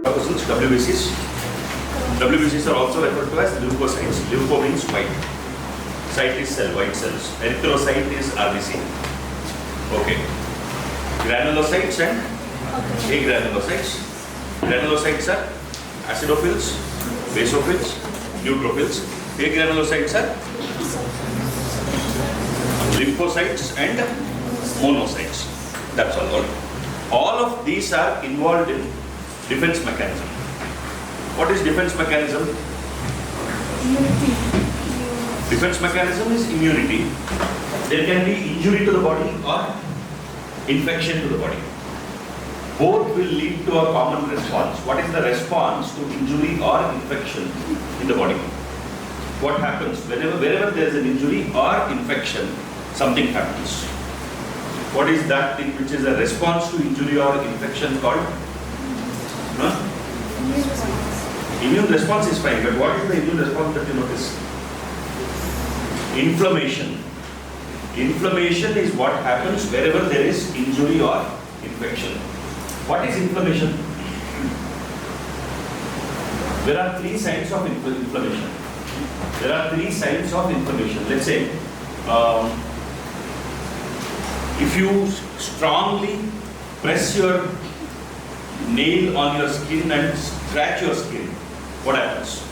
corpuscles, WBCs. WBCs are also referred to as leukocytes. Leuko means white. Cyte is cell, white cells. Erythrocyte is RBC. Okay. Granulocytes and agranulocytes. Granulocytes are acidophils, basophils, neutrophils. Agranulocytes are lymphocytes and monocytes. That's all. All of these are involved in defense mechanism. What is defense mechanism? Immunity. Defense mechanism is immunity. There can be injury to the body or infection to the body. Both will lead to a common response. What is the response to injury or infection in the body? What happens wherever there is an injury or infection, something happens. What is that thing which is a response to injury or infection called? Immune response is fine, but what is the immune response that you notice? Inflammation. Inflammation is what happens wherever there is injury or infection. What is inflammation? There are three signs of inflammation. There are three signs of inflammation. Let's say, if you strongly press your nail on your skin and scratch your skin, what happens?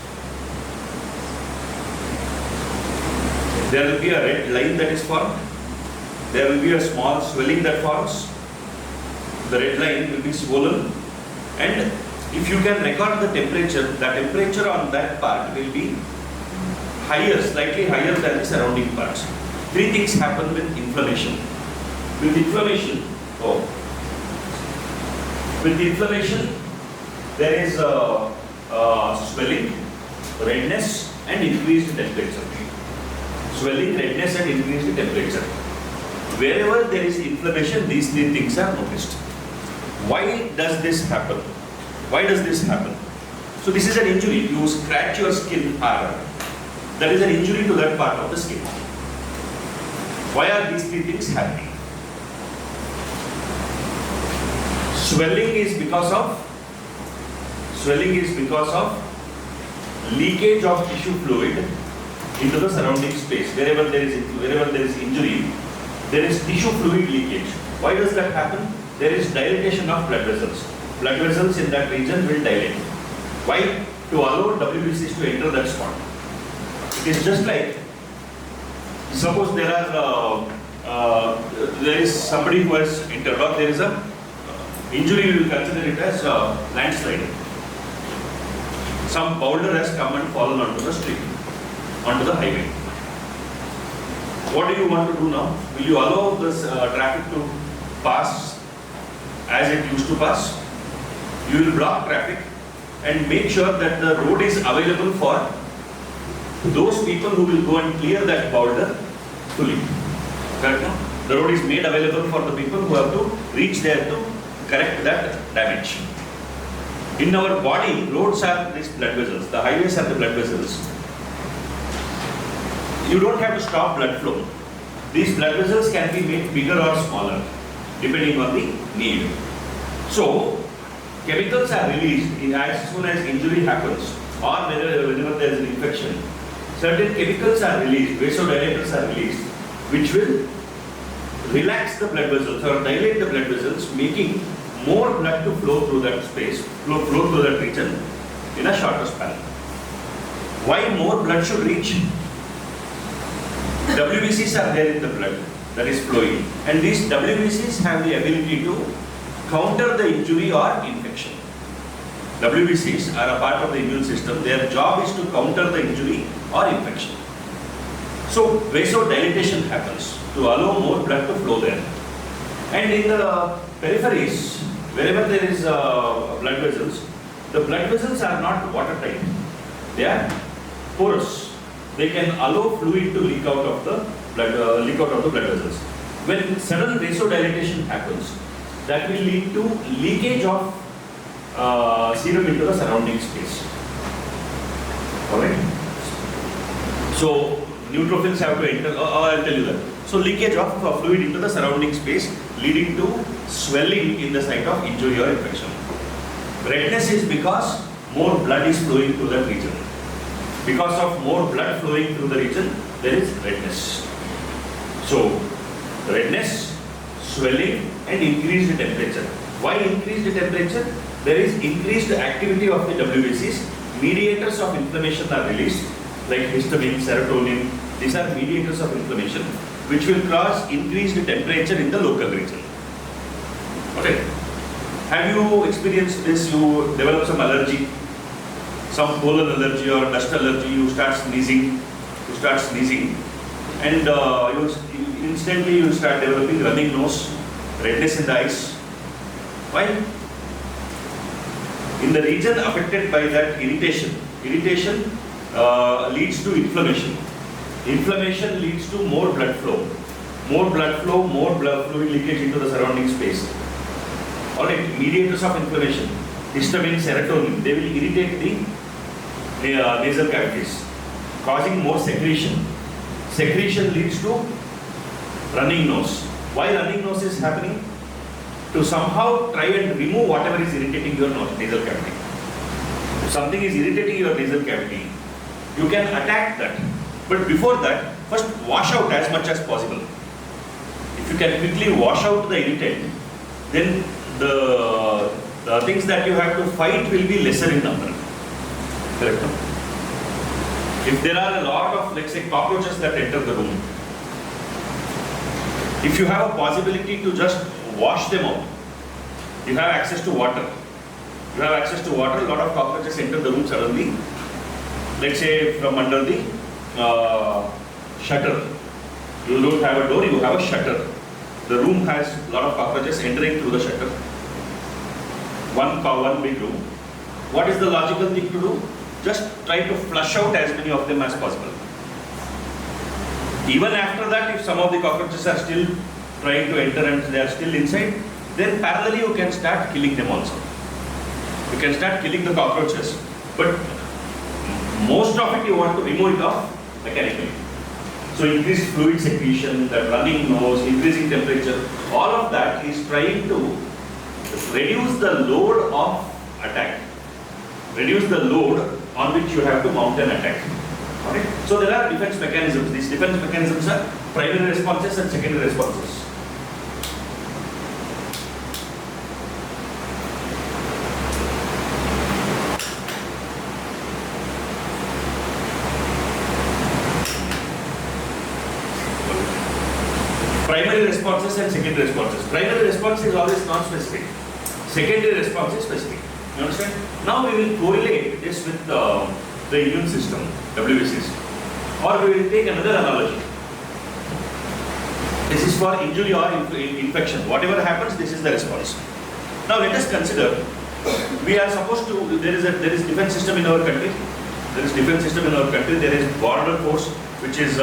There will be a red line that is formed. There will be a small swelling that forms. The red line will be swollen. And if you can record the temperature on that part will be higher, slightly higher than the surrounding parts. Three things happen with inflammation. With inflammation, there is swelling, redness, and increased temperature. Swelling, redness, and increased temperature. Wherever there is inflammation, these three things are noticed. Why does this happen? Why does this happen? So this is an injury. You scratch your skin hard. That is an injury to that part of the skin. Why are these three things happening? Swelling is because of leakage of tissue fluid into the surrounding space. Wherever there is injury, there is tissue fluid leakage. Why does that happen? There is dilatation of blood vessels. Blood vessels in that region will dilate. Why? To allow WBCs to enter that spot. It is just like, suppose there is somebody who has entered, or there is a injury, we will consider it as a landslide. Some boulder has come and fallen onto the street, onto the highway. What do you want to do now? Will you allow this traffic to pass as it used to pass? You will block traffic and make sure that the road is available for those people who will go and clear that boulder fully. Correct? No? The road is made available for the people who have to reach there to correct that damage. In our body, roads are these blood vessels. The highways are the blood vessels. You don't have to stop blood flow. These blood vessels can be made bigger or smaller, depending on the need. So, chemicals are released as soon as injury happens, or whenever there is an infection. Certain chemicals are released, vasodilators are released, which will relax the blood vessels or dilate the blood vessels, making more blood to flow through that space, flow through that region in a shorter span. Why more blood should reach? WBCs are there in the blood that is flowing, and these WBCs have the ability to counter the injury or infection. WBCs are a part of the immune system. Their job is to counter the injury or infection. So vasodilatation happens to allow more blood to flow there. And in the peripheries, wherever there is blood vessels, the blood vessels are not watertight. They are porous. They can allow fluid to leak out of the blood vessels. When sudden vasodilatation happens, that will lead to leakage of serum into the surrounding space. Alright? So neutrophils have to enter, I'll tell you that. So leakage of fluid into the surrounding space, leading to swelling in the site of injury or infection. Redness is because more blood is flowing through that region. Because of more blood flowing through the region, there is redness. So, redness, swelling and increased temperature. Why increased temperature? There is increased activity of the WBCs. Mediators of inflammation are released, like histamine, serotonin. These are mediators of inflammation, which will cause increased temperature in the local region. Okay. Have you experienced this? You develop some allergy, some pollen allergy or dust allergy, you start sneezing, and instantly you start developing running nose, redness in the eyes. Why? In the region affected by that irritation leads to inflammation. Inflammation leads to more blood flow. More blood fluid leakage into the surrounding space. Alright, mediators of inflammation, histamine, serotonin, they will irritate the nasal cavities, causing more secretion. Secretion leads to running nose. Why running nose is happening? To somehow try and remove whatever is irritating your nasal cavity. If something is irritating your nasal cavity, you can attack that. But before that, first wash out as much as possible. If you can quickly wash out the irritant, then the things that you have to fight will be lesser in number. Correct? If there are a lot of, let's say, cockroaches that enter the room, if you have a possibility to just wash them out, you have access to water. A lot of cockroaches enter the room suddenly. Let's say from under the shutter. You don't have a door, you have a shutter. The room has a lot of cockroaches entering through the shutter. One big room. What is the logical thing to do? Just try to flush out as many of them as possible. Even after that, if some of the cockroaches are still trying to enter and they are still inside, then parallelly you can start killing them also. You can start killing the cockroaches, but most of it you want to remove it off mechanically. So increased fluid secretion, that running nose, increasing temperature, all of that is trying to reduce the load of attack. Reduce the load on which you have to mount an attack. Okay? So there are defense mechanisms. These defense mechanisms are primary responses and secondary responses. Primary responses and secondary responses. Primary response is always non-specific. Secondary response is specific. You understand? Now we will correlate this with the immune system, WBCs. Or we will take another analogy. This is for injury or infection. Whatever happens, this is the response. Now let us consider, we are supposed to, there is defense system in our country. There is border force which is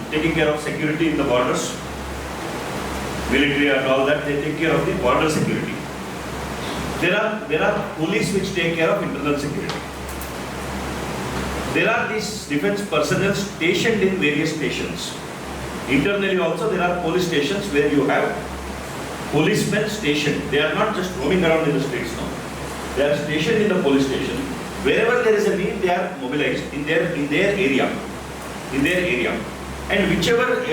taking care of security in the borders. Military and all that, they take care of the border security. There are police which take care of internal security. There are these defense personnel stationed in various stations. Internally also there are police stations where you have policemen stationed. They are not just roaming around in the streets now. They are stationed in the police station. Wherever there is a need, they are mobilized in their area. And whichever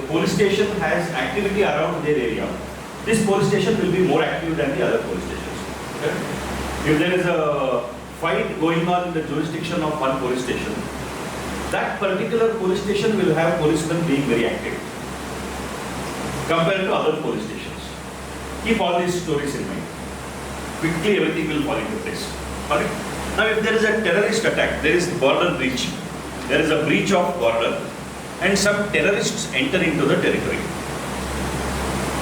police station has activity around their area, this police station will be more active than the other police stations. Okay? If there is a fight going on in the jurisdiction of one police station, that particular police station will have policemen being very active compared to other police stations. Keep all these stories in mind. Quickly everything will fall into place. Alright? Now if there is a terrorist attack, there is border breach, there is a breach of border, and some terrorists enter into the territory.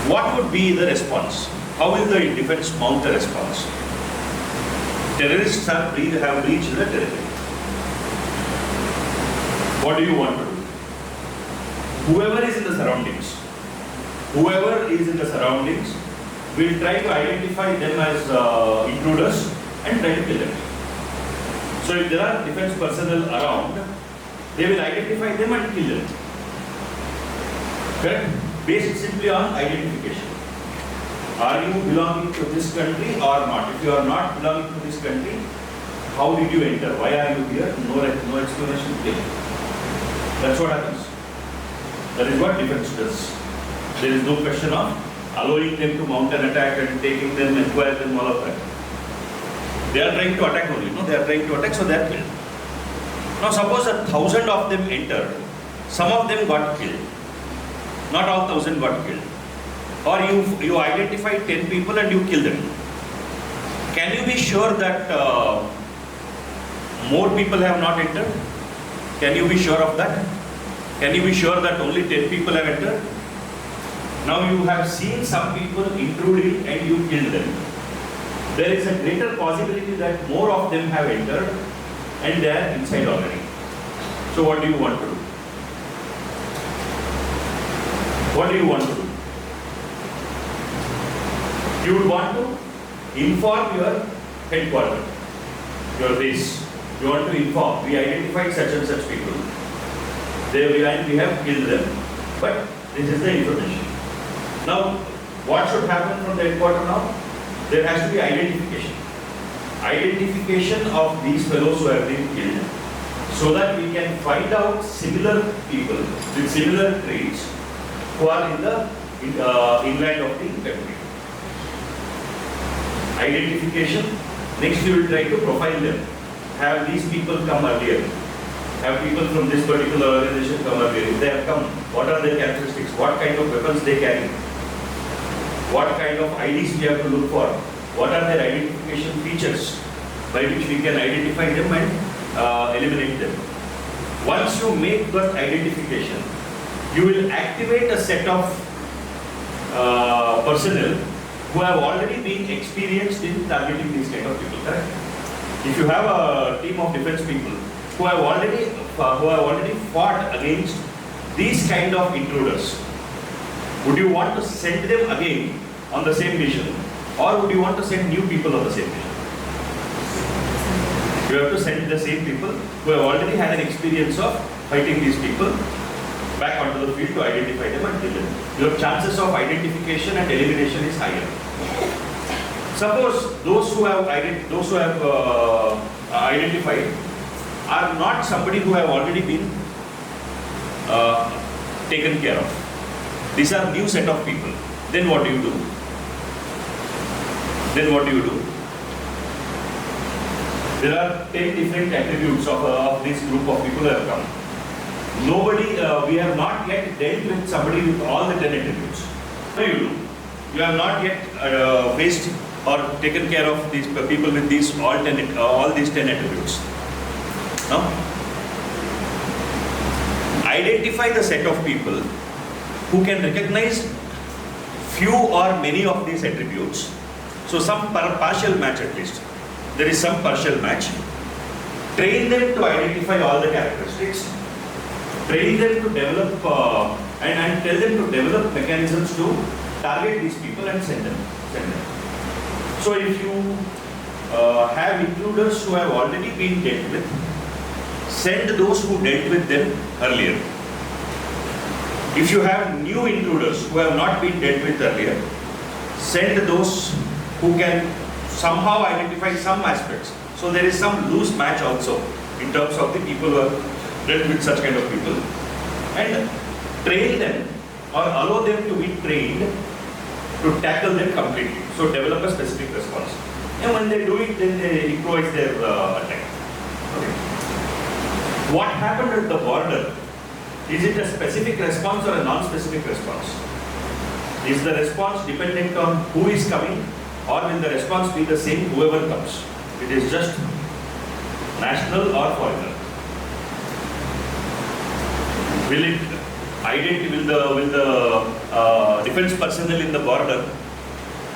What would be the response? How will the defense mount a response? Terrorists have breached the territory. What do you want to do? Whoever is in the surroundings will try to identify them as intruders and try to kill them. So if there are defense personnel around, they will identify them and kill them. Correct? Based simply on identification. Are you belonging to this country or not? If you are not belonging to this country, how did you enter? Why are you here? No explanation given. That's what happens. That is what defense does. There is no question of allowing them to mount an attack and taking them, acquire them, all of that. They are trying to attack only. No, they are trying to attack, so they are killed. Now suppose 1,000 of them entered. Some of them got killed. Not all 1,000 got killed. Or you identify 10 people and you kill them. Can you be sure that more people have not entered? Can you be sure of that? Can you be sure that only 10 people have entered? Now you have seen some people intruding and you killed them. There is a greater possibility that more of them have entered and they are inside already. So what do you want to do? What do you want to do? You would want to inform your headquarters, your base. You want to inform, we identified such and such people. We have killed them, but this is the information. Now, what should happen from the headquarters now? There has to be identification. Identification of these fellows who have been killed, so that we can find out similar people with similar traits who are in the inland of the country. Identification. Next, we will try to profile them. Have these people come earlier. Have people from this particular organization come earlier. If they have come, what are their characteristics? What kind of weapons they carry? What kind of IDs we have to look for? What are their identification features by which we can identify them and eliminate them? Once you make that identification, you will activate a set of personnel who have already been experienced in targeting these kind of people, correct? If you have a team of defense people who have already fought against these kind of intruders, would you want to send them again on the same mission, or would you want to send new people on the same mission? You have to send the same people who have already had an experience of fighting these people back onto the field to identify them and kill them. Your chances of identification and elimination is higher. Suppose those who have identified are not somebody who have already been taken care of. These are new set of people. Then what do you do? There are 10 different attributes of this group of people who have come. We have not yet dealt with somebody with all the 10 attributes. What do? You have not yet faced or taken care of these people with all these 10 attributes. No? Identify the set of people who can recognize few or many of these attributes. So some partial match at least. There is some partial match. Train them to identify all the characteristics. Train them to develop and tell them to develop mechanisms to target these people and send them. So if you have intruders who have already been dealt with, send those who dealt with them earlier. If you have new intruders who have not been dealt with earlier, send those who can somehow identify some aspects. So there is some loose match also in terms of the people who have dealt with such kind of people, and train them or allow them to be trained to tackle them completely. So develop a specific response. And when they do it, then they improvise their attack. Okay. What happened at the border? Is it a specific response or a non-specific response? Is the response dependent on who is coming, or will the response be the same whoever comes? It is just national or foreigner. Will the defense personnel in the border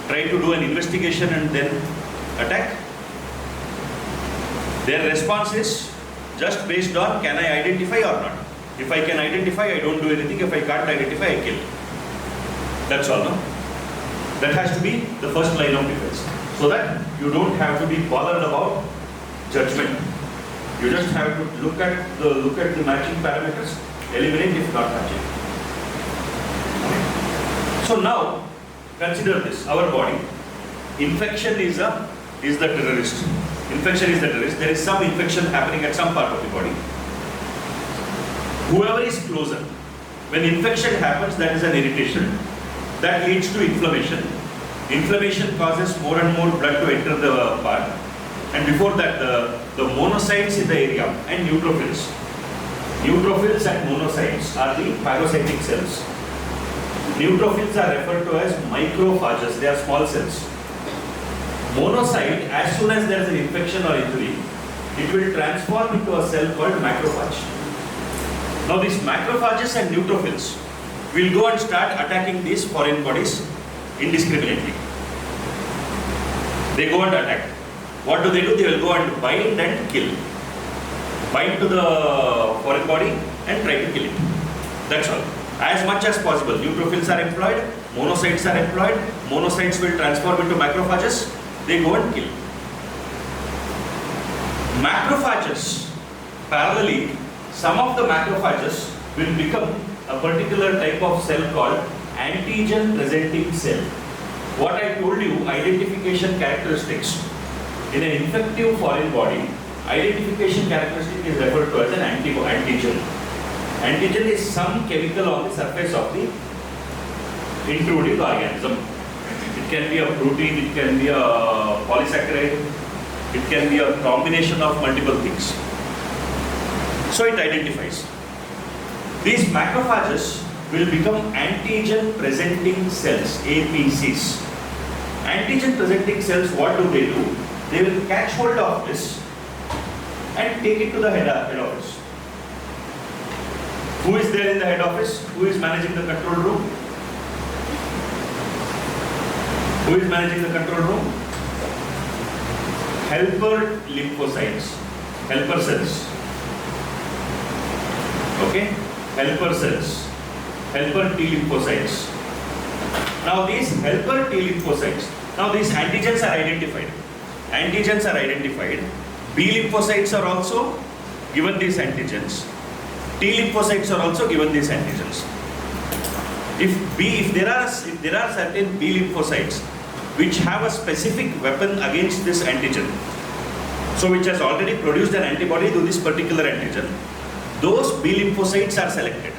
try to do an investigation and then attack? Their response is just based on, can I identify or not? If I can identify, I don't do anything. If I can't identify, I kill. That's all, no? That has to be the first line of defense. So that you don't have to be bothered about judgment. You just have to look at the matching parameters, eliminate if not matching. So now, consider this, our body, infection is the terrorist. Infection is the terrorist. There is some infection happening at some part of the body. Whoever is closer, when infection happens, that is an irritation. That leads to inflammation. Inflammation causes more and more blood to enter the part. And before that, the monocytes in the area and neutrophils. Neutrophils and monocytes are the phagocytic cells. Neutrophils are referred to as microphages. They are small cells. Monocyte, as soon as there is an infection or injury, it will transform into a cell called macrophage. Now these macrophages and neutrophils will go and start attacking these foreign bodies indiscriminately. They go and attack. What do? They will go and bind and kill. Bind to the foreign body and try to kill it. That's all. As much as possible. Neutrophils are employed, monocytes are employed, monocytes will transform into macrophages, they go and kill. Macrophages, parallelly, some of the macrophages will become a particular type of cell called antigen presenting cell. What I told you, identification characteristics. In an infective foreign body, identification characteristic is referred to as an antigen. Antigen is some chemical on the surface of the intruding organism. It can be a protein, it can be a polysaccharide, it can be a combination of multiple things. So it identifies. These macrophages will become antigen presenting cells, APCs. Antigen presenting cells, what do? They will catch hold of this and take it to the head office. Who is there in the head office? Who is managing the control room? Who is managing the control room? Helper lymphocytes, helper cells. Okay? Helper cells, helper T lymphocytes. Now these helper T lymphocytes, now these antigens are identified. Antigens are identified. B lymphocytes are also given these antigens. T lymphocytes are also given these antigens. If there are certain B lymphocytes which have a specific weapon against this antigen, so which has already produced an antibody to this particular antigen, those B lymphocytes are selected,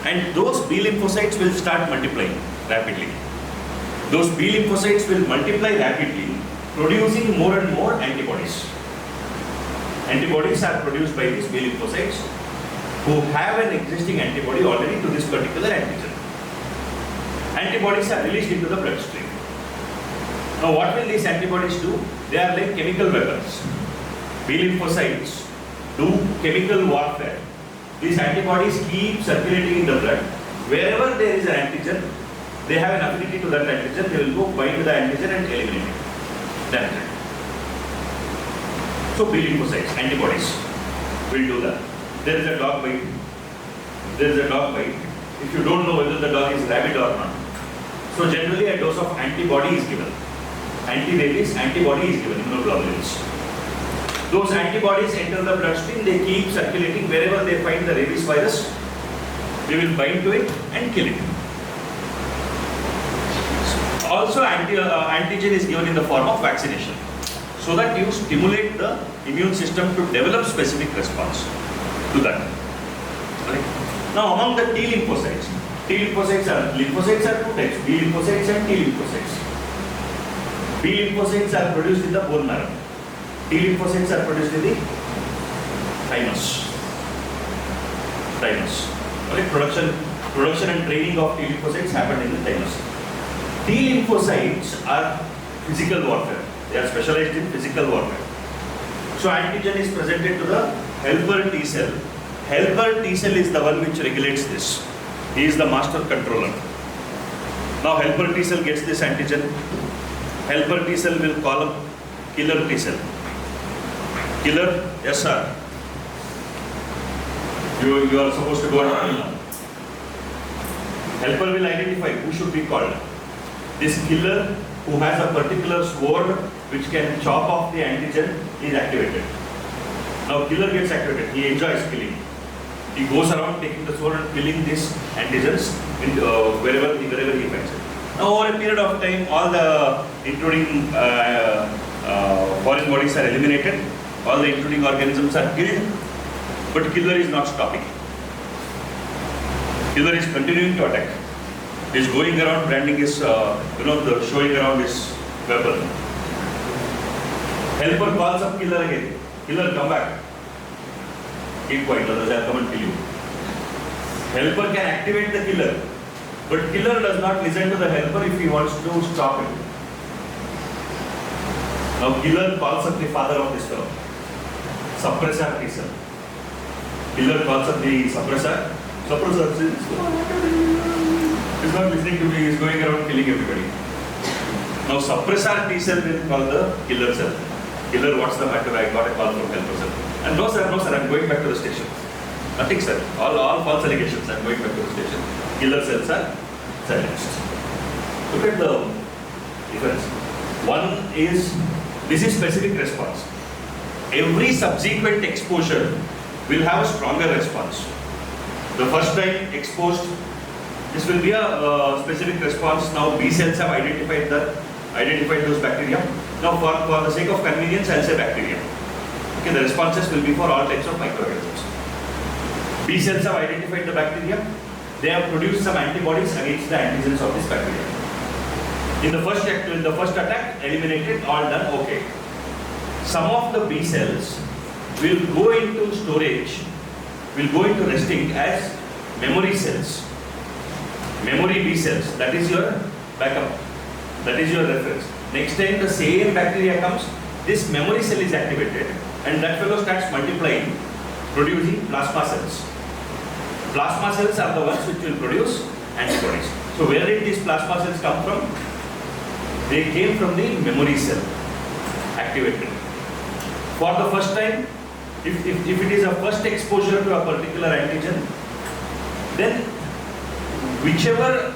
and those B lymphocytes will start multiplying rapidly. Those B lymphocytes will multiply rapidly, producing more and more antibodies. Antibodies are produced by these B lymphocytes who have an existing antibody already to this particular antigen. Antibodies are released into the bloodstream. Now what will these antibodies do? They are like chemical weapons. B lymphocytes do chemical warfare. These antibodies keep circulating in the blood. Wherever there is an antigen, they have an affinity to that antigen, they will go bind to the antigen and eliminate it. That's it. So B lymphocytes, antibodies will do that. There is a dog bite. There is a dog bite. If you don't know whether the dog is rabid or not. So generally a dose of antibody is given. Anti-rabies antibody is given, immunoglobulins. Those antibodies enter the bloodstream, they keep circulating. Wherever they find the rabies virus, they will bind to it and kill it. Also antigen is given in the form of vaccination, so that you stimulate the immune system to develop specific response to that. Right? Now among the T lymphocytes are two types, B lymphocytes and T lymphocytes. B lymphocytes are produced in the bone marrow. T lymphocytes are produced in the thymus. Okay? Production and training of T lymphocytes happen in the thymus. T lymphocytes are physical warfare. They are specialized in physical warfare. So antigen is presented to the helper T cell. Helper T cell is the one which regulates this. He is the master controller. Now helper T cell gets this antigen. Helper T cell will call up killer T cell. Killer, yes sir. You are supposed to go and kill now. Helper will identify who should be called. This killer who has a particular sword which can chop off the antigen is activated. Now killer gets activated. He enjoys killing. He goes around taking the sword and killing these antigens wherever he finds it. Now over a period of time, all the intruding foreign bodies are eliminated, all the intruding organisms are killed, but killer is not stopping. Killer is continuing to attack. He is going around branding his, showing around his weapon. Helper calls up killer again. Killer, come back. Keep quiet, others I'll come and kill you. Helper can activate the killer, but killer does not listen to the helper if he wants to stop him. Now killer calls up the father of this fellow, suppressor T-cell. Killer calls up the suppressor. Suppressor says, he's not listening to me, he's going around killing everybody. Now suppressor T-cell will call the killer cell. Killer, what's the matter? I got a call from helper cell. And no sir, I'm going back to the station. Nothing sir, all false allegations, I'm going back to the station. Killer cells are silenced. Look at the difference. One is, this is specific response. Every subsequent exposure will have a stronger response. The first time exposed, this will be a specific response. Now B cells have identified those bacteria. Now for the sake of convenience, I'll say bacteria. Okay, the responses will be for all types of microorganisms. B cells have identified the bacteria. They have produced some antibodies against the antigens of this bacteria. In the first attack, eliminated, all done, okay. Some of the B cells will go into storage, will go into resting as memory cells. Memory B cells, that is your backup, that is your reference. Next time the same bacteria comes, this memory cell is activated and that fellow starts multiplying, producing plasma cells. Plasma cells are the ones which will produce antibodies. So where did these plasma cells come from? They came from the memory cell, activated. For the first time, if it is a first exposure to a particular antigen, then whichever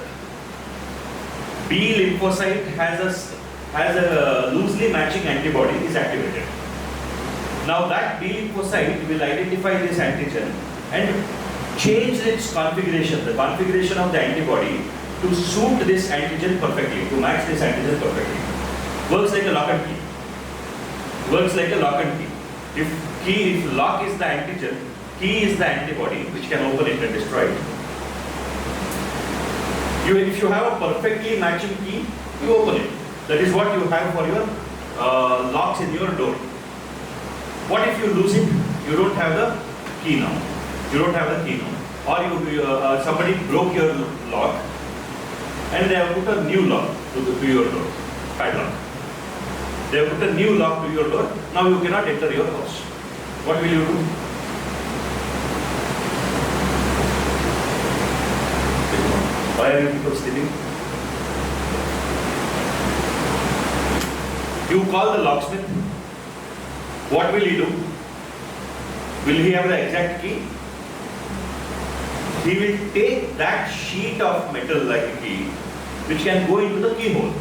B lymphocyte has a loosely matching antibody is activated. Now that B lymphocyte will identify this antigen and change its configuration, the configuration of the antibody to suit this antigen perfectly, to match this antigen perfectly. Works like a lock and key. Works like a lock and key. If lock is the antigen, key is the antibody which can open it and destroy it. If you have a perfectly matching key, you open it. That is what you have for your locks in your door. What if you lose it? You don't have the key now. You don't have the key now. Or somebody broke your lock and they have put a new lock to your door, padlock. They have put a new lock to your door. Now you cannot enter your house. What will you do? Why are you people sleeping? You call the locksmith. What will he do? Will he have the exact key? He will take that sheet of metal like a key, which can go into the keyhole.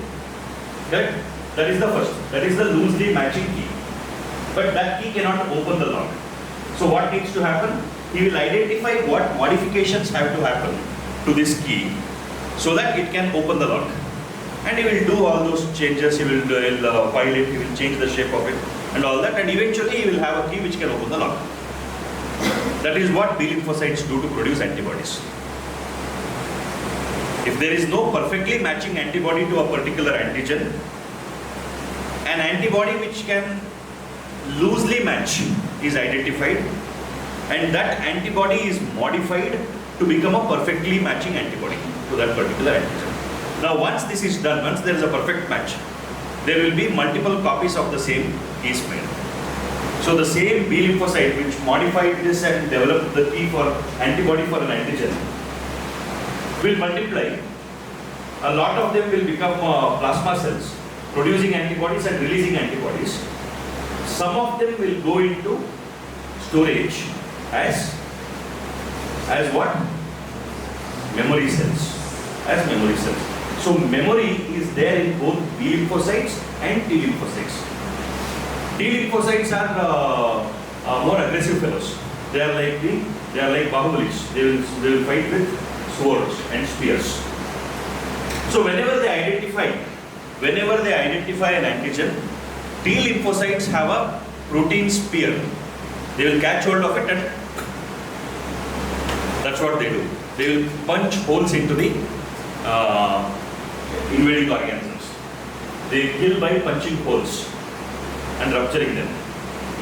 Right? That is the first. That is the loosely matching key. But that key cannot open the lock. So what needs to happen? He will identify what modifications have to happen to this key so that it can open the lock. And he will do all those changes, he will file it, he will change the shape of it and all that, and eventually he will have a key which can open the lock. That is what B lymphocytes do to produce antibodies. If there is no perfectly matching antibody to a particular antigen, an antibody which can loosely match is identified, and that antibody is modified to become a perfectly matching antibody to that particular antigen. Now once this is done, once there is a perfect match, there will be multiple copies of the same keys made. So the same B lymphocyte which modified this and developed the key for antibody for an antigen will multiply. A lot of them will become plasma cells, producing antibodies and releasing antibodies. Some of them will go into storage as what? Memory cells. As memory cells. So memory is there in both B lymphocytes and T lymphocytes. T lymphocytes are more aggressive fellows. They are like Bahubalis. They will fight with swords and spears. So So whenever they identify an antigen, T lymphocytes have a protein spear. They will catch hold of it and that's what they do. They will punch holes into the invading organisms. They kill by punching holes and rupturing them.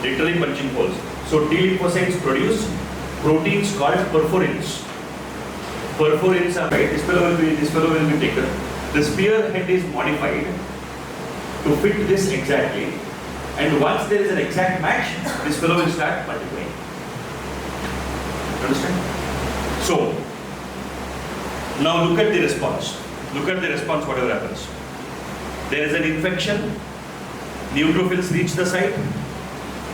Literally punching holes. So T lymphocytes produce proteins called perforins. Perforins are right. This fellow will be taken. The spearhead is modified to fit this exactly. And once there is an exact match, this fellow will start multiplying. Understand? So, now look at the response. Look at the response, whatever happens. There is an infection, neutrophils reach the site.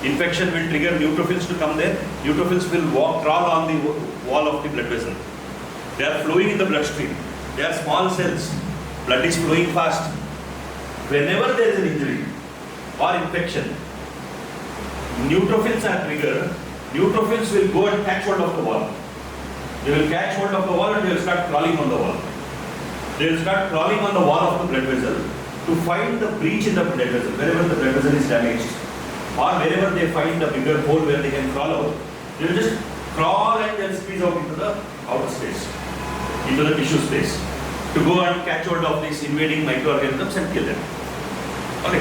Infection will trigger neutrophils to come there. Neutrophils will crawl on the wall of the blood vessel. They are flowing in the bloodstream. They are small cells. Blood is flowing fast. Whenever there is an injury or infection, neutrophils are triggered. Neutrophils will go and catch hold of the wall. They will catch hold of the wall and they will start crawling on the wall. They will start crawling on the wall of the blood vessel to find the breach in the blood vessel, wherever the blood vessel is damaged, or wherever they find a bigger hole where they can crawl out. They will just crawl and then squeeze out into the outer space, into the tissue space, to go and catch hold of these invading microorganisms and kill them. Okay.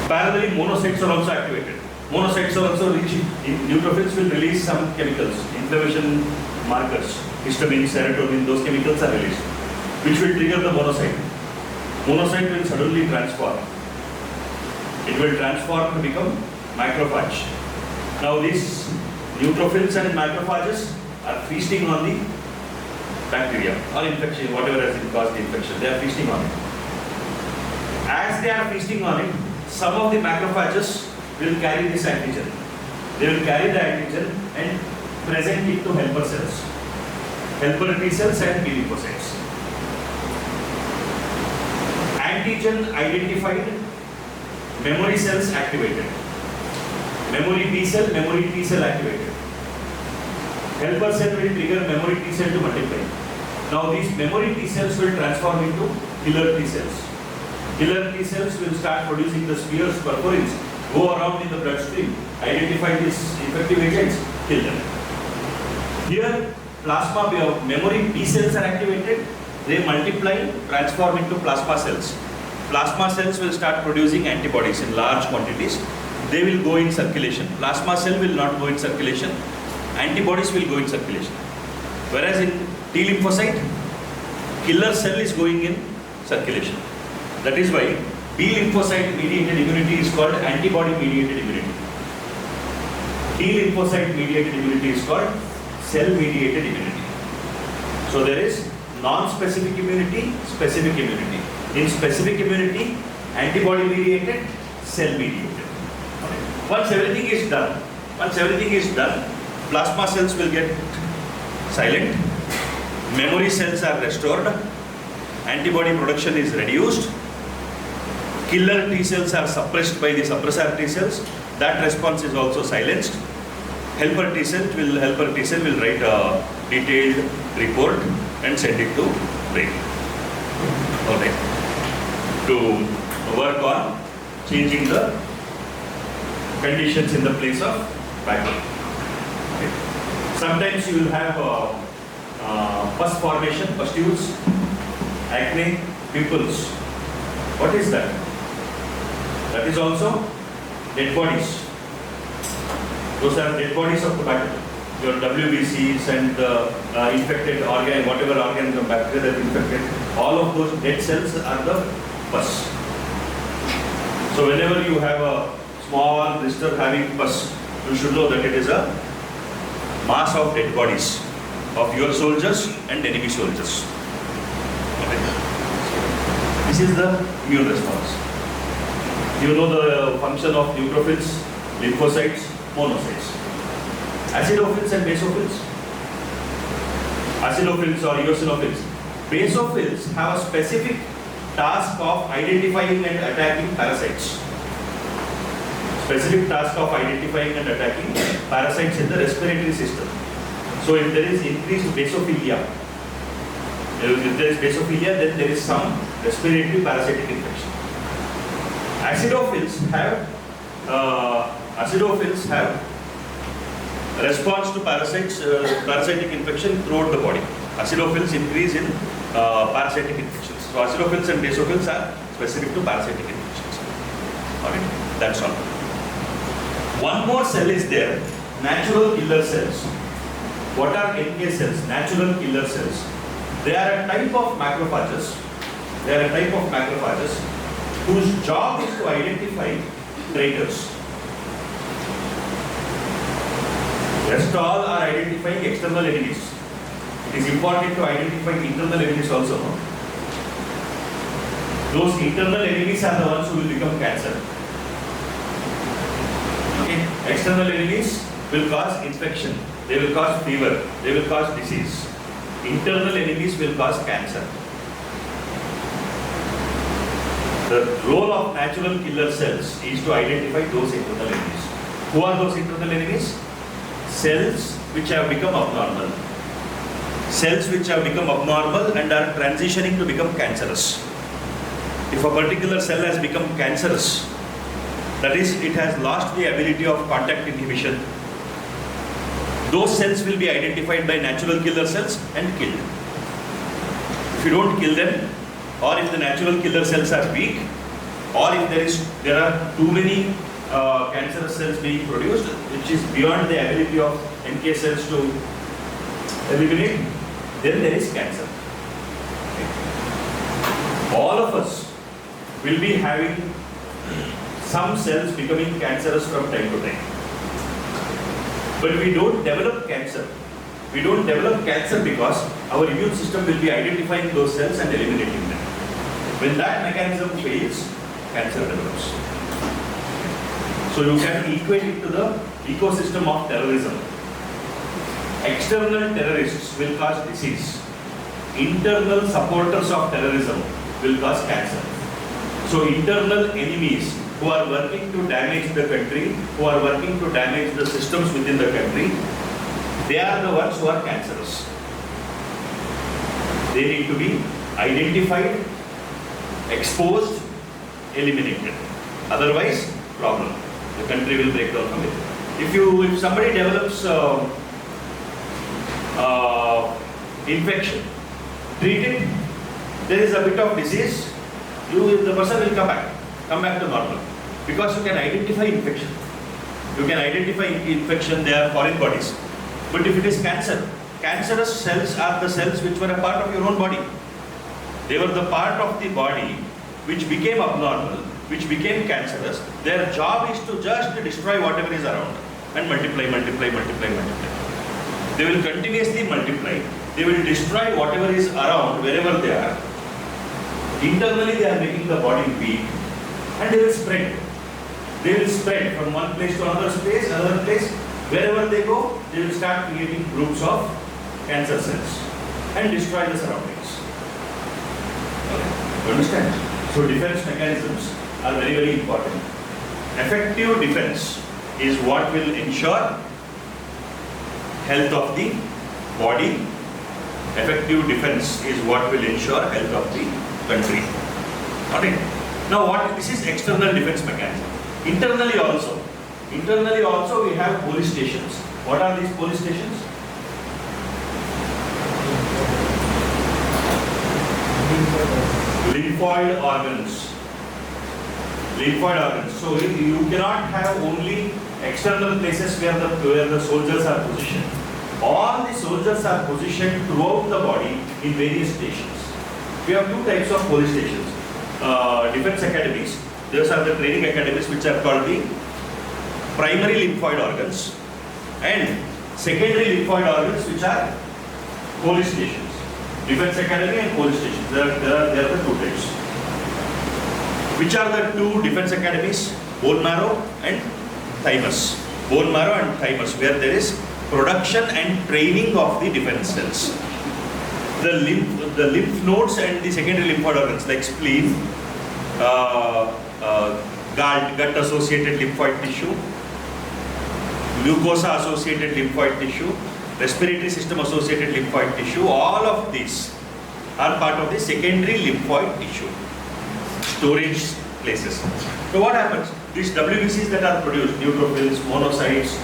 Parallelly, monocytes are also activated. Monocytes are also reaching. Neutrophils will release some chemicals, inflammation markers, histamine, serotonin, those chemicals are released, which will trigger the monocyte. Monocyte will suddenly transform. It will transform to become macrophage. Now these neutrophils and macrophages are feasting on the bacteria or infection, whatever has caused the infection. They are feasting on it. As they are feasting on it, some of the macrophages will carry this antigen. They will carry the antigen and present it to helper cells. Helper T cells and B lymphocytes. Antigen identified, memory cells activated. Memory T cell activated. Helper cell will trigger memory T cell to multiply. Now these memory T cells will transform into killer T cells. Killer T cells will start producing the spears, perforins, go around in the bloodstream, identify these infective agents, kill them. Here, plasma memory T cells are activated, they multiply, transform into plasma cells. Plasma cells will start producing antibodies in large quantities. They will go in circulation. Plasma cell will not go in circulation. Antibodies will go in circulation. Whereas in T lymphocyte, killer cell is going in circulation. That is why B lymphocyte mediated immunity is called antibody mediated immunity. T lymphocyte mediated immunity is called cell mediated immunity. So there is non-specific immunity, specific immunity. In specific immunity, antibody mediated, cell mediated. Once everything is done, plasma cells will get silent, memory cells are restored, antibody production is reduced, killer T cells are suppressed by the suppressor T cells, that response is also silenced. Helper T cell will write a detailed report and send it to brain. Okay. To work on changing the conditions in the place of bacteria. Okay. Sometimes you will have pus formation, pustules, acne, pimples. What is that? That is also dead bodies. Those are dead bodies of the bacteria. Your WBCs and infected organ, whatever organism bacteria that infected, all of those dead cells are the pus. So whenever you have a small blister having pus, you should know that it is a mass of dead bodies of your soldiers and enemy soldiers. Okay. This is the immune response. You know the function of neutrophils, lymphocytes, monocytes. Acidophils and basophils. Acidophils or eosinophils. Basophils have a specific task of identifying and attacking parasites. Specific task of identifying and attacking parasites in the respiratory system. So if there is increased basophilia, If there is basophilia, then there is some respiratory parasitic infection. Acidophils have response to parasitic infection throughout the body. Acidophils increase in parasitic infections. So acidophils and basophils are specific to parasitic infections. Alright, that's all. One more cell is there, natural killer cells. What are NK cells? Natural killer cells. They are a type of macrophages. Whose job is to identify traitors. Rest all are identifying external enemies. It is important to identify internal enemies also. No? Those internal enemies are the ones who will become cancer. Okay. External enemies will cause infection. They will cause fever. They will cause disease. Internal enemies will cause cancer. The role of natural killer cells is to identify those internal enemies. Who are those internal enemies? Cells which have become abnormal. Cells which have become abnormal and are transitioning to become cancerous. If a particular cell has become cancerous, that is, it has lost the ability of contact inhibition, those cells will be identified by natural killer cells and killed. If you don't kill them, or if the natural killer cells are weak, or if there are too many cancerous cells being produced, which is beyond the ability of NK cells to eliminate, then there is cancer. Okay. All of us will be having some cells becoming cancerous from time to time. But we don't develop cancer. We don't develop cancer because our immune system will be identifying those cells and eliminating them. When that mechanism fails, cancer develops. So you can equate it to the ecosystem of terrorism. External terrorists will cause disease. Internal supporters of terrorism will cause cancer. So internal enemies who are working to damage the country, who are working to damage the systems within the country, they are the ones who are cancerous. They need to be identified, exposed, eliminated. Otherwise, problem. The country will break down from it. If somebody develops infection, treat it. There is a bit of disease. The person will come back to normal, because you can identify infection. You can identify infection. They are foreign bodies. But if it is cancer, cancerous cells are the cells which were a part of your own body. They were the part of the body which became abnormal, which became cancerous. Their job is to just destroy whatever is around and multiply. They will continuously multiply. They will destroy whatever is around wherever they are. Internally they are making the body weak, and they will spread. They will spread from one place to another place. Wherever they go, they will start creating groups of cancer cells and destroy the surroundings. Okay. You understand? So defense mechanisms are very, very important. Effective defense is what will ensure health of the body. Effective defense is what will ensure health of the country. Okay. Now this is external defense mechanism. Internally also we have police stations. What are these police stations? Lymphoid organs. So you cannot have only external places where the soldiers are positioned. All the soldiers are positioned throughout the body in various stations. We have two types of police stations. Defense academies. Those are the training academies which are called the primary lymphoid organs, and secondary lymphoid organs, which are police stations. Defense academy and police stations. There are the two types. Which are the two defense academies? Bone marrow and thymus. Bone marrow and thymus, where there is production and training of the defense cells. The lymph nodes and the secondary lymphoid organs like spleen, gut associated lymphoid tissue, mucosa associated lymphoid tissue, respiratory system associated lymphoid tissue, all of these are part of the secondary lymphoid tissue storage places. So what happens? These WBCs that are produced, neutrophils, monocytes,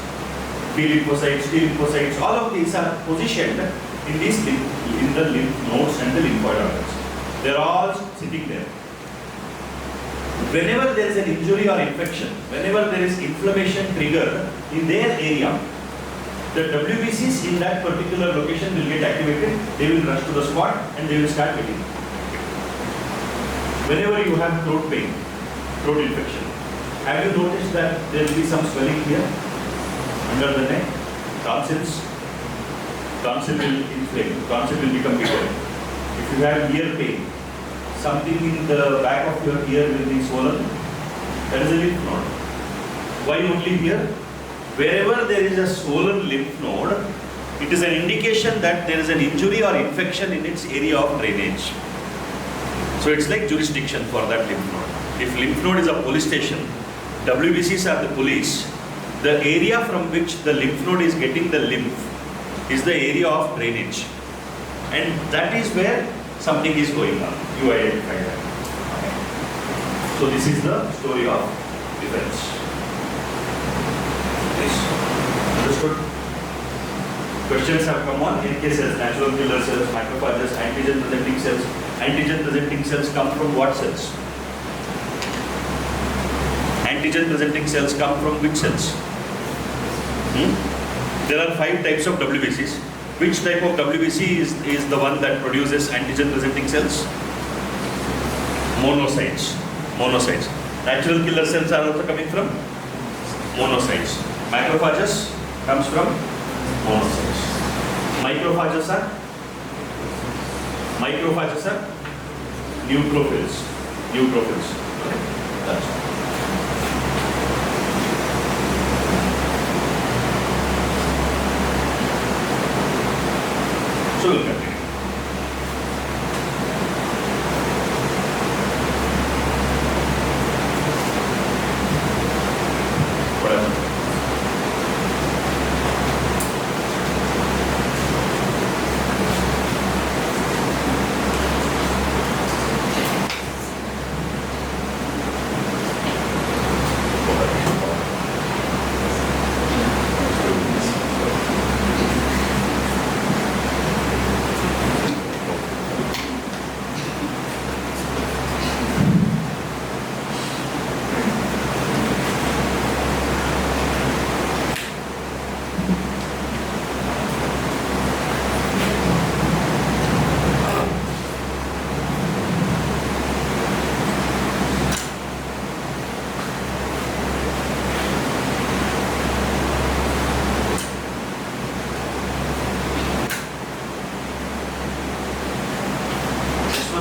B lymphocytes, T lymphocytes, all of these are positioned in the lymph nodes and the lymphoid organs. They are all sitting there. Whenever there is an injury or infection, whenever there is inflammation triggered in their area, the WBCs in that particular location will get activated. They will rush to the spot and they will start getting. Whenever you have throat pain, throat infection, have you noticed that there will be some swelling here under the neck? Tonsils, tonsil will inflame, tonsil will become bigger. If you have ear pain, something in the back of your ear will be swollen. That is a lymph node. Why only here? Wherever there is a swollen lymph node, it is an indication that there is an injury or infection in its area of drainage. So it's like jurisdiction for that lymph node. If lymph node is a police station, WBCs are the police, the area from which the lymph node is getting the lymph is the area of drainage. And that is where something is going on. You identify that. Okay. So this is the story of defense. Yes. Understood? Questions have come on NK cells, natural killer cells, macrophages, antigen presenting cells. Antigen presenting cells come from what cells? Antigen presenting cells come from which cells? There are 5 types of WBCs. Which type of WBC is the one that produces antigen presenting cells? Monocytes. Monocytes. Natural killer cells are also coming from monocytes. Macrophages comes from monocytes. Microphages are neutrophils. Neutrophils. Okay. That's all. So we'll continue. What else?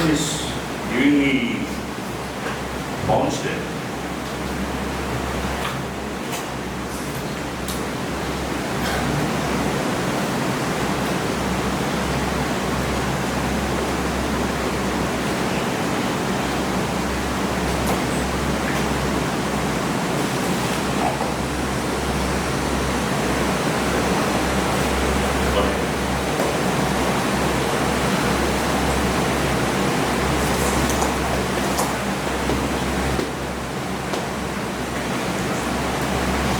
Is giving me bounce there.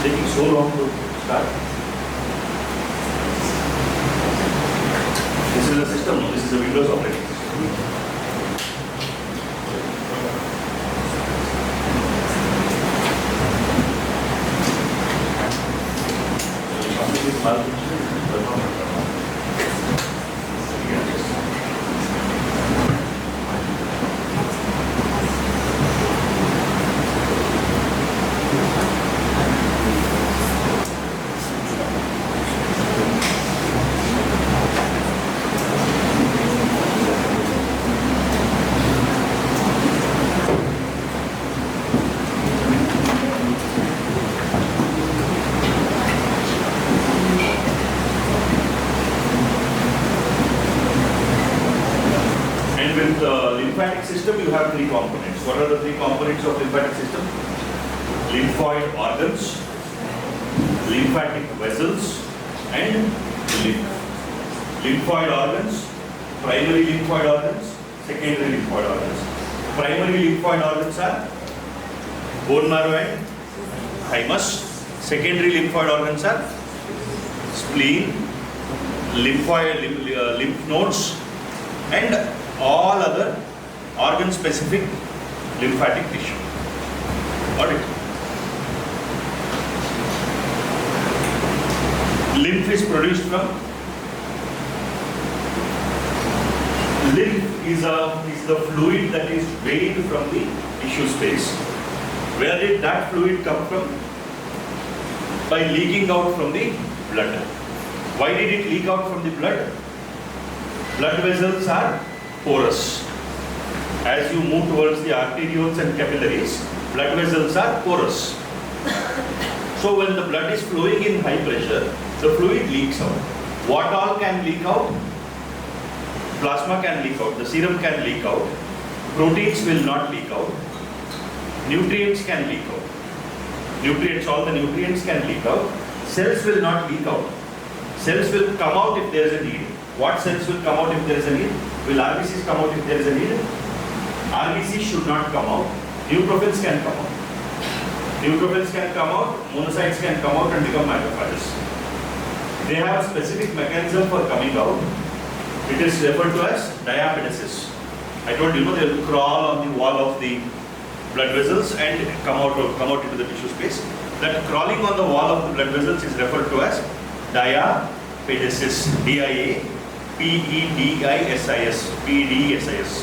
Taking so long to start. This is a system, no? This is a Windows operating system. With the lymphatic system, you have 3 components. What are the 3 components of lymphatic system? Lymphoid organs, lymphatic vessels, and lymph. Lymphoid organs primary lymphoid organs, secondary lymphoid organs. Primary lymphoid organs are bone marrow and thymus. Secondary lymphoid organs are spleen, lymph nodes, and all other organ-specific lymphatic tissue. Got it? Lymph is produced from lymph is the fluid that is drained from the tissue space. Where did that fluid come from? By leaking out from the blood. Why did it leak out from the blood? Blood vessels are porous. As you move towards the arterioles and capillaries, blood vessels are porous. So when the blood is flowing in high pressure, the fluid leaks out. What all can leak out? Plasma can leak out, the serum can leak out, proteins will not leak out, nutrients can leak out. All the nutrients can leak out. Cells will not leak out. Cells will come out if there is a need. What cells will come out if there is a need? Will RBCs come out if there is a need? RBCs should not come out. Neutrophils can come out. Neutrophils can come out, monocytes can come out and become macrophages. They have a specific mechanism for coming out. It is referred to as diapedesis. I told you, they will crawl on the wall of the blood vessels and come out into the tissue space. That crawling on the wall of the blood vessels is referred to as diapedesis. D-I-A-P-E-D-I-S-I-S. P-E-D-E-S-I-S.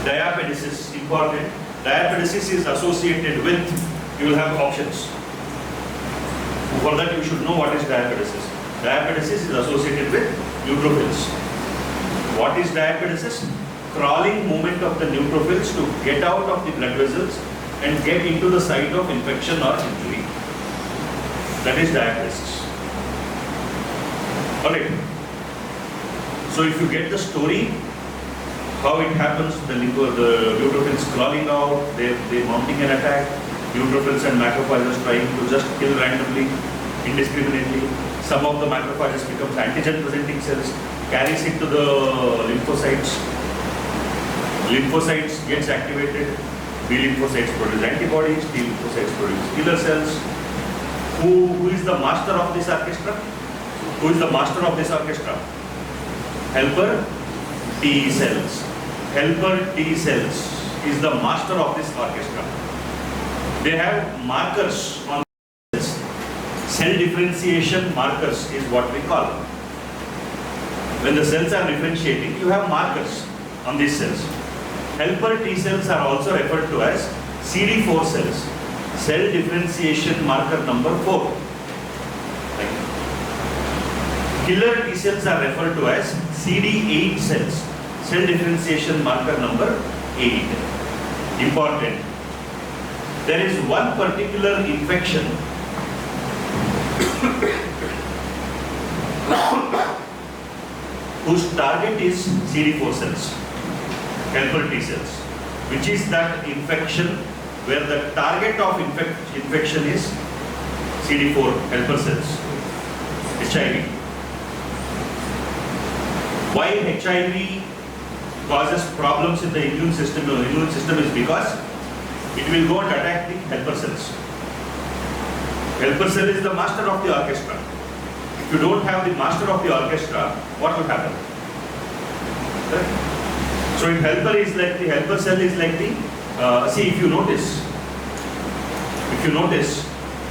Diapedesis, important. Diapedesis is associated with, you will have options. For that you should know what is diapedesis. Diapedesis is associated with neutrophils. What is diapedesis? Crawling movement of the neutrophils to get out of the blood vessels and get into the site of infection or injury. That is diapedesis. Alright. So if you get the story, how it happens, the neutrophils crawling out, they mounting an attack, neutrophils and macrophages trying to just kill randomly, indiscriminately. Some of the macrophages becomes antigen presenting cells, carries it to the lymphocytes. Lymphocytes gets activated, B lymphocytes produce antibodies, T lymphocytes produce killer cells. Who is the master of this orchestra? Who is the master of this orchestra? Helper T cells. Helper T cells is the master of this orchestra. They have markers on cells. Cell differentiation markers is what we call. When the cells are differentiating, you have markers on these cells. Helper T cells are also referred to as CD4 cells. Cell differentiation marker number 4. Killer T cells are referred to as CD8 cells. Cell differentiation marker number 8. Important. There is one particular infection whose target is CD4 cells, helper T cells, which is that infection where the target of infection is CD4 helper cells, HIV. Why HIV causes problems in the immune system? The immune system is because it will go and attack the helper cells. Helper cell is the master of the orchestra. If you don't have the master of the orchestra, what will happen? Right? So if helper is like the helper cell is like the see, if you notice,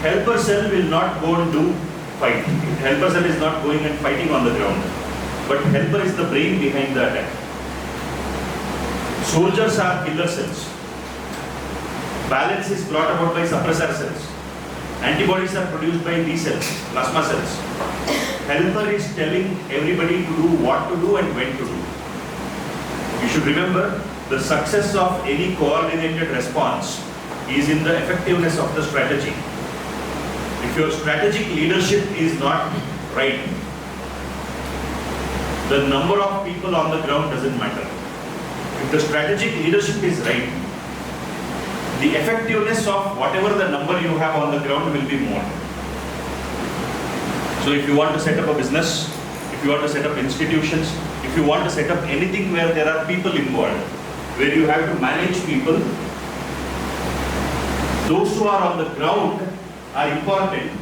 helper cell will not go and do fight. Helper cell is not going and fighting on the ground, but helper is the brain behind the attack. Soldiers are killer cells. Balance is brought about by suppressor cells. Antibodies are produced by B cells, plasma cells. Helper is telling everybody to do what to do and when to do. You should remember, the success of any coordinated response is in the effectiveness of the strategy. If your strategic leadership is not right, the number of people on the ground doesn't matter. If the strategic leadership is right, the effectiveness of whatever the number you have on the ground will be more. So if you want to set up a business, if you want to set up institutions, if you want to set up anything where there are people involved, where you have to manage people, those who are on the ground are important,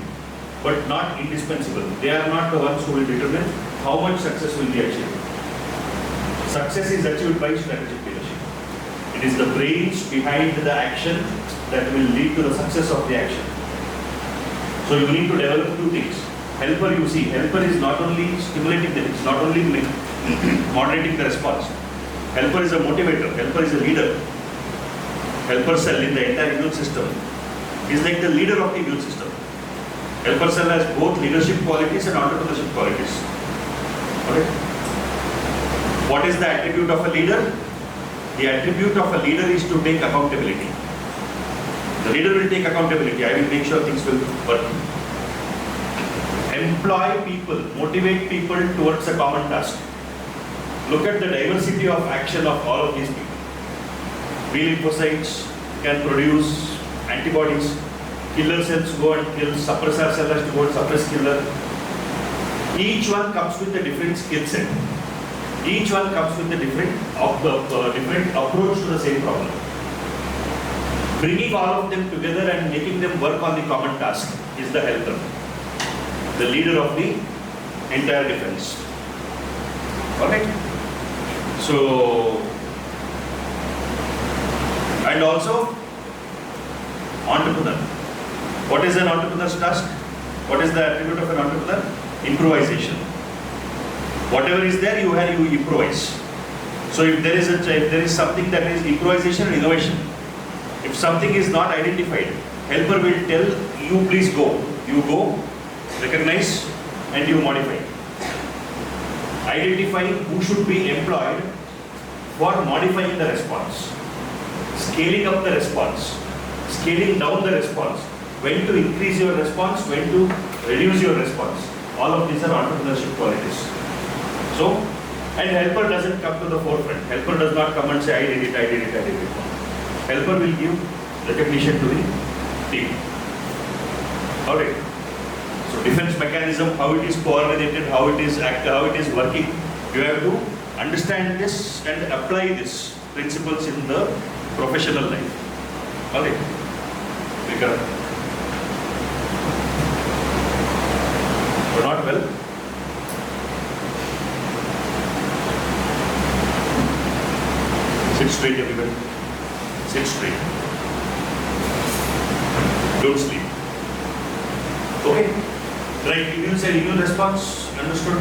but not indispensable. They are not the ones who will determine how much success will be achieved. Success is achieved by strategic leadership. It is the brains behind the action that will lead to the success of the action. So you need to develop two things. Helper, you see, helper is not only stimulating the, it's not only moderating the response. Helper is a motivator, helper is a leader. Helper cell in the entire immune system is like the leader of the immune system. Helper cell has both leadership qualities and entrepreneurship qualities. Okay? What is the attribute of a leader? The attribute of a leader is to take accountability. The leader will take accountability. I will make sure things will work. Employ people, motivate people towards a common task. Look at the diversity of action of all of these people. B lymphocytes can produce antibodies. Killer cells go and kill. Suppressor cell has to go and suppress killer. Each one comes with a different skill set. Each one comes with a different approach to the same problem. Bringing all of them together and making them work on the common task is the helper, the leader of the entire defense. Alright? So, and also, entrepreneur. What is an entrepreneur's task? What is the attribute of an entrepreneur? Improvisation. Whatever is there, you improvise. So if there is something that is improvisation and innovation, if something is not identified, helper will tell you, please go. You go, recognize, and you modify. Identify who should be employed for modifying the response, scaling up the response, scaling down the response, when to increase your response, when to reduce your response. All of these are entrepreneurship qualities. So, and helper doesn't come to the forefront. Helper does not come and say, I did it. Helper will give recognition to the team. Alright. So defense mechanism, how it is coordinated, how it is working. You have to understand this and apply these principles in the professional life. Alright. Vikram. You're not well? Sit straight, everybody. Sit straight. Don't sleep. Okay? Right, immune response, understood?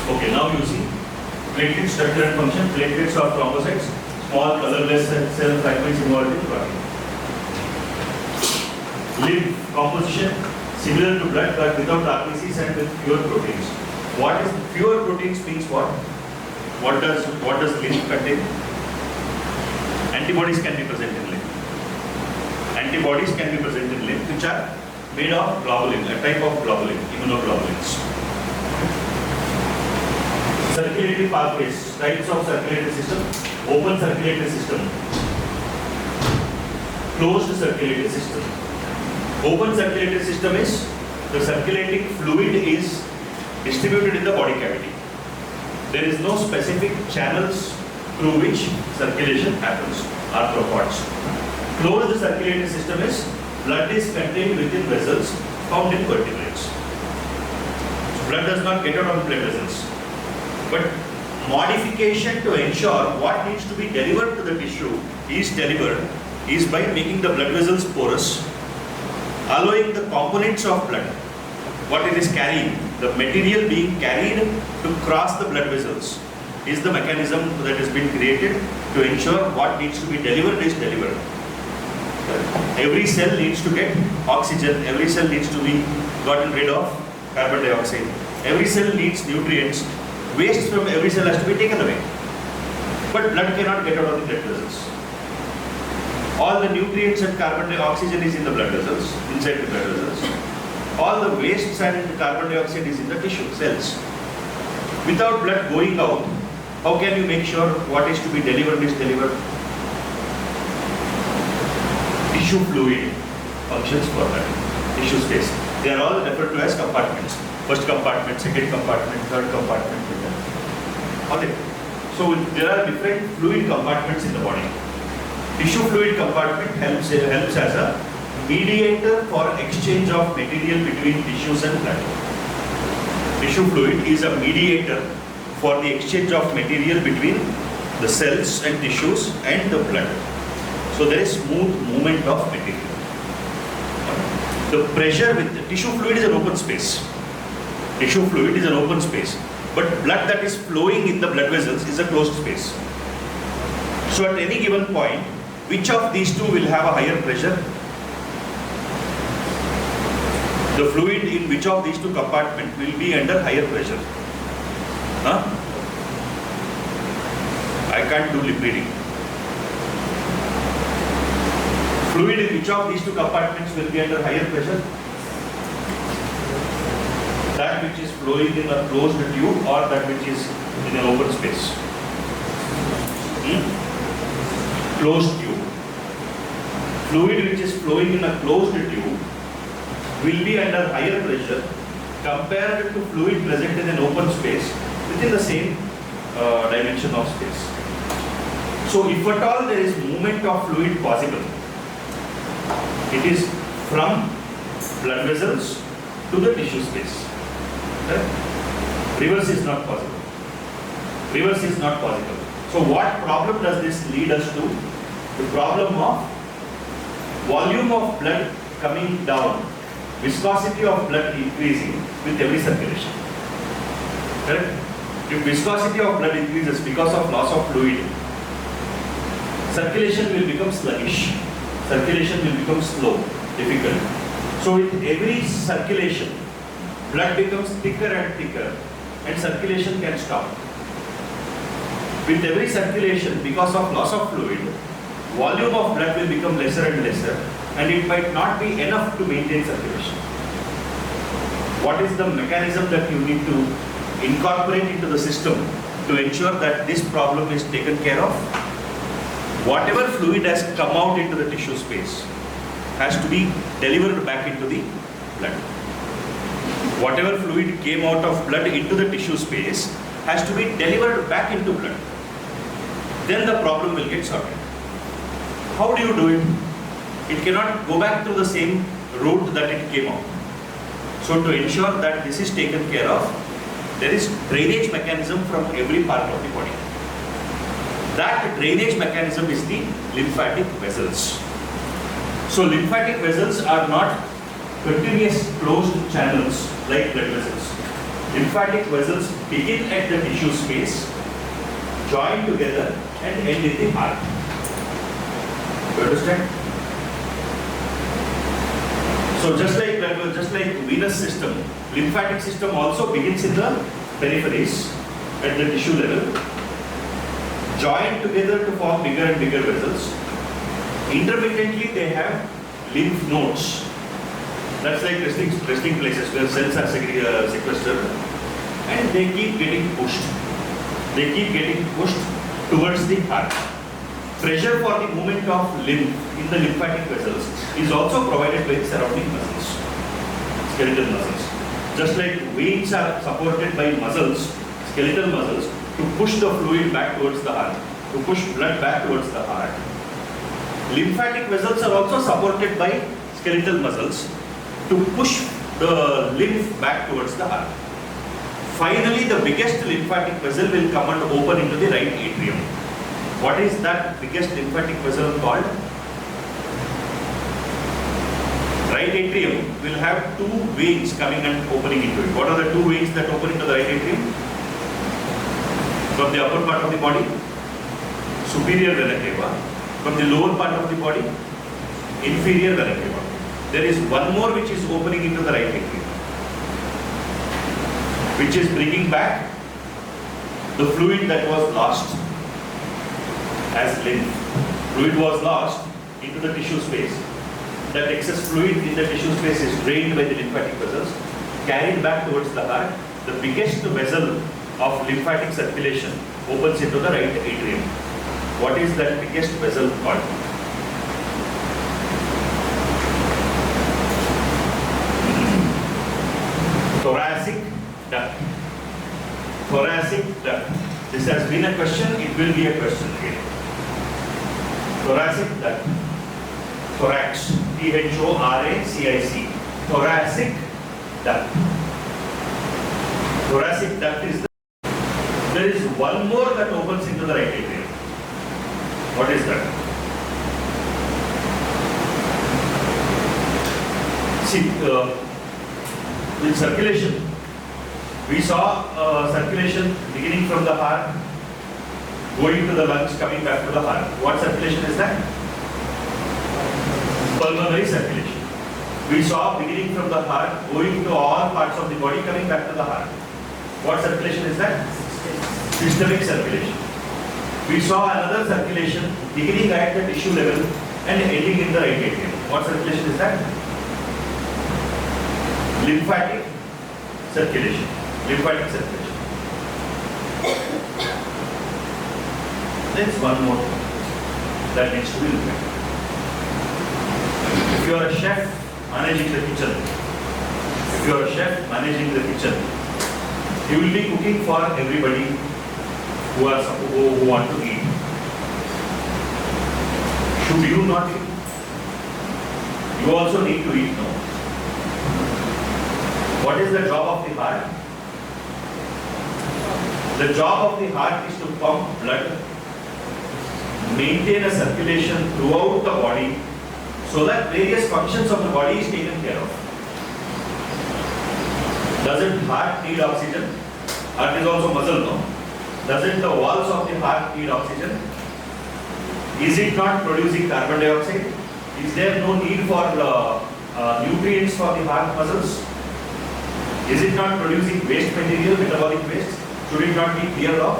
Okay, now you see platelet structure and function. Platelets are thrombocytes, small colorless cell fragments involved in clotting. Lymph composition similar to blood but without RBCs and with fewer proteins. What is fewer proteins means what? What does lymph contain? Antibodies can be present in lymph. Antibodies can be present in lymph which are made of globulin, a type of globulin, immunoglobulins. Circulatory pathways, types of circulatory system, open circulatory system, closed circulatory system. Open circulatory system is the circulating fluid is distributed in the body cavity. There is no specific channels through which circulation happens, arthropods. Closed circulatory system is blood is contained within vessels found in vertebrates. So blood does not get out of blood vessels. But modification to ensure what needs to be delivered to the tissue is delivered is by making the blood vessels porous, allowing the components of blood, what it is carrying, the material being carried to cross the blood vessels is the mechanism that has been created to ensure what needs to be delivered is delivered. Every cell needs to get oxygen, every cell needs to be gotten rid of carbon dioxide, every cell needs nutrients, waste from every cell has to be taken away. But blood cannot get out of the blood vessels. All the nutrients and carbon dioxide is in the blood vessels, inside the blood vessels. All the wastes and carbon dioxide is in the tissue cells. Without blood going out, how can you make sure what is to be delivered is delivered? Tissue fluid. functions for that tissue space. They are all referred to as compartments. First compartment, second compartment, third compartment. Okay. So there are different fluid compartments in the body. Tissue fluid compartment helps as a mediator for exchange of material between tissues and blood. Tissue fluid is a mediator for the exchange of material between the cells and tissues and the blood. So there is smooth movement of material. The pressure with the tissue fluid is an open space. Tissue fluid is an open space. But blood that is flowing in the blood vessels is a closed space. So at any given point, which of these two will have a higher pressure? The fluid in which of these two compartments will be under higher pressure? Huh? I can't do lip reading. Fluid in which of these two compartments will be under higher pressure? That which is flowing in a closed tube or that which is in an open space? Closed tube. Fluid which is flowing in a closed tube will be under higher pressure compared to fluid present in an open space within the same dimension of space. So if at all there is movement of fluid possible, it is from blood vessels to the tissue space. Right? Reverse is not possible. Reverse is not possible. So what problem does this lead us to? The problem of volume of blood coming down, viscosity of blood increasing with every circulation. Correct? If viscosity of blood increases because of loss of fluid, circulation will become sluggish. Circulation will become slow, difficult. So with every circulation, blood becomes thicker and thicker and circulation can stop. With every circulation, because of loss of fluid, volume of blood will become lesser and lesser and it might not be enough to maintain circulation. What is the mechanism that you need to incorporate into the system to ensure that this problem is taken care of? Whatever fluid has come out into the tissue space has to be delivered back into the blood. Whatever fluid came out of blood into the tissue space has to be delivered back into blood. Then the problem will get sorted. How do you do it? It cannot go back to the same route that it came out. So to ensure that this is taken care of, there is drainage mechanism from every part of the body. That drainage mechanism is the lymphatic vessels. So lymphatic vessels are not continuous closed channels like blood vessels. Lymphatic vessels begin at the tissue space, join together and end in the heart. You understand? So just like venous system, lymphatic system also begins in the peripheries at the tissue level, join together to form bigger and bigger vessels. Intermittently they have lymph nodes. That's like resting places where cells are sequestered and they keep getting pushed. They keep getting pushed towards the heart. Pressure for the movement of lymph in the lymphatic vessels is also provided by the surrounding muscles, skeletal muscles. Just like veins are supported by muscles, skeletal muscles, to push the fluid back towards the heart, to push blood back towards the heart. Lymphatic vessels are also supported by skeletal muscles to push the lymph back towards the heart. Finally, the biggest lymphatic vessel will come and open into the right atrium. What is that biggest lymphatic vessel called? Right atrium will have two veins coming and opening into it. What are the two veins that open into the right atrium? From the upper part of the body, superior vena cava. From the lower part of the body, inferior vena cava. There is one more which is opening into the right atrium, which is bringing back the fluid that was lost as lymph. Fluid was lost into the tissue space. That excess fluid in the tissue space is drained by the lymphatic vessels, carried back towards the heart. The biggest vessel of lymphatic circulation opens into the right atrium. What is that biggest vessel called? Thoracic duct. This has been a question, it will be a question again. Thoracic duct. Thorax. Thoracic. Thoracic duct. Thoracic duct is the. There is one more that opens into the right atrium. What is that? See, with circulation, we saw circulation beginning from the heart, going to the lungs, coming back to the heart. What circulation is that? Pulmonary circulation. We saw beginning from the heart, going to all parts of the body, coming back to the heart. What circulation is that? Systemic circulation. We saw another circulation beginning at the tissue level and ending in the right atrium. What circulation is that? Lymphatic circulation. Lymphatic circulation. There's one more that needs to be looked at. If you are a chef managing the kitchen, you will be cooking for everybody who want to eat. Should you not eat? You also need to eat, no? What is the job of the heart? The job of the heart is to pump blood, maintain a circulation throughout the body so that various functions of the body is taken care of. Doesn't heart need oxygen? Heart is also muscle, no? Doesn't the walls of the heart need oxygen? Is it not producing carbon dioxide? Is there no need for nutrients for the heart muscles? Is it not producing waste material, metabolic waste? Should it not be cleared off?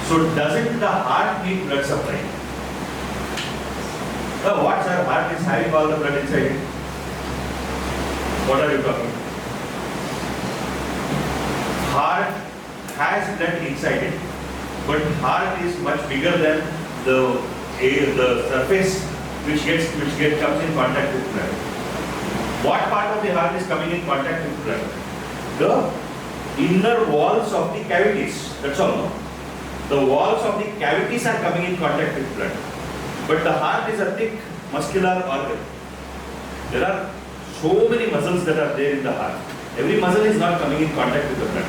So doesn't the heart need blood supply? What's our heart is having all the blood inside it? What are you talking? Heart has blood inside it, but heart is much bigger than the air, the surface which comes in contact with blood. What part of the heart is coming in contact with blood? The inner walls of the cavities. That's all. No? The walls of the cavities are coming in contact with blood. But the heart is a thick muscular organ. There are so many muscles that are there in the heart. Every muscle is not coming in contact with the blood.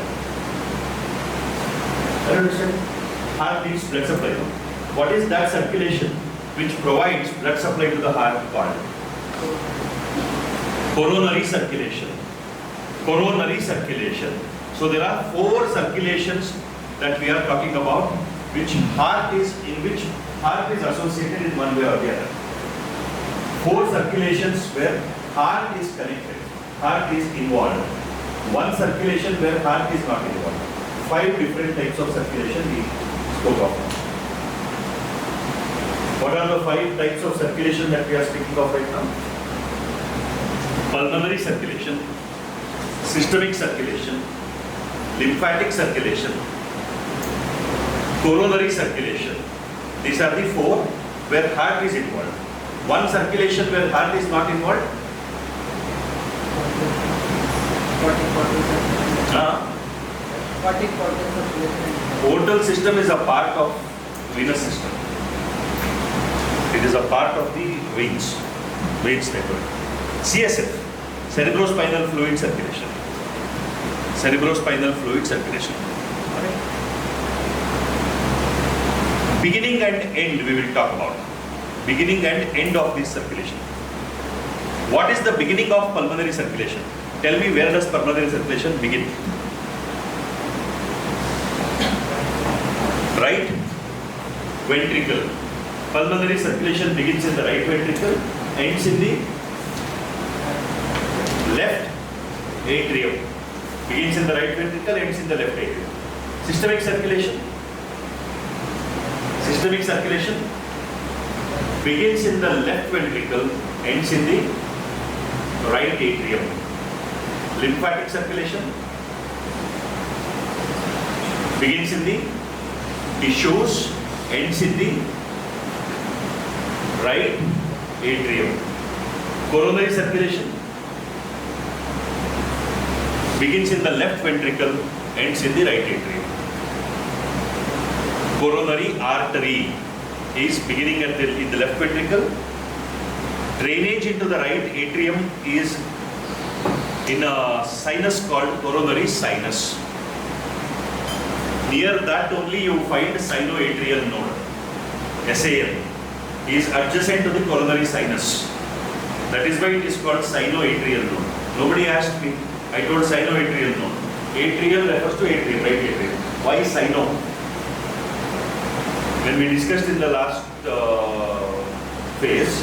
I understand. Heart needs blood supply. No? What is that circulation which provides blood supply to the heart called? Coronary circulation. Coronary circulation. So there are 4 circulations that we are talking about, which heart is associated in one way or the other. 4 circulations where heart is connected, heart is involved. 1 circulation where heart is not involved. 5 different types of circulation we spoke of. What are the 5 types of circulation that we are speaking of right now? Pulmonary circulation, systemic circulation, lymphatic circulation, coronary circulation. These are the 4 where heart is involved. 1 circulation where heart is not involved. Portal system is a part of venous system. It is a part of the veins network. CSF, cerebrospinal fluid circulation. Cerebrospinal fluid circulation. Beginning and end we will talk about. Beginning and end of this circulation. What is the beginning of pulmonary circulation? Tell me, where does pulmonary circulation begin? Right ventricle. Pulmonary circulation begins in the right ventricle, ends in the left atrium. Begins in the right ventricle, ends in the left atrium. Systemic circulation. Systemic circulation begins in the left ventricle, ends in the right atrium. Lymphatic circulation begins in the tissues, ends in the right atrium. Coronary circulation begins in the left ventricle, ends in the right atrium. Coronary artery is beginning in the left ventricle. Drainage into the right atrium is in a sinus called coronary sinus. Near that only you find sinoatrial node. SAN is adjacent to the coronary sinus. That is why it is called sinoatrial node. Nobody asked me. I told sinoatrial node. Atrial refers to atrium, right atrium. Why sino? When we discussed in the last phase,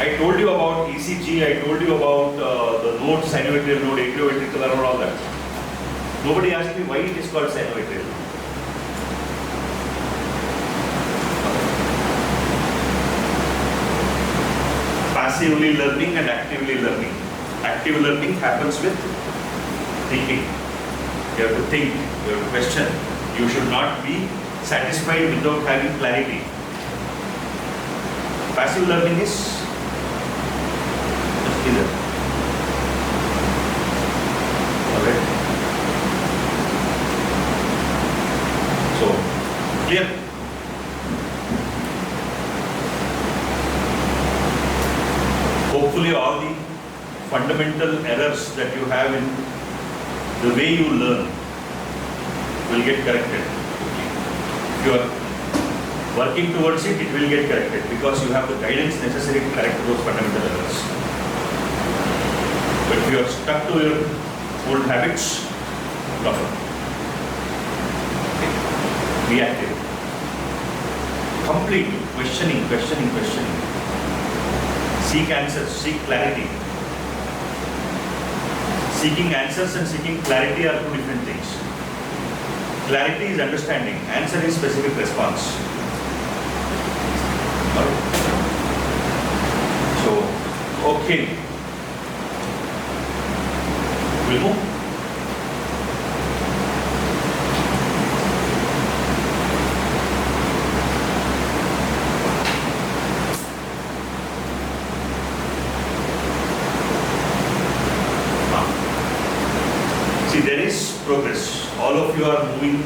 I told you about ECG, I told you about the node, sinoatrial node, atrioventricular node, all that. Nobody asked me why it is called sinoatrial. Passively learning and actively learning. Active learning happens with thinking. You have to think, you have to question. You should not be satisfied without having clarity. Passive learning is just either. Alright. So, clear? Hopefully all the fundamental errors that you have in the way you learn will get corrected. If you are working towards it, it will get corrected because you have the guidance necessary to correct those fundamental errors. But if you are stuck to your old habits, problem. Be active. Complete questioning, questioning, questioning. Seek answers, seek clarity. Seeking answers and seeking clarity are two different things. Clarity is understanding, answer is specific response. So, okay. We'll move. See, there is progress. All of you are moving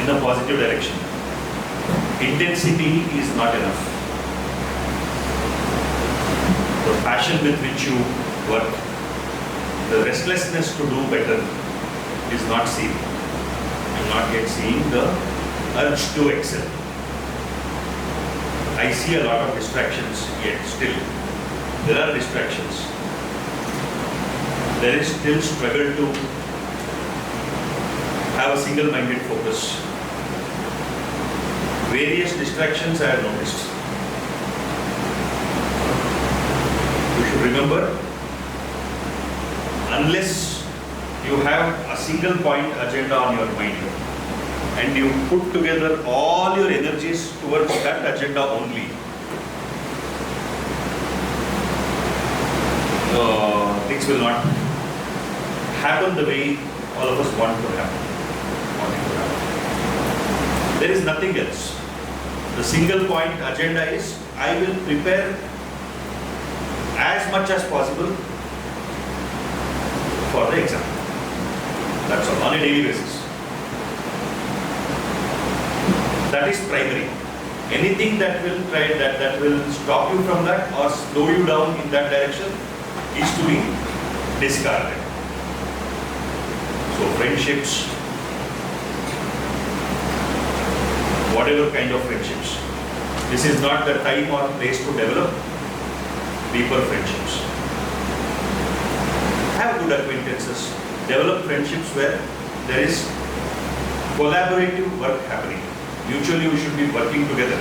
in a positive direction. Intensity is not enough. The passion with which you work, the restlessness to do better is not seen. I'm not yet seeing the urge to excel. I see a lot of distractions yet still. There are distractions. There is still struggle to have a single-minded focus. Various distractions I have noticed. You should remember, unless you have a single point agenda on your mind and you put together all your energies towards that agenda only, things will not happen the way all of us want to happen. There is nothing else. The single point agenda is, I will prepare as much as possible for the exam. That's all, on a daily basis. That is primary. Anything that will stop you from that or slow you down in that direction is to be discarded. So friendships, whatever kind of friendships. This is not the time or place to develop deeper friendships. Have good acquaintances. Develop friendships where there is collaborative work happening. Mutually we should be working together,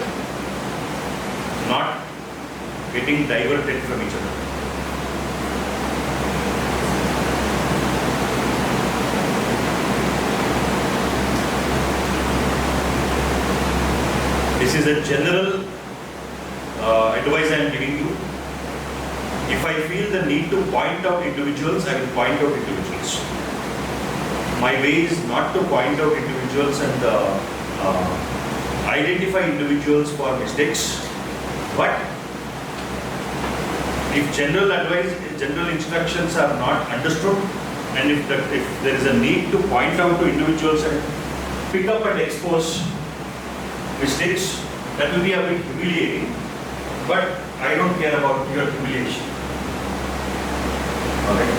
not getting diverted from each other. This is a general advice I am giving you. If I feel the need to point out individuals, I will point out individuals. My way is not to point out individuals and identify individuals for mistakes, but if general advice the general instructions are not understood, and if there is a need to point out to individuals and pick up and expose mistakes, that will be a bit humiliating. But I don't care about your humiliation. Alright.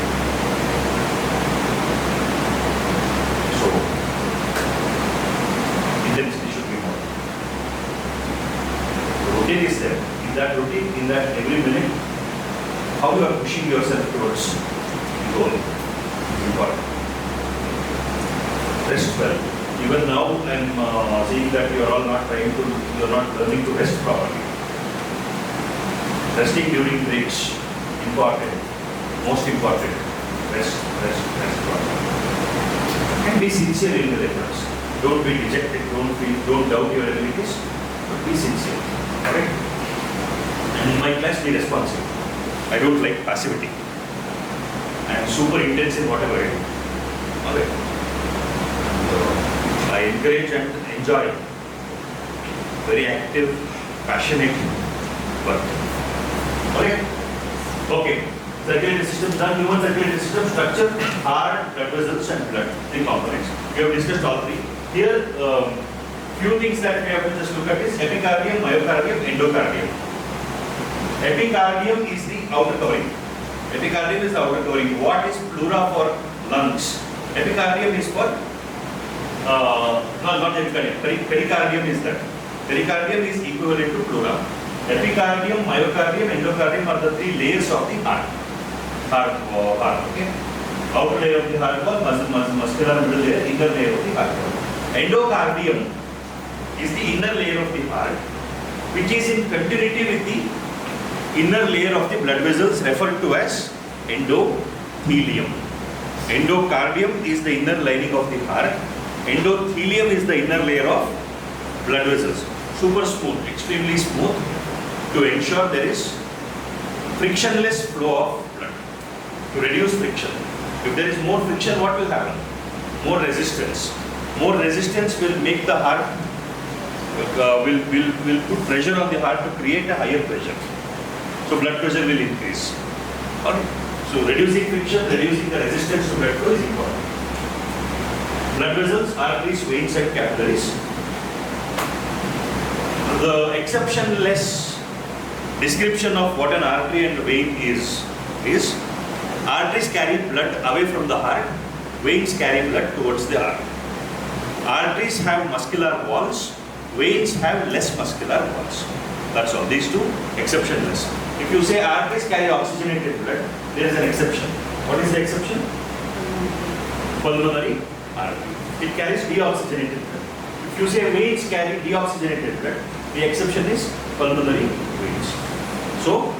So, intensity should be more. The routine is there. In that routine, in that every minute, how you are pushing yourself towards the goal is important. Rest well. Even now, I'm seeing that you are all not learning to rest properly. Resting during breaks, important, most important. Rest properly. And be sincere in your efforts. Don't be dejected, don't doubt your abilities, but be sincere. Alright? And in my class, be responsive. I don't like passivity. I am super intense in whatever I do. Alright? I encourage and enjoy very active, passionate work. Okay? Okay. Circulatory system done, human circulatory system, structure, heart, blood vessels and blood, 3 components. We have discussed all 3. Here, few things that we have to just look at is epicardium, myocardium, endocardium. Epicardium is the outer covering. Epicardium is the outer covering. What is pleura for lungs? Epicardium is for, not epicardium, pericardium is that. Pericardium is equivalent to pleura. Epicardium, myocardium, endocardium are the 3 layers of the heart. Okay? Outer layer of the heart wall, muscular middle layer, inner layer of the heart wall. Endocardium is the inner layer of the heart, which is in continuity with the inner layer of the blood vessels referred to as endothelium. Endocardium is the inner lining of the heart. Endothelium is the inner layer of blood vessels. Super smooth, extremely smooth, to ensure there is frictionless flow of blood. To reduce friction. If there is more friction, what will happen? More resistance. More resistance will make the heart, will put pressure on the heart to create a higher pressure. So blood pressure will increase. Alright. So reducing friction, reducing the resistance to blood flow is important. Blood vessels, arteries, veins and capillaries. The exceptionless description of what an artery and vein is arteries carry blood away from the heart, veins carry blood towards the heart. Arteries have muscular walls, veins have less muscular walls. That's all. These two exceptionless. If you say arteries carry oxygenated blood, there is an exception. What is the exception? Pulmonary artery. It carries deoxygenated blood. If you say veins carry deoxygenated blood, the exception is pulmonary veins. So,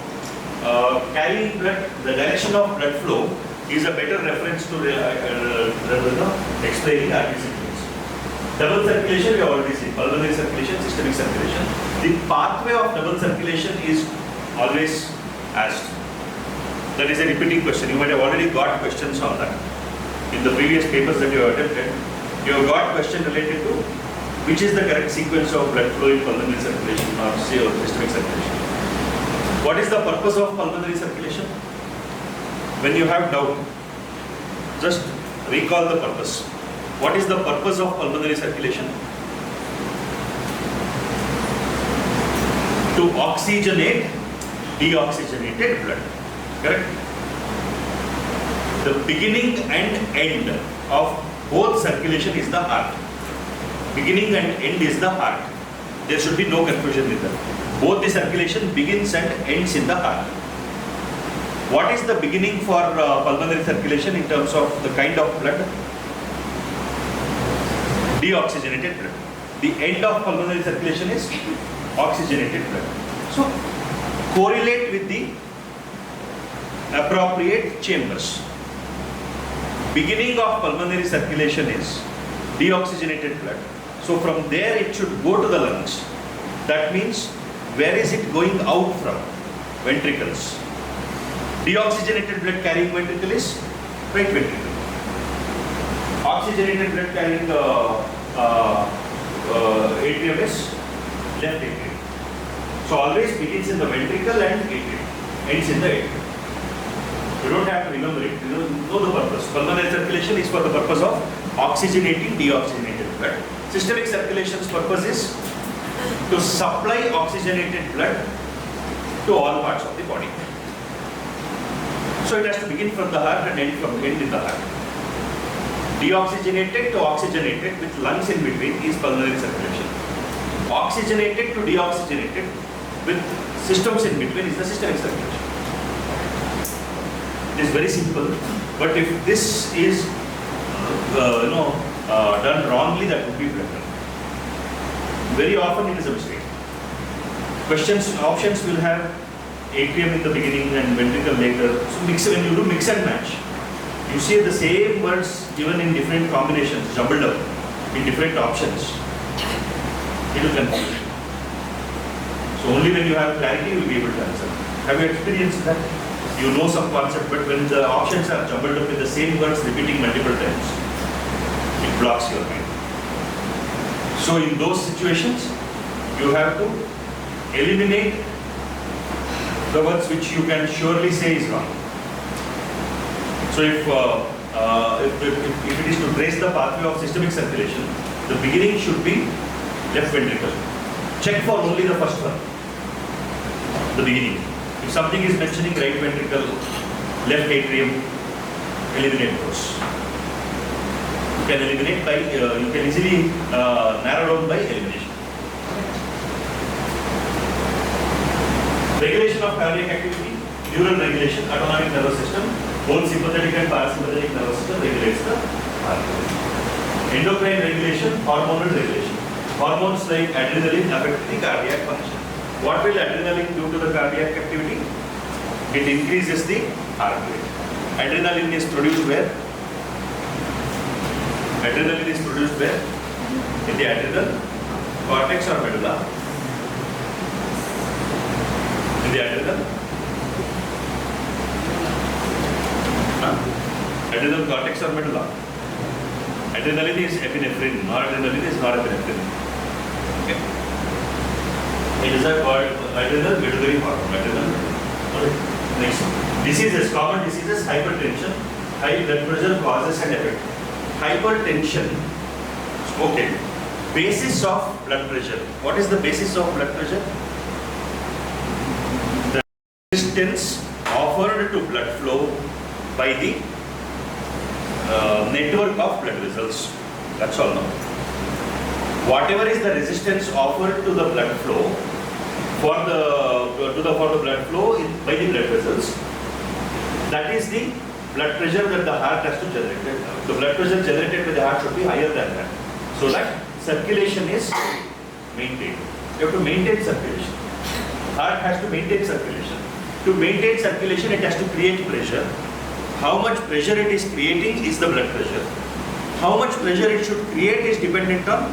carrying blood, the direction of blood flow is a better reference to explaining artery circulation. Double circulation we have already seen, pulmonary circulation, systemic circulation. The pathway of double circulation is always asked. That is a repeating question. You might have already got questions on that. In the previous papers that you have attempted, you have got question related to which is the correct sequence of blood flow in pulmonary circulation or systemic circulation. What is the purpose of pulmonary circulation? When you have doubt, just recall the purpose. What is the purpose of pulmonary circulation? To oxygenate deoxygenated blood. Correct? The beginning and end of both circulation is the heart. Beginning and end is the heart. There should be no confusion with that. Both the circulation begins and ends in the heart. What is the beginning for pulmonary circulation in terms of the kind of blood? Deoxygenated blood. The end of pulmonary circulation is oxygenated blood. So, correlate with the appropriate chambers. Beginning of pulmonary circulation is deoxygenated blood. So from there it should go to the lungs. That means where is it going out from? Ventricles. Deoxygenated blood carrying ventricle is right ventricle. Oxygenated blood carrying atrium is left atrium. So always begins in the ventricle and atrium, ends in the atrium. You don't have to remember it. You know the purpose. Pulmonary circulation is for the purpose of oxygenating deoxygenated blood. Systemic circulation's purpose is to supply oxygenated blood to all parts of the body. So it has to begin from the heart and end in the heart. Deoxygenated to oxygenated with lungs in between is pulmonary circulation. Oxygenated to deoxygenated with systems in between is the systemic circulation. It is very simple, but if this is done wrongly, that would be better. Very often it is a mistake. Options will have atrium in the beginning and ventricle later. So when you do mix and match, you see the same words given in different combinations, jumbled up in different options. It will confuse you. So only when you have clarity, you will be able to answer. Have you experienced that? You know some concept, but when the options are jumbled up with the same words repeating multiple times, it blocks your mind. So in those situations, you have to eliminate the words which you can surely say is wrong. So if it is to trace the pathway of systemic circulation, the beginning should be left ventricle. Check for only the first one, the beginning. If something is mentioning right ventricle, left atrium, eliminate those. You can eliminate by, you can easily narrow down by elimination. Regulation of cardiac activity, neural regulation, autonomic nervous system, both sympathetic and parasympathetic nervous system regulates the heart. Endocrine regulation, hormonal regulation. Hormones like adrenaline affect the cardiac function. What will adrenaline do to the cardiac activity? It increases the heart rate. Adrenaline is produced where? Adrenaline is produced where? In the adrenal cortex or medulla? In the adrenal? Adrenal cortex or medulla? Adrenaline is epinephrine, noradrenaline is norepinephrine. Okay. It is a called adrenal medullary hormone. Adrenal. Next. Diseases, common diseases, hypertension. High blood pressure causes and effect. Hypertension. Okay. Basis of blood pressure. What is the basis of blood pressure? The resistance offered to blood flow by the network of blood vessels. That's all now. Whatever is the resistance offered to the blood flow for the blood flow by the blood vessels, that is the blood pressure that the heart has to generate. The blood pressure generated by the heart should be higher than that, so that circulation is maintained. You have to maintain circulation. Heart has to maintain circulation. To maintain circulation, it has to create pressure. How much pressure it is creating is the blood pressure. How much pressure it should create is dependent on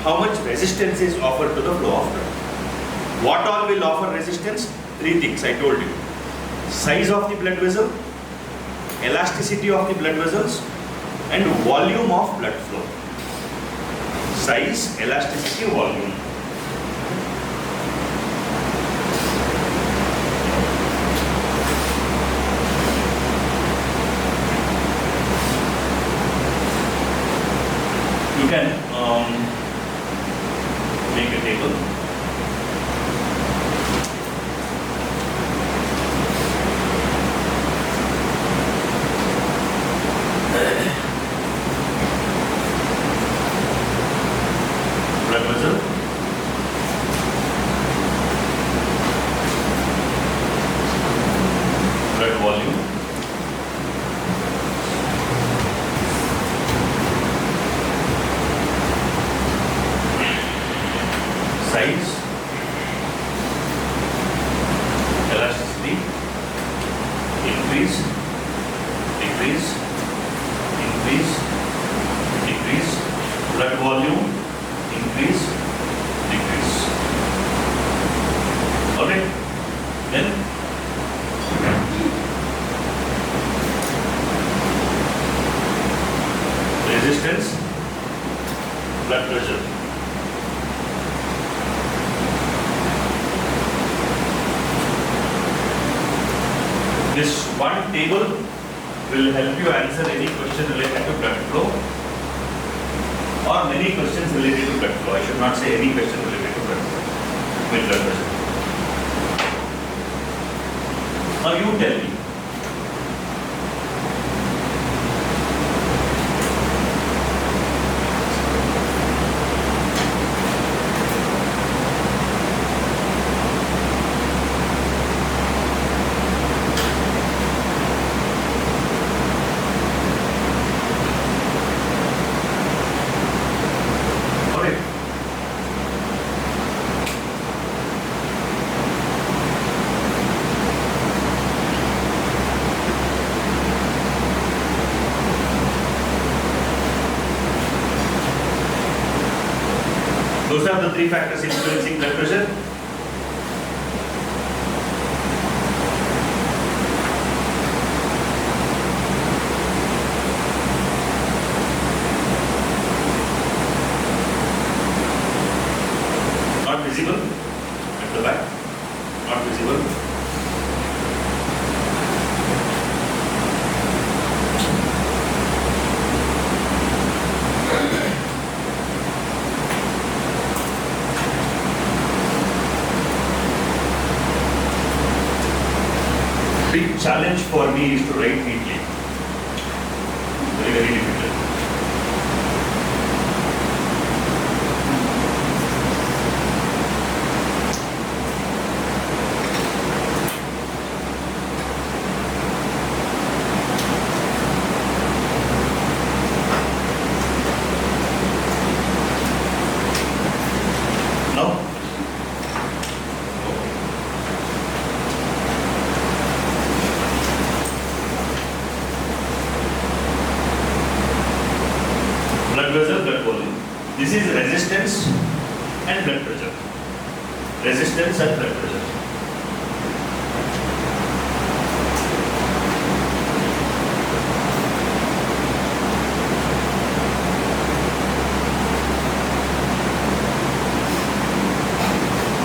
how much resistance is offered to the flow of blood. What all will offer resistance? Three things I told you. Size of the blood vessel, elasticity of the blood vessels, and volume of blood flow. Size, elasticity, volume. You can make a table. Blood vessel. Blood volume. Size, elasticity, increase, decrease, increase, decrease, blood volume, increase, decrease. Okay, then resistance, blood pressure. This one table will help you answer any question related to blood flow or many questions related to blood flow. I should not say any question related to blood flow with blood pressure. Now you tell me. Those are the three factors influencing blood pressure. Not visible at the back. Not visible. Big challenge for me is to write neatly. Very, very difficult. No? Blood vessel, blood volume. This is resistance and blood pressure. Resistance and blood pressure.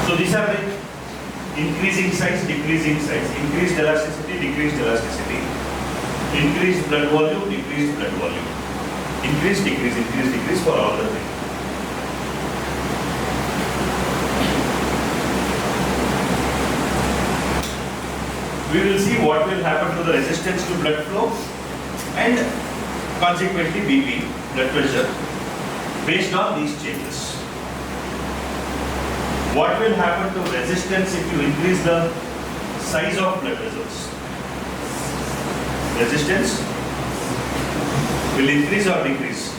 So these are the increasing size, decreasing size, increased elasticity, decreased elasticity, increased blood volume, decreased blood volume. Increase, decrease for all the three. We will see what will happen to the resistance to blood flow and consequently BP, blood pressure, based on these changes. What will happen to resistance if you increase the size of blood vessels? Resistance will increase or decrease?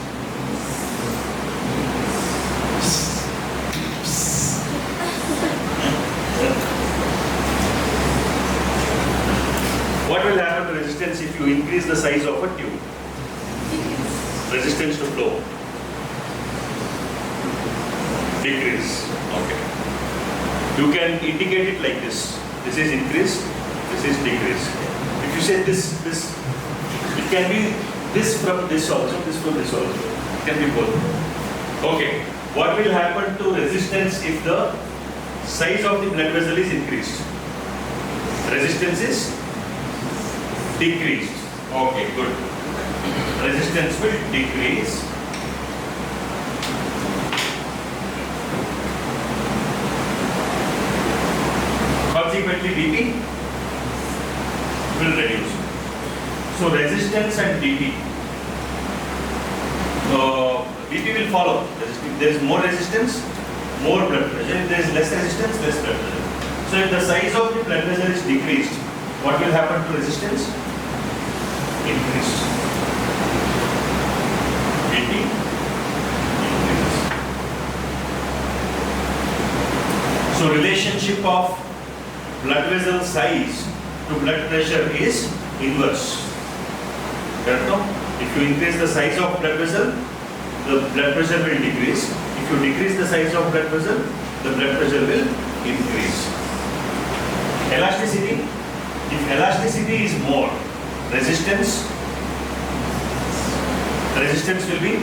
What will happen to resistance if you increase the size of a tube? Resistance to flow. Decrease. Okay. You can indicate it like this. This is increase, this is decrease. If you say this, it can be this from this also, this from this also. It can be both. Okay. What will happen to resistance if the size of the blood vessel is increased? Resistance is decreased. Okay, good. Resistance will decrease. Consequently, BP will reduce. So resistance and BP. BP will follow. If there is more resistance, more blood pressure. If there is less resistance, less blood pressure. So if the size of the blood vessel is decreased, what will happen to resistance? Increase. BP increases. So relationship of blood vessel size to blood pressure is inverse. Correct? No? If you increase the size of blood vessel, the blood pressure will decrease. If you decrease the size of blood vessel, the blood pressure will increase. Elasticity. If elasticity is more, resistance will be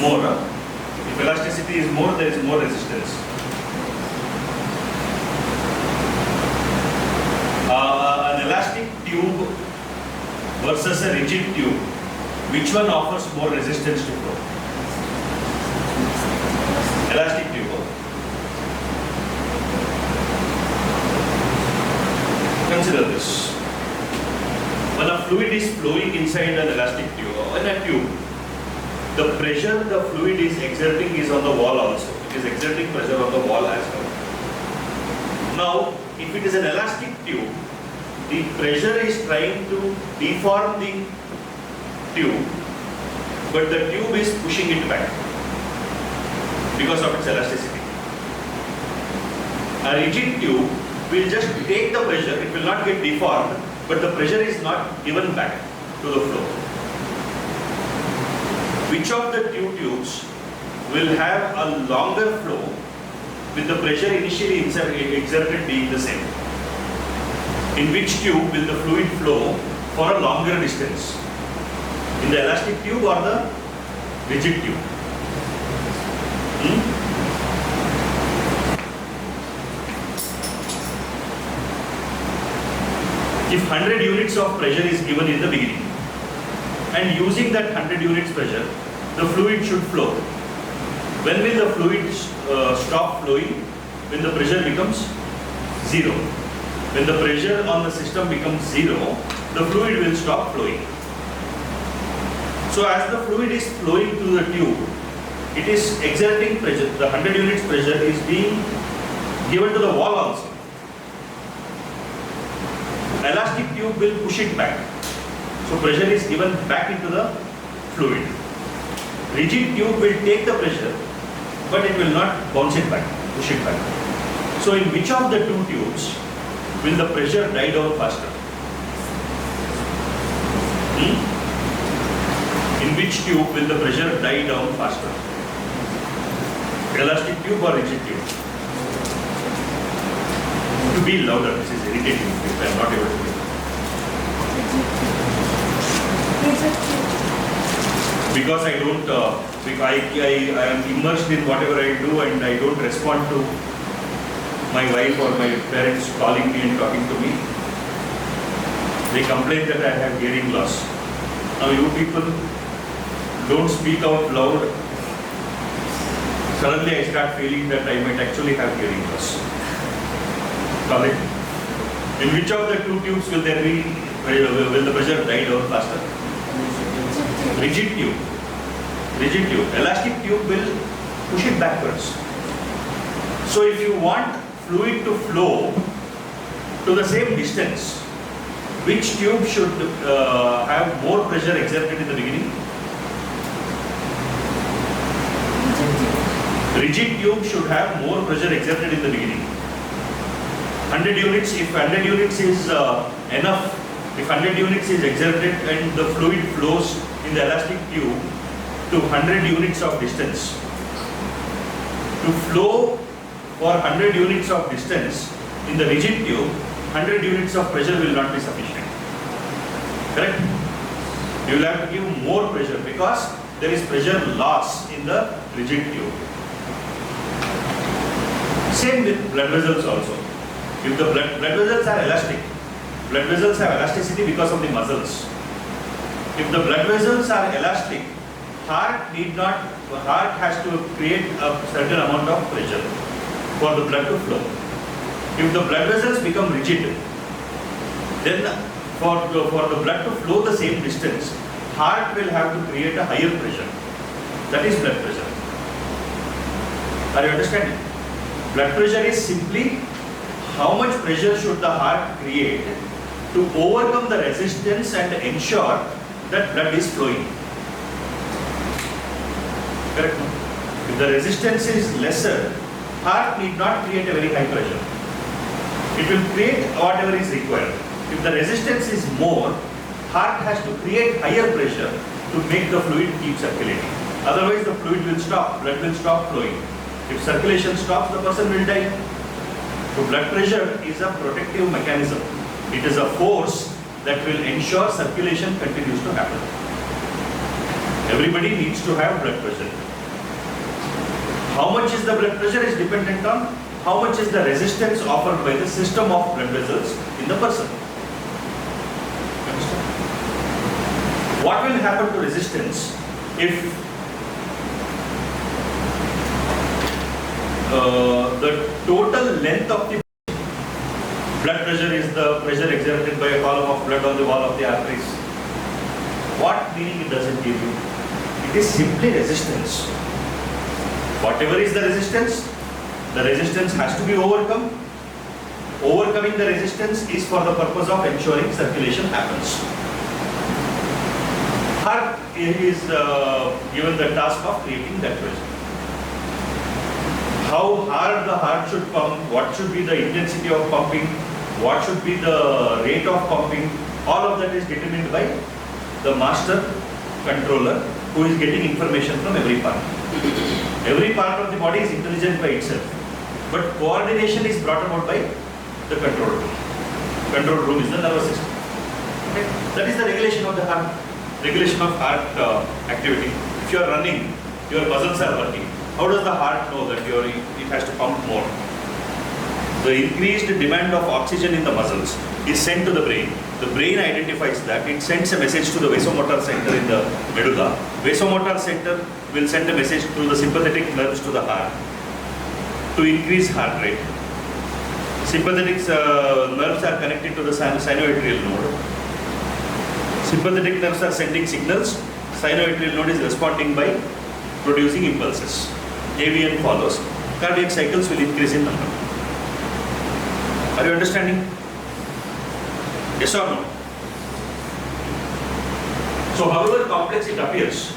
more. If elasticity is more, there is more resistance. An elastic tube versus a rigid tube, which one offers more resistance to flow? Elastic tube. Consider this. When a fluid is flowing inside an elastic tube or in a tube, the pressure the fluid is exerting is on the wall also. It is exerting pressure on the wall as well. Now, if it is an elastic tube, the pressure is trying to deform the tube, but the tube is pushing it back because of its elasticity. A rigid tube will just take the pressure, it will not get deformed, but the pressure is not given back to the flow. Which of the two tubes will have a longer flow with the pressure initially exerted being the same? In which tube will the fluid flow for a longer distance? In the elastic tube or the rigid tube? If 100 units of pressure is given in the beginning, and using that 100 units pressure, the fluid should flow. When will the fluid stop flowing? When the pressure becomes zero. When the pressure on the system becomes zero, the fluid will stop flowing. So as the fluid is flowing through the tube, it is exerting pressure. The 100 units pressure is being given to the wall also. Elastic tube will push it back. So pressure is given back into the fluid. Rigid tube will take the pressure, but it will not bounce it back, push it back. So in which of the two tubes will the pressure die down faster? In which tube will the pressure die down faster? Elastic tube or rigid tube? To be louder, this is irritating if I am not able to do. Because I don't, I am immersed in whatever I do and I don't respond to my wife or my parents calling me and talking to me. They complain that I have hearing loss. Now you people don't speak out loud. Suddenly I start feeling that I might actually have hearing loss. Correct? In which of the two tubes will there be, will the pressure die down faster? Rigid tube. Rigid tube. Elastic tube will push it backwards. So if you want fluid to flow to the same distance, which tube should have more pressure exerted in the beginning? Rigid tube should have more pressure exerted in the beginning. 100 units, if 100 units is enough, if 100 units is exerted and the fluid flows in the elastic tube to 100 units of distance, to flow for 100 units of distance in the rigid tube, 100 units of pressure will not be sufficient. Correct? You will have to give more pressure because there is pressure loss in the rigid tube. Same with blood vessels also. If the blood vessels are elastic, blood vessels have elasticity because of the muscles. If the blood vessels are elastic, heart has to create a certain amount of pressure for the blood to flow. If the blood vessels become rigid, then for the blood to flow the same distance, heart will have to create a higher pressure. That is blood pressure. Are you understanding? Blood pressure is simply how much pressure should the heart create to overcome the resistance and ensure that blood is flowing. Correct? If the resistance is lesser, heart need not create a very high pressure. It will create whatever is required. If the resistance is more, heart has to create higher pressure to make the fluid keep circulating. Otherwise the fluid will stop, blood will stop flowing. If circulation stops, the person will die. So blood pressure is a protective mechanism. It is a force that will ensure circulation continues to happen. Everybody needs to have blood pressure. How much is the blood pressure is dependent on how much is the resistance offered by the system of blood vessels in the person. What will happen to resistance if the total length of the blood pressure is the pressure exerted by a column of blood on the wall of the arteries? What meaning it doesn't give you? It is simply resistance. Whatever is the resistance has to be overcome. Overcoming the resistance is for the purpose of ensuring circulation happens. Heart is given the task of creating that pressure. How hard the heart should pump, what should be the intensity of pumping, what should be the rate of pumping, all of that is determined by the master controller who is getting information from every part. Every part of the body is intelligent by itself, but coordination is brought about by the control room. Control room is the nervous system. Okay? That is the regulation of the heart, regulation of heart activity. If you are running, your muscles are working. How does the heart know that it has to pump more? The increased demand of oxygen in the muscles is sent to the brain. The brain identifies that. It sends a message to the vasomotor center in the medulla. Vasomotor center will send a message to the sympathetic nerves to the heart to increase heart rate. Sympathetic nerves are connected to the sinoatrial node. Sympathetic nerves are sending signals. Sinoatrial node is responding by producing impulses. AVN follows. Cardiac cycles will increase in number. Are you understanding? Yes or no? So however complex it appears,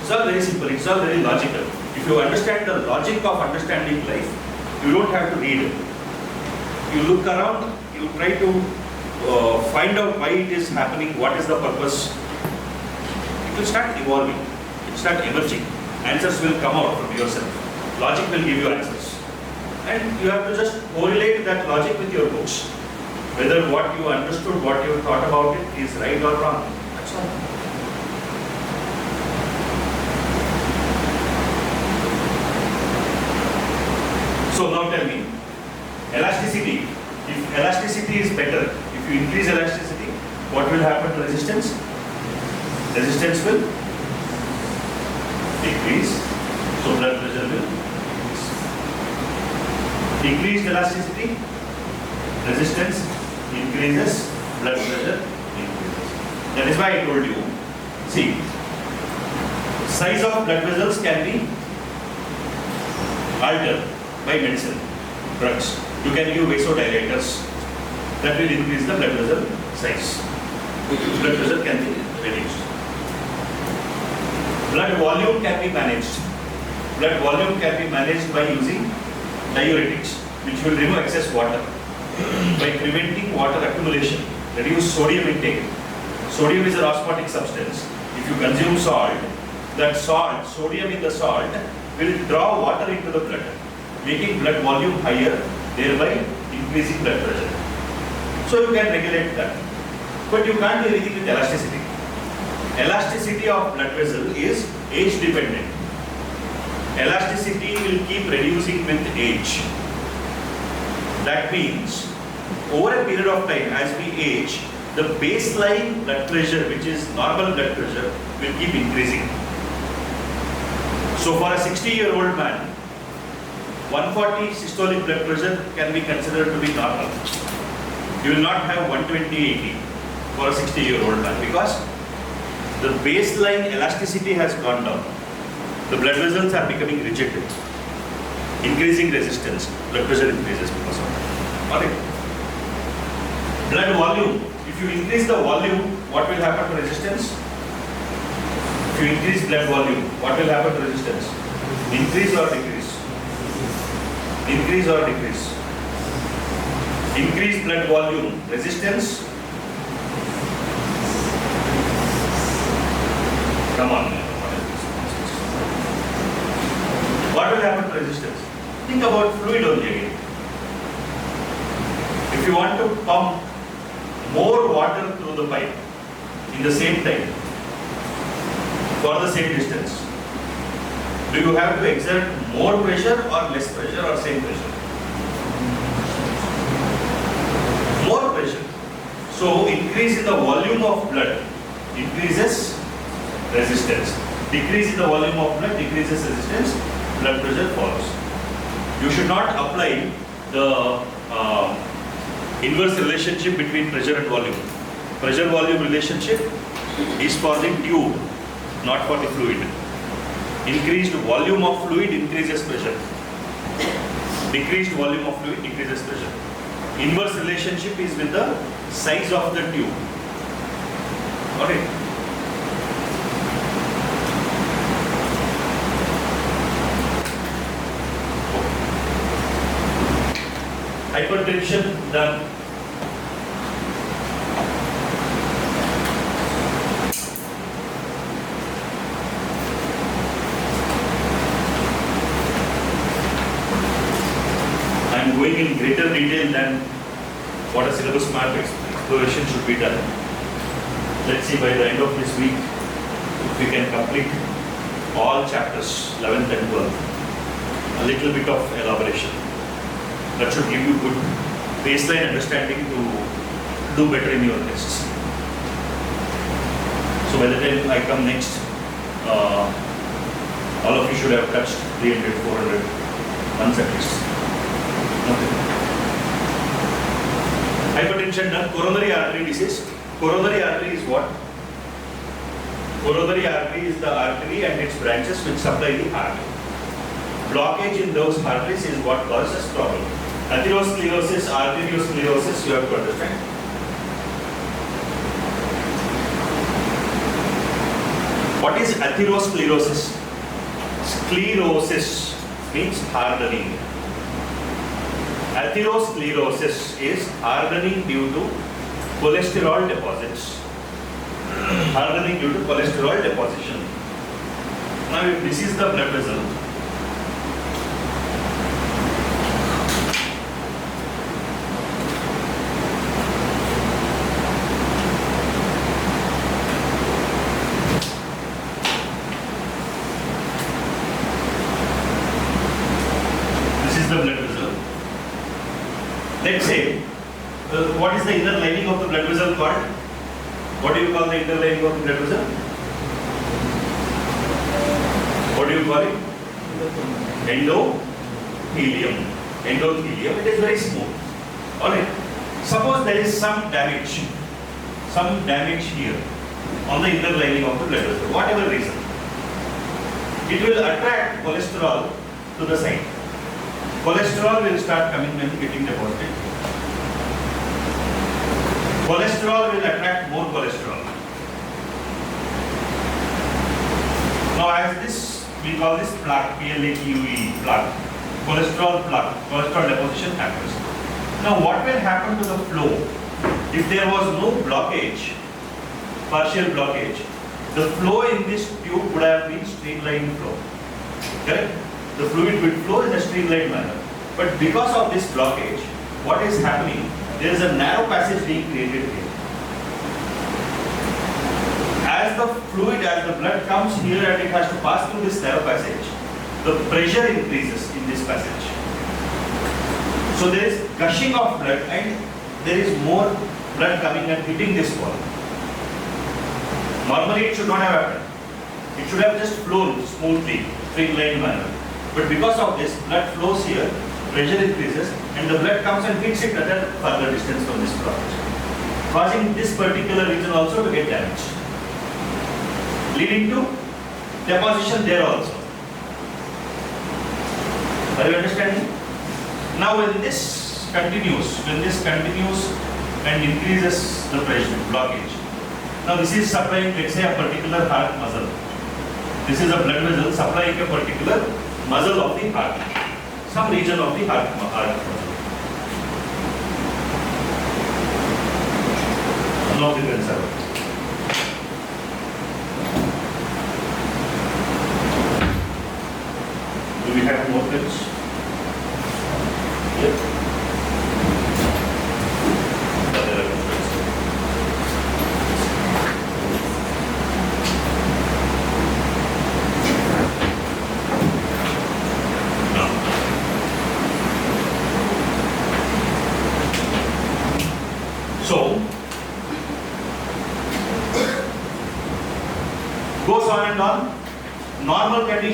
it's all very simple, it's all very logical. If you understand the logic of understanding life, you don't have to read. You look around, you try to find out why it is happening, what is the purpose. It will start evolving, it will start emerging. Answers will come out from yourself. Logic will give you answers. And you have to just correlate that logic with your books. Whether what you understood, what you thought about it is right or wrong. That's all. So now tell me, elasticity. If elasticity is better, if you increase elasticity, what will happen to resistance? Resistance will decrease, so blood pressure will increase. Decreased elasticity, resistance increases, blood pressure increases. That is why I told you, see, size of blood vessels can be altered by medicine, drugs. You can use vasodilators that will increase the blood vessel size. Blood pressure can be reduced. Blood volume can be managed. Blood volume can be managed by using diuretics, which will remove excess water. By preventing water accumulation, reduce sodium intake. Sodium is an osmotic substance. If you consume salt, that salt, sodium in the salt, will draw water into the blood, making blood volume higher, thereby increasing blood pressure. So you can regulate that. But you can't do anything with elasticity. Elasticity of blood vessel is age dependent. Elasticity will keep reducing with age. That means over a period of time, as we age, the baseline blood pressure, which is normal blood pressure, will keep increasing. So for a 60-year-old man, 140 systolic blood pressure can be considered to be normal. You will not have 120/80 for a 60-year-old man because the baseline elasticity has gone down. The blood vessels are becoming rigid. Increasing resistance, blood pressure increases because of that. Alright. Blood volume. If you increase the volume, what will happen to resistance? If you increase blood volume, what will happen to resistance? Increase or decrease? Increase or decrease? Increase blood volume, resistance. Come on. What will happen to resistance? Think about fluid only again. If you want to pump more water through the pipe in the same time, for the same distance, do you have to exert more pressure or less pressure or same pressure? More pressure. So increase in the volume of blood increases resistance. Decrease in the volume of blood, decreases resistance, blood pressure falls. You should not apply the inverse relationship between pressure and volume. Pressure volume relationship is for the tube, not for the fluid. Increased volume of fluid increases pressure. Decreased volume of fluid decreases pressure. Inverse relationship is with the size of the tube. Got it? Hypertension done. I am going in greater detail than what a syllabus map exploration should be done. Let's see by the end of this week if we can complete all chapters 11th and 12th. A little bit of elaboration. That should give you good baseline understanding to do better in your tests. So by the time I come next, all of you should have touched 300, 400 months at least. Okay. Hypertension done. Coronary artery disease. Coronary artery is what? Coronary artery is the artery and its branches which supply the heart. Blockage in those arteries is what causes problem. Atherosclerosis, arteriosclerosis, you have to understand. What is atherosclerosis? Sclerosis means hardening. Atherosclerosis is hardening due to cholesterol deposits. Hardening due to cholesterol deposition. Now, if this is the blood vessel, the blood vessel. Let's say, what is the inner lining of the blood vessel called? What do you call the inner lining of the blood vessel? What do you call it? Endothelium. Endothelium. It is very smooth. Alright. Suppose there is some damage here on the inner lining of the blood vessel, whatever reason. It will attract cholesterol to the side. Cholesterol will start coming and getting deposited. Cholesterol will attract more cholesterol. Now as this, we call this plaque, P-L-A-Q-U-E, plaque. Cholesterol plaque, cholesterol deposition happens. Now what will happen to the flow? If there was no blockage, partial blockage, the flow in this tube would have been streamlined flow. Correct? The fluid will flow in a streamlined manner. But because of this blockage, what is happening? There is a narrow passage being created here. As the fluid, as the blood comes here and it has to pass through this narrow passage, the pressure increases in this passage. So there is gushing of blood and there is more blood coming and hitting this wall. Normally it should not have happened. It should have just flown smoothly, streamlined manner. But because of this, blood flows here, pressure increases, and the blood comes and hits it at a further distance from this blockage, causing this particular region also to get damaged, leading to deposition there also. Are you understanding? Now when this continues and increases the pressure, blockage. Now this is supplying, let's say, a particular heart muscle. This is a blood vessel supplying a particular muscle of the heart, some region of the heart muscle. Now the conserve. Do we have more pens? Yep.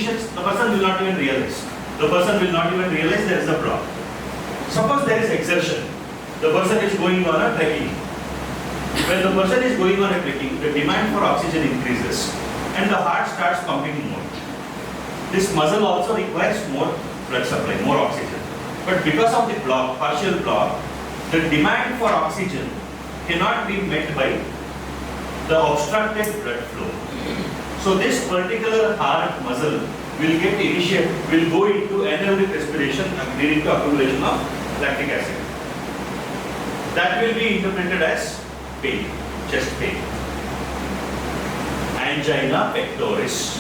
conditions, the person will not even realize. The person will not even realize there is a block. Suppose there is exertion. The person is going on a trekking. When the person is going on a trekking, the demand for oxygen increases and the heart starts pumping more. This muscle also requires more blood supply, more oxygen. But because of the block, partial block, the demand for oxygen cannot be met by the obstructed blood flow. So this particular heart muscle will go into anaerobic respiration leading to accumulation of lactic acid. That will be interpreted as pain, chest pain. Angina pectoris.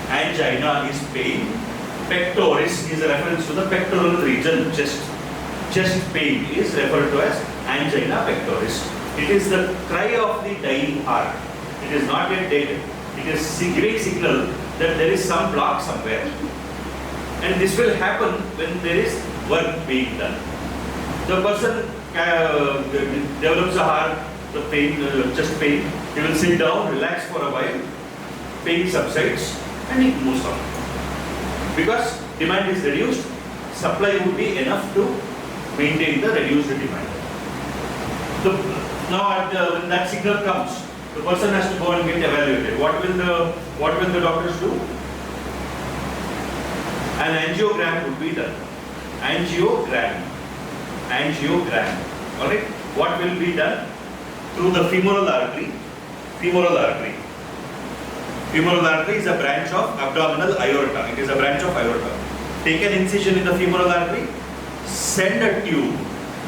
Angina is pain. Pectoris is a reference to the pectoral region, chest. Chest pain is referred to as angina pectoris. It is the cry of the dying heart. It is not yet dead. It is giving signal that there is some block somewhere. And this will happen when there is work being done. The person develops a heart, the pain, chest pain. He will sit down, relax for a while. Pain subsides and it moves on. Because demand is reduced, supply would be enough to maintain the reduced demand. Now when that signal comes, the person has to go and get evaluated. What will the doctors do? An angiogram would be done. Angiogram. Alright? What will be done? Through the femoral artery. Femoral artery. Femoral artery is a branch of abdominal aorta. It is a branch of aorta. Take an incision in the femoral artery, send a tube,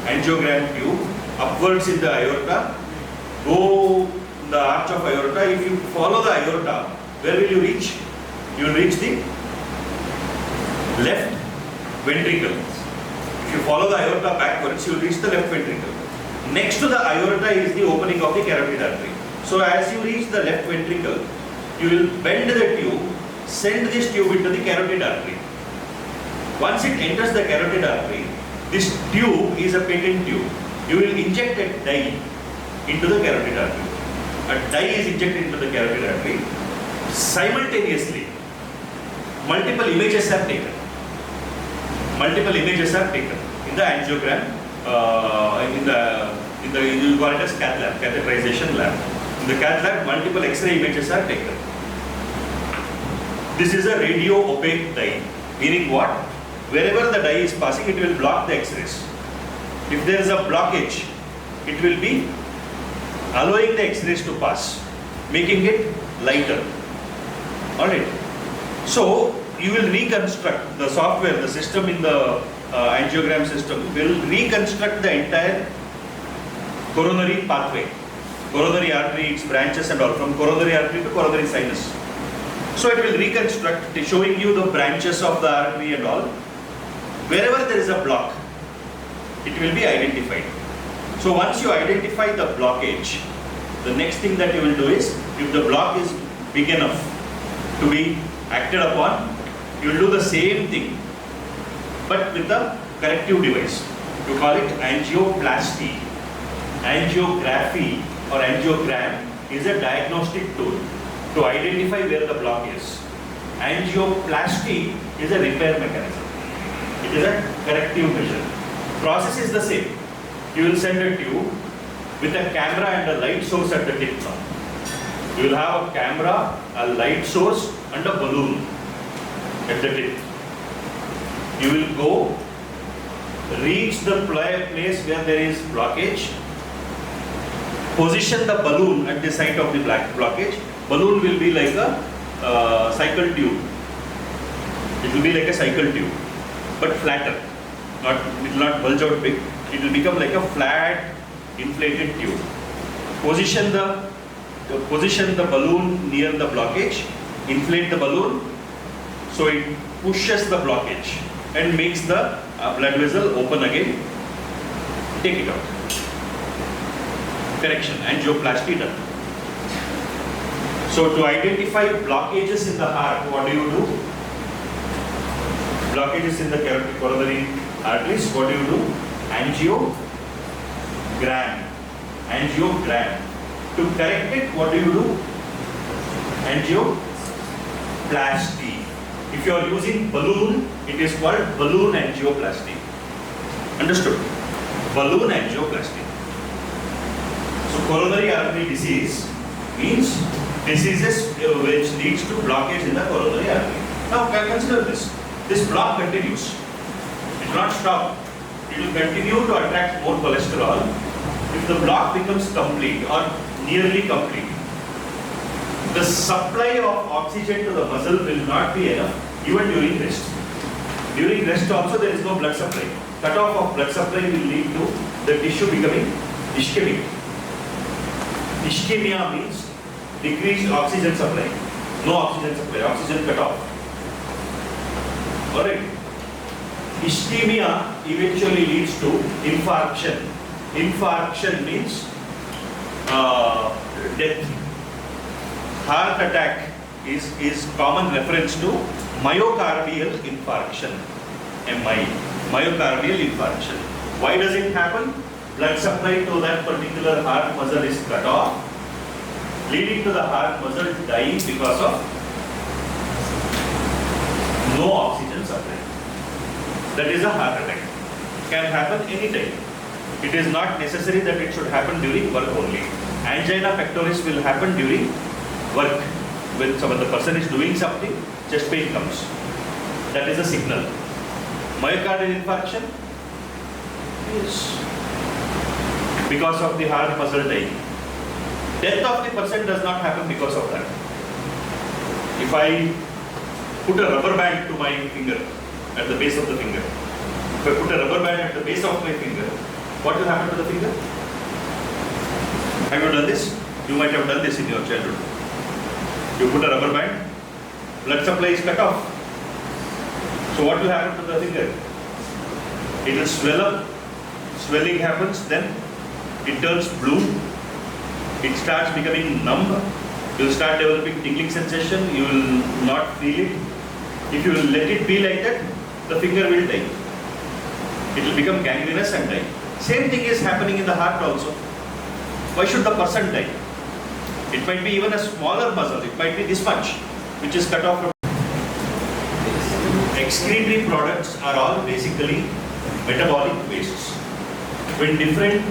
angiogram tube, upwards in the aorta, go in the arch of aorta. If you follow the aorta, where will you reach? You will reach the left ventricle. If you follow the aorta backwards, you will reach the left ventricle. Next to the aorta is the opening of the carotid artery. So as you reach the left ventricle, you will bend the tube, send this tube into the carotid artery. Once it enters the carotid artery, this tube is a patent tube. You will inject a dye into the carotid artery. A dye is injected into the carotid artery. Simultaneously, multiple images are taken. Multiple images are taken in the angiogram, you call it as cath lab, catheterization lab. In the cath lab, multiple X-ray images are taken. This is a radio opaque dye, meaning what? Wherever the dye is passing, it will block the X-rays. If there is a blockage, it will be allowing the X-rays to pass, making it lighter. Alright. So, you will reconstruct the software, the system in the angiogram system will reconstruct the entire coronary pathway. Coronary artery, its branches and all, from coronary artery to coronary sinus. So it will reconstruct, showing you the branches of the artery and all. Wherever there is a block, it will be identified. So once you identify the blockage, the next thing that you will do is, if the block is big enough to be acted upon, you will do the same thing, but with the corrective device. You call it angioplasty. Angiography or angiogram is a diagnostic tool to identify where the block is. Angioplasty is a repair mechanism. It is a corrective measure. Process is the same. You will send a tube with a camera and a light source at the tip now. You will have a camera, a light source and a balloon at the tip. You will go, reach the place where there is blockage, position the balloon at the site of the blockage. Balloon will be like a cycle tube. It will be like a cycle tube, but flatter. It will not bulge out big. It will become like a flat, inflated tube. Position the balloon near the blockage. Inflate the balloon, so it pushes the blockage and makes the blood vessel open again. Take it out. Correction, angioplasty done. So to identify blockages in the heart, what do you do? Blockages in the coronary arteries, what do you do? Angiogram. To correct it, what do you do? Angioplasty. If you are using balloon, it is called balloon angioplasty. Understood? Balloon angioplasty. So coronary artery disease means diseases which leads to blockage in the coronary artery. Now consider this. This block continues. It will not stop. It will continue to attract more cholesterol. If the block becomes complete or nearly complete, the supply of oxygen to the muscle will not be enough even during rest. During rest also there is no blood supply. Cut off of blood supply will lead to the tissue becoming ischemic. Ischemia means decreased oxygen supply. No oxygen supply, oxygen cut off. Alright. Ischemia eventually leads to infarction. Infarction means death. Heart attack is common reference to myocardial infarction. MI. Myocardial infarction. Why does it happen? Blood supply to that particular heart muscle is cut off, leading to the heart muscle dying because of no oxygen supply. That is a heart attack. Can happen anytime. It is not necessary that it should happen during work only. Angina pectoris will happen during work. When the person is doing something, chest pain comes. That is a signal. Myocardial infarction is because of the heart muscle dying. Death of the person does not happen because of that. If I put a rubber band to my finger, at the base of the finger. If I put a rubber band at the base of my finger, what will happen to the finger? Have you done this? You might have done this in your childhood. You put a rubber band, blood supply is cut off. So what will happen to the finger? It will swell up, swelling happens, then it turns blue, it starts becoming numb, you will start developing tingling sensation, you will not feel it. If you will let it be like that, the finger will die. It will become gangrenous and die. Same thing is happening in the heart also. Why should the person die? It might be even a smaller muscle, it might be this much, which is cut off from. Excretory products are all basically metabolic wastes. When different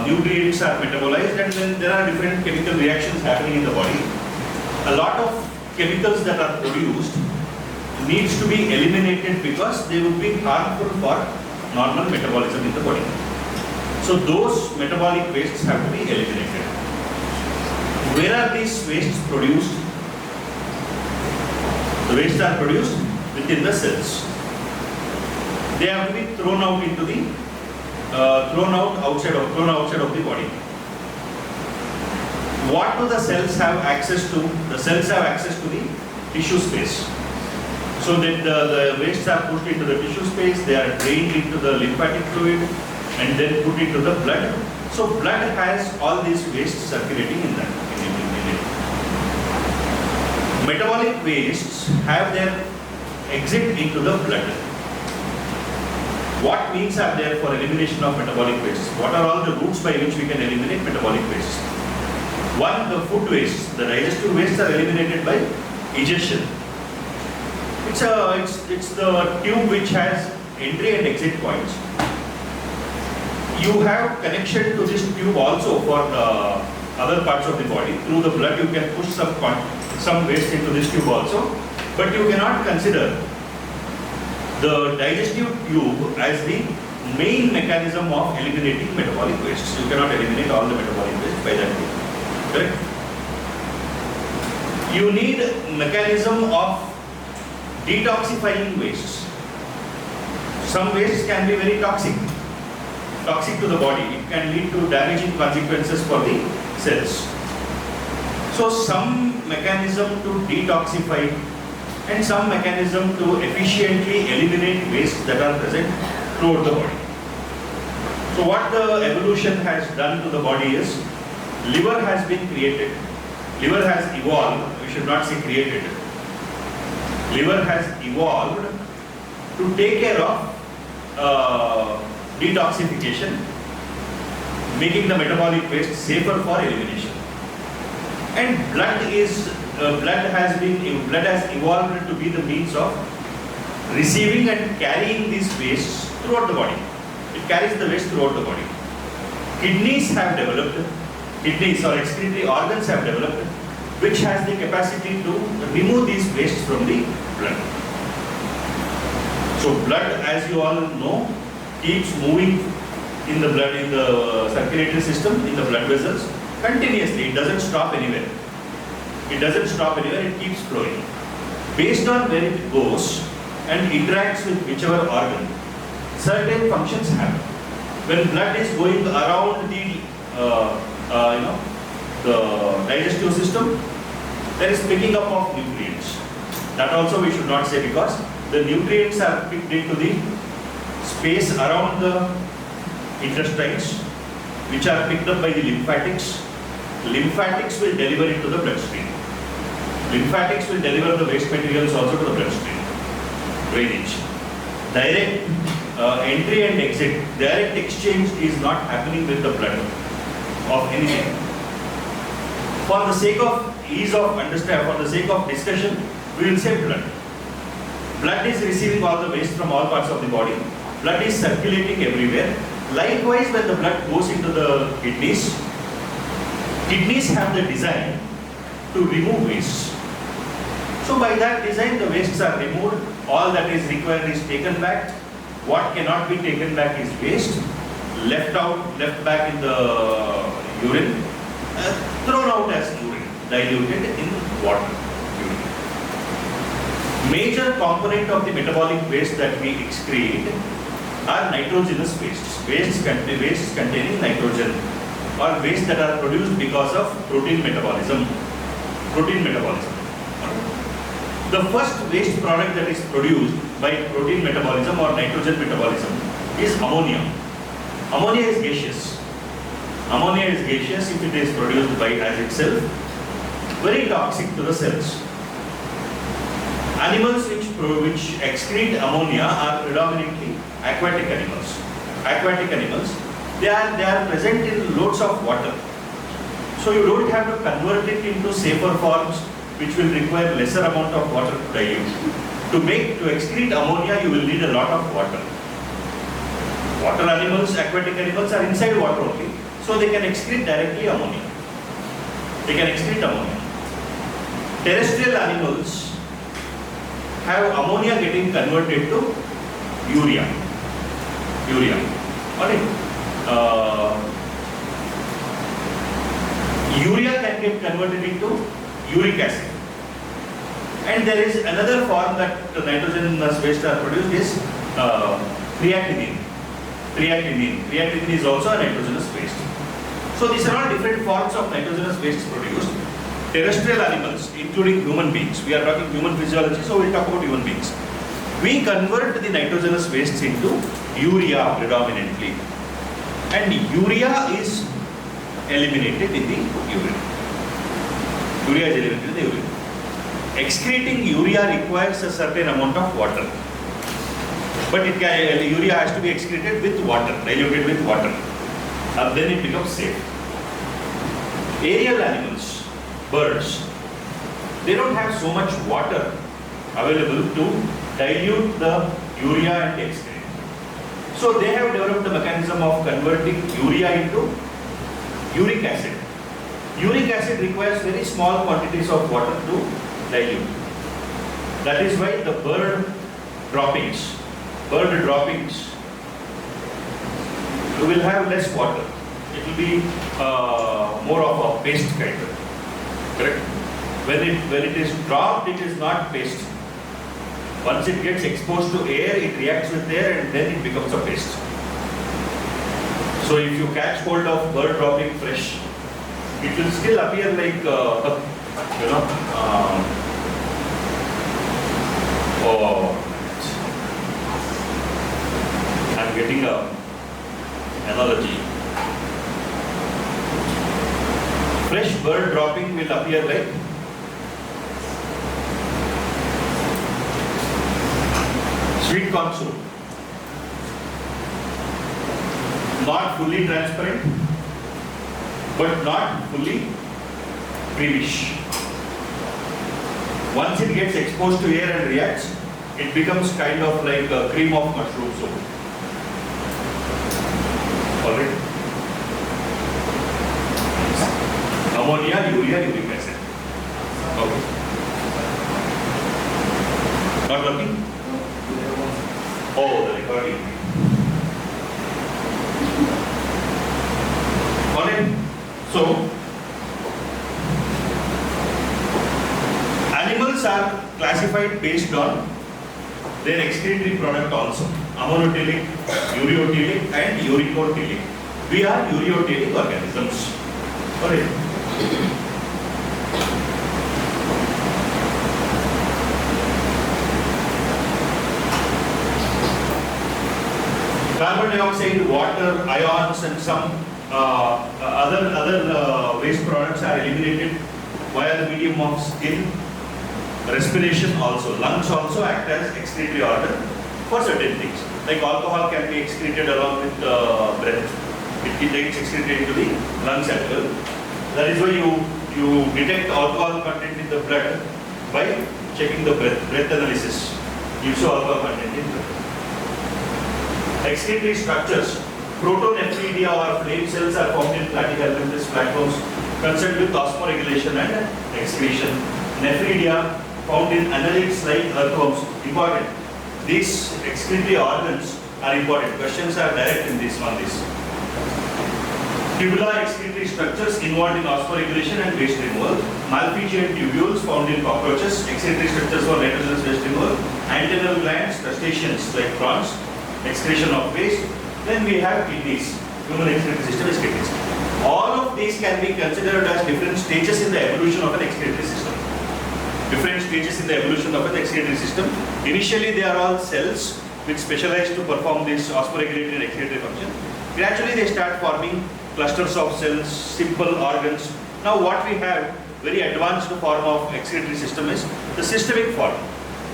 nutrients are metabolized and then there are different chemical reactions happening in the body, a lot of chemicals that are produced needs to be eliminated because they would be harmful for normal metabolism in the body. So those metabolic wastes have to be eliminated. Where are these wastes produced? The wastes are produced within the cells. They have to be thrown out into the thrown outside of the body. What do the cells have access to? The cells have access to the tissue space. So that the wastes are put into the tissue space, they are drained into the lymphatic fluid and then put into the blood. So blood has all these wastes circulating in that. Metabolic wastes have their exit into the blood. What means are there for elimination of metabolic wastes? What are all the routes by which we can eliminate metabolic wastes? One, the food wastes. The digestive wastes are eliminated by digestion. It's the tube which has entry and exit points. You have connection to this tube also for the other parts of the body. Through the blood you can push some waste into this tube also, but you cannot consider the digestive tube as the main mechanism of eliminating metabolic wastes. You cannot eliminate all the metabolic waste by that tube. Correct? You need mechanism of detoxifying wastes. Some wastes can be very toxic to the body. It can lead to damaging consequences for the cells. So some mechanism to detoxify and some mechanism to efficiently eliminate wastes that are present throughout the body. So what the evolution has done to the body is, liver has been created. Liver has evolved, we should not say created. Liver has evolved to take care of detoxification, making the metabolic waste safer for elimination. And blood is blood has evolved to be the means of receiving and carrying these wastes throughout the body. It carries the waste throughout the body. Kidneys have developed, kidneys or excretory organs have developed, which has the capacity to remove these wastes from the blood. So blood, as you all know, keeps moving in the blood, in the circulatory system, in the blood vessels continuously. It doesn't stop anywhere. It doesn't stop anywhere, it keeps flowing. Based on where it goes and interacts with whichever organ, certain functions happen. When blood is going around the the digestive system, there is picking up of nutrients. That also we should not say, because the nutrients are picked into the space around the intestines, which are picked up by the lymphatics. Lymphatics will deliver it to the bloodstream. Lymphatics will deliver the waste materials also to the bloodstream. Drainage. Direct entry and exit, direct exchange is not happening with the blood of anything. For the sake of ease of understanding, for the sake of discussion, we will say blood. Blood is receiving all the waste from all parts of the body. Blood is circulating everywhere. Likewise, when the blood goes into the kidneys, kidneys have the design to remove wastes. So by that design, the wastes are removed. All that is required is taken back. What cannot be taken back is waste, left back in the urine, thrown out as urine, diluted in water. Urine. Major component of the metabolic waste that we excrete are nitrogenous wastes. Wastes containing nitrogen, or wastes that are produced because of protein metabolism. The first waste product that is produced by protein metabolism or nitrogen metabolism is ammonia. Ammonia is gaseous. Ammonia is gaseous if it is produced by as itself. Very toxic to the cells. Animals which excrete ammonia are predominantly aquatic animals. Aquatic animals, they are present in loads of water. So you don't have to convert it into safer forms, which will require lesser amount of water to dilute. To excrete ammonia, you will need a lot of water. Water animals, aquatic animals are inside water only, so they can excrete directly ammonia. They can excrete ammonia. Terrestrial animals have ammonia getting converted to urea. Alright. Urea can get converted into uric acid. And there is another form that nitrogenous waste are produced is creatinine. Creatinine is also a nitrogenous waste. So these are all different forms of nitrogenous waste produced. Terrestrial animals, including human beings, we are talking human physiology, so we will talk about human beings. We convert the nitrogenous wastes into urea predominantly. And urea is eliminated in the urine. Urea is eliminated in the urine. Excreting urea requires a certain amount of water. But urea has to be excreted with water, diluted with water. And then it becomes safe. Aerial animals, birds, they don't have so much water available to dilute the urea and excrete. So they have developed the mechanism of converting urea into uric acid. Uric acid requires very small quantities of water to dilute. That is why the bird droppings will have less water. It will be more of a paste kind of. Correct? When it is dropped, it is not paste. Once it gets exposed to air, it reacts with air and then it becomes a paste. So if you catch hold of bird dropping fresh, it will still appear like I'm getting a analogy. Fresh bird dropping will appear like sweet corn soup. Not fully transparent, but not fully creamish. Once it gets exposed to air and reacts, it becomes kind of like a cream of mushroom soup. Alright? Ammonia, urea, uric acid. Okay. Not working? Oh, the recording. Alright. So, animals are classified based on their excretory product also. Ammonotelic, ureotelic and uricotelic. We are ureotelic organisms. Alright. Carbon dioxide, water, ions and some other waste products are eliminated via the medium of skin. Respiration also, lungs also act as excretory organ for certain things. Like alcohol can be excreted along with breath. It gets excreted into the lungs as well. That is why you detect alcohol content in the blood by checking the breath analysis. You show alcohol content in blood. Excretory structures. Protonephridia or flame cells are found in platyhelminthes platforms concerned with osmoregulation and excretion. Nephridia found in annelids like earthworms. Important. These excretory organs are important. Questions are direct in this one. Tubular excretory structures involved in osmoregulation and waste removal. Malpighian tubules found in cockroaches. Excretory structures for nitrogenous waste removal. Antennal glands, crustaceans like prawns. Excretion of waste. Then we have kidneys. Human excretory system is kidneys. All of these can be considered as different stages in the evolution of an excretory system. Different stages in the evolution of an excretory system. Initially, they are all cells which specialize to perform this osmoregulatory and excretory function. Gradually, they start forming clusters of cells, simple organs. Now, what we have, very advanced form of excretory system is the systemic form.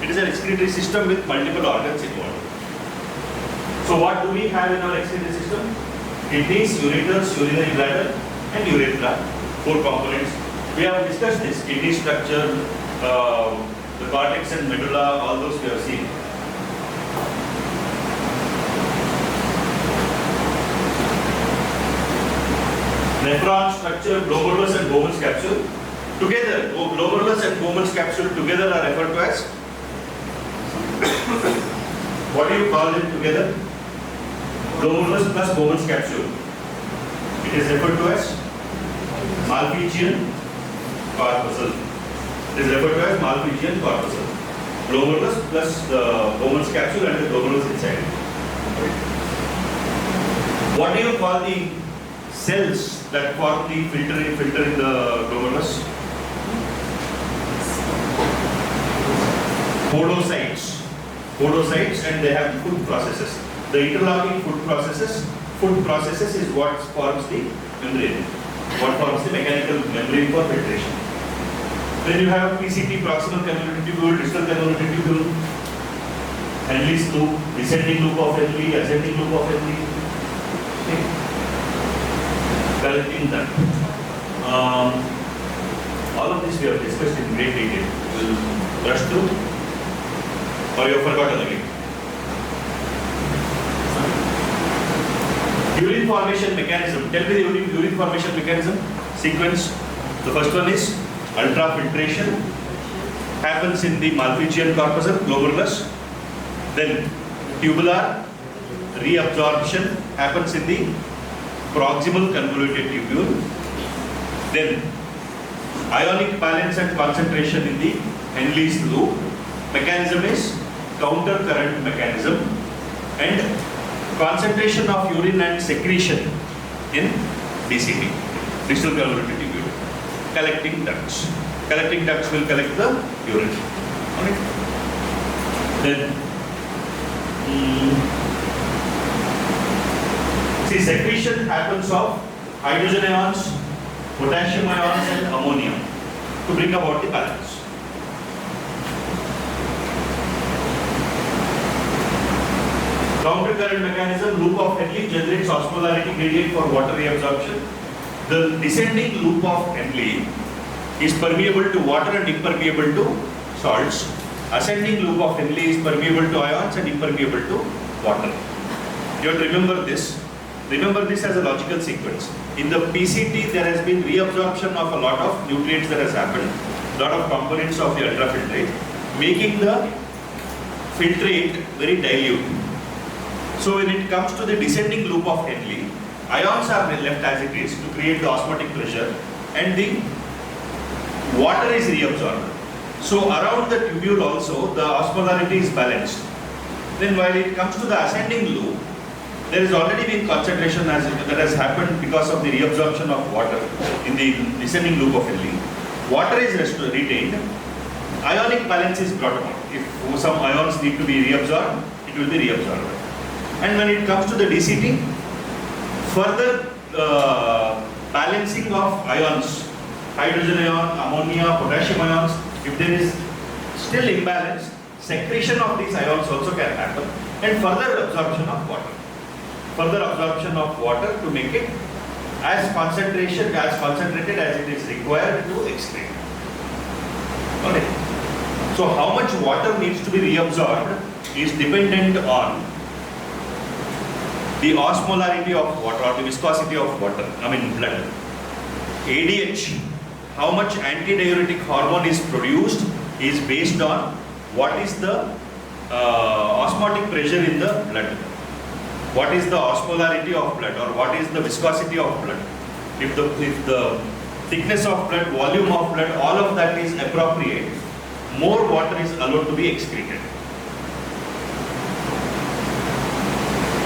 It is an excretory system with multiple organs involved. So, what do we have in our excretory system? Kidneys, ureters, urinary bladder, and urethra. 4 components. We have discussed this kidney structure, the cortex and medulla, all those we have seen. Nephron structure, glomerulus and Bowman's capsule. Together, glomerulus and Bowman's capsule together are referred to as, what do you call them together? Glomerulus plus Bowman's capsule. It is referred to as Malpighian corpuscle. It is referred to as Malpighian corpuscle. Glomerulus plus the Bowman's capsule and the glomerulus inside. What do you call the cells that form the filter in the glomerulus? Podocytes. Podocytes, and they have food processes. The interlocking food processes is what forms the membrane. What forms the mechanical membrane for filtration. Then you have PCT, proximal convoluted tubule, distal convoluted tubule, Henle's loop, descending loop of Henle, ascending loop of Henle. Okay. Collecting that. All of this we have discussed in great detail. We'll rush through, or you have forgotten again. Urine formation mechanism. Tell me the urine formation mechanism. Sequence. The first one is ultrafiltration. Happens in the Malpighian corpuscle, glomerulus. Then tubular reabsorption happens in the proximal convoluted tubule. Then ionic balance and concentration in the Henle's loop. Mechanism is counter current mechanism, and concentration of urine and secretion in DCT, distal convoluted tubule. Collecting ducts. Collecting ducts will collect the urine. Okay. Then see, secretion happens of hydrogen ions, potassium ions and ammonia to bring about the balance. Counter current mechanism, loop of Henle generates osmolarity gradient for water reabsorption. The descending loop of Henle is permeable to water and impermeable to salts. Ascending loop of Henle is permeable to ions and impermeable to water. You have to remember this. Remember this as a logical sequence. In the PCT, there has been reabsorption of a lot of nutrients that has happened, lot of components of the ultrafiltrate, making the filtrate very dilute. So when it comes to the descending loop of Henle, ions are left as it is to create the osmotic pressure and the water is reabsorbed. So around the tubule also the osmolarity is balanced. Then while it comes to the ascending loop, there is already been concentration that has happened because of the reabsorption of water in the descending loop of Henle. Water is retained, ionic balance is brought about. If some ions need to be reabsorbed, it will be reabsorbed. And when it comes to the DCT, further balancing of ions, hydrogen ion, ammonia, potassium ions, if there is still imbalance, secretion of these ions also can happen, and further absorption of water. Further absorption of water to make it as concentrated as it is required to excrete. Okay. So how much water needs to be reabsorbed is dependent on the osmolarity of water or the viscosity of water, blood. ADH, how much antidiuretic hormone is produced is based on what is the osmotic pressure in the blood. What is the osmolarity of blood or what is the viscosity of blood. If the thickness of blood, volume of blood, all of that is appropriate, more water is allowed to be excreted.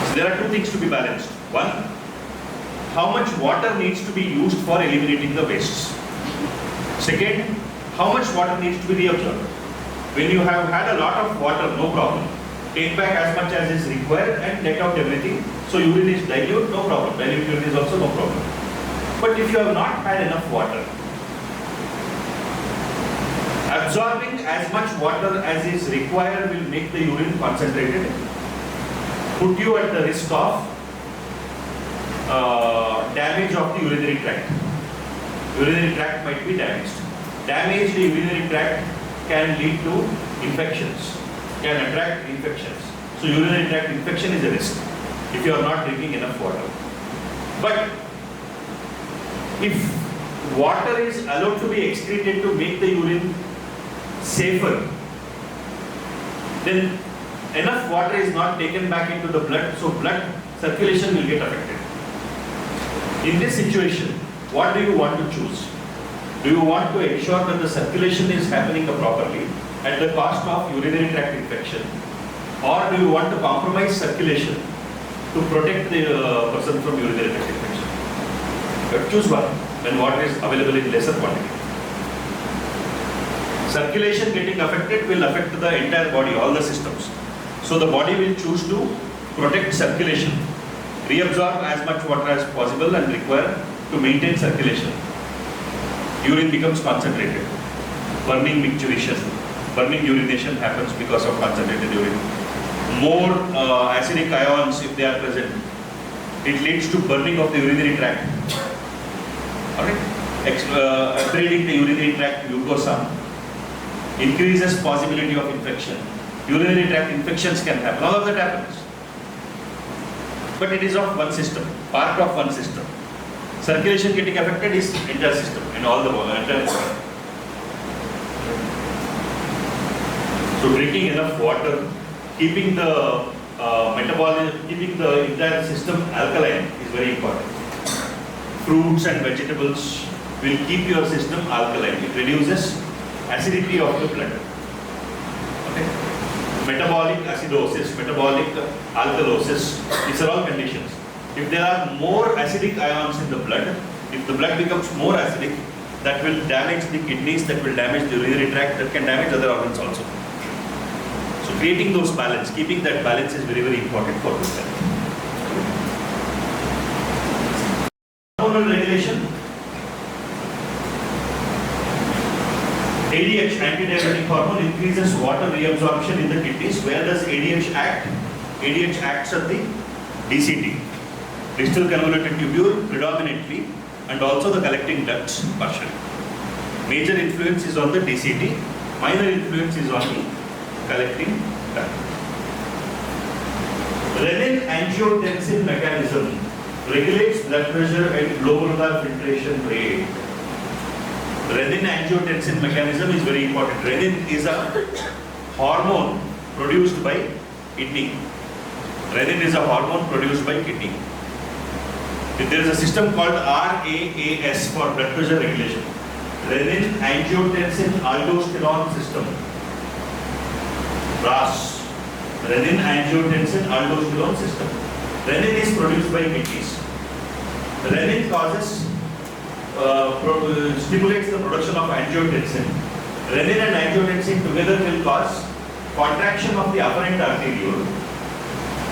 So there are two things to be balanced. One, how much water needs to be used for eliminating the wastes. Second, how much water needs to be reabsorbed. When you have had a lot of water, no problem. Take back as much as is required and let out everything. So urine is dilute, no problem. Dilute urine is also no problem. But if you have not had enough water, absorbing as much water as is required will make the urine concentrated, put you at the risk of damage of the urinary tract. Urinary tract might be damaged. Damaged urinary tract can lead to infections, can attract infections. So urinary tract infection is a risk if you are not drinking enough water. But if water is allowed to be excreted to make the urine safer, then enough water is not taken back into the blood, so blood circulation will get affected. In this situation, what do you want to choose? Do you want to ensure that the circulation is happening properly at the cost of urinary tract infection, or do you want to compromise circulation to protect the person from urinary tract infection? You have to choose one when water is available in lesser quantity. Circulation getting affected will affect the entire body, all the systems. So the body will choose to protect circulation, reabsorb as much water as possible and require to maintain circulation. Urine becomes concentrated. Burning micturition, burning urination happens because of concentrated urine. More acidic ions, if they are present, it leads to burning of the urinary tract. Alright? Upgrading the urinary tract mucosa increases possibility of infection. Urinary tract infections can happen. All of that happens. But it is of one system, part of one system. Circulation getting affected is entire system and all the entire body. So drinking enough water, keeping the metabolism, keeping the entire system alkaline is very important. Fruits and vegetables will keep your system alkaline. It reduces acidity of the blood. Okay. Metabolic acidosis, metabolic alkalosis, these are all conditions. If there are more acidic ions in the blood, if the blood becomes more acidic, that will damage the kidneys, that will damage the urinary tract, that can damage other organs also. So creating those balance, keeping that balance is very, very important for good health. Hormonal regulation. ADH, antidiuretic hormone, increases water reabsorption in the kidneys. Where does ADH act? ADH acts at the DCT, distal convoluted tubule predominantly, and also the collecting ducts partially. Major influence is on the DCT. Minor influence is on the collecting duct. Renin-angiotensin mechanism regulates blood pressure and glomerular filtration rate. Renin-angiotensin mechanism is very important. Renin is a hormone produced by kidney. Renin is a hormone produced by kidney. There is a system called RAAS for blood pressure regulation. Renin-angiotensin aldosterone system. RAS. Renin-angiotensin aldosterone system. Renin is produced by kidneys. Renin causes, stimulates the production of angiotensin. Renin and angiotensin together will cause contraction of the afferent arteriole.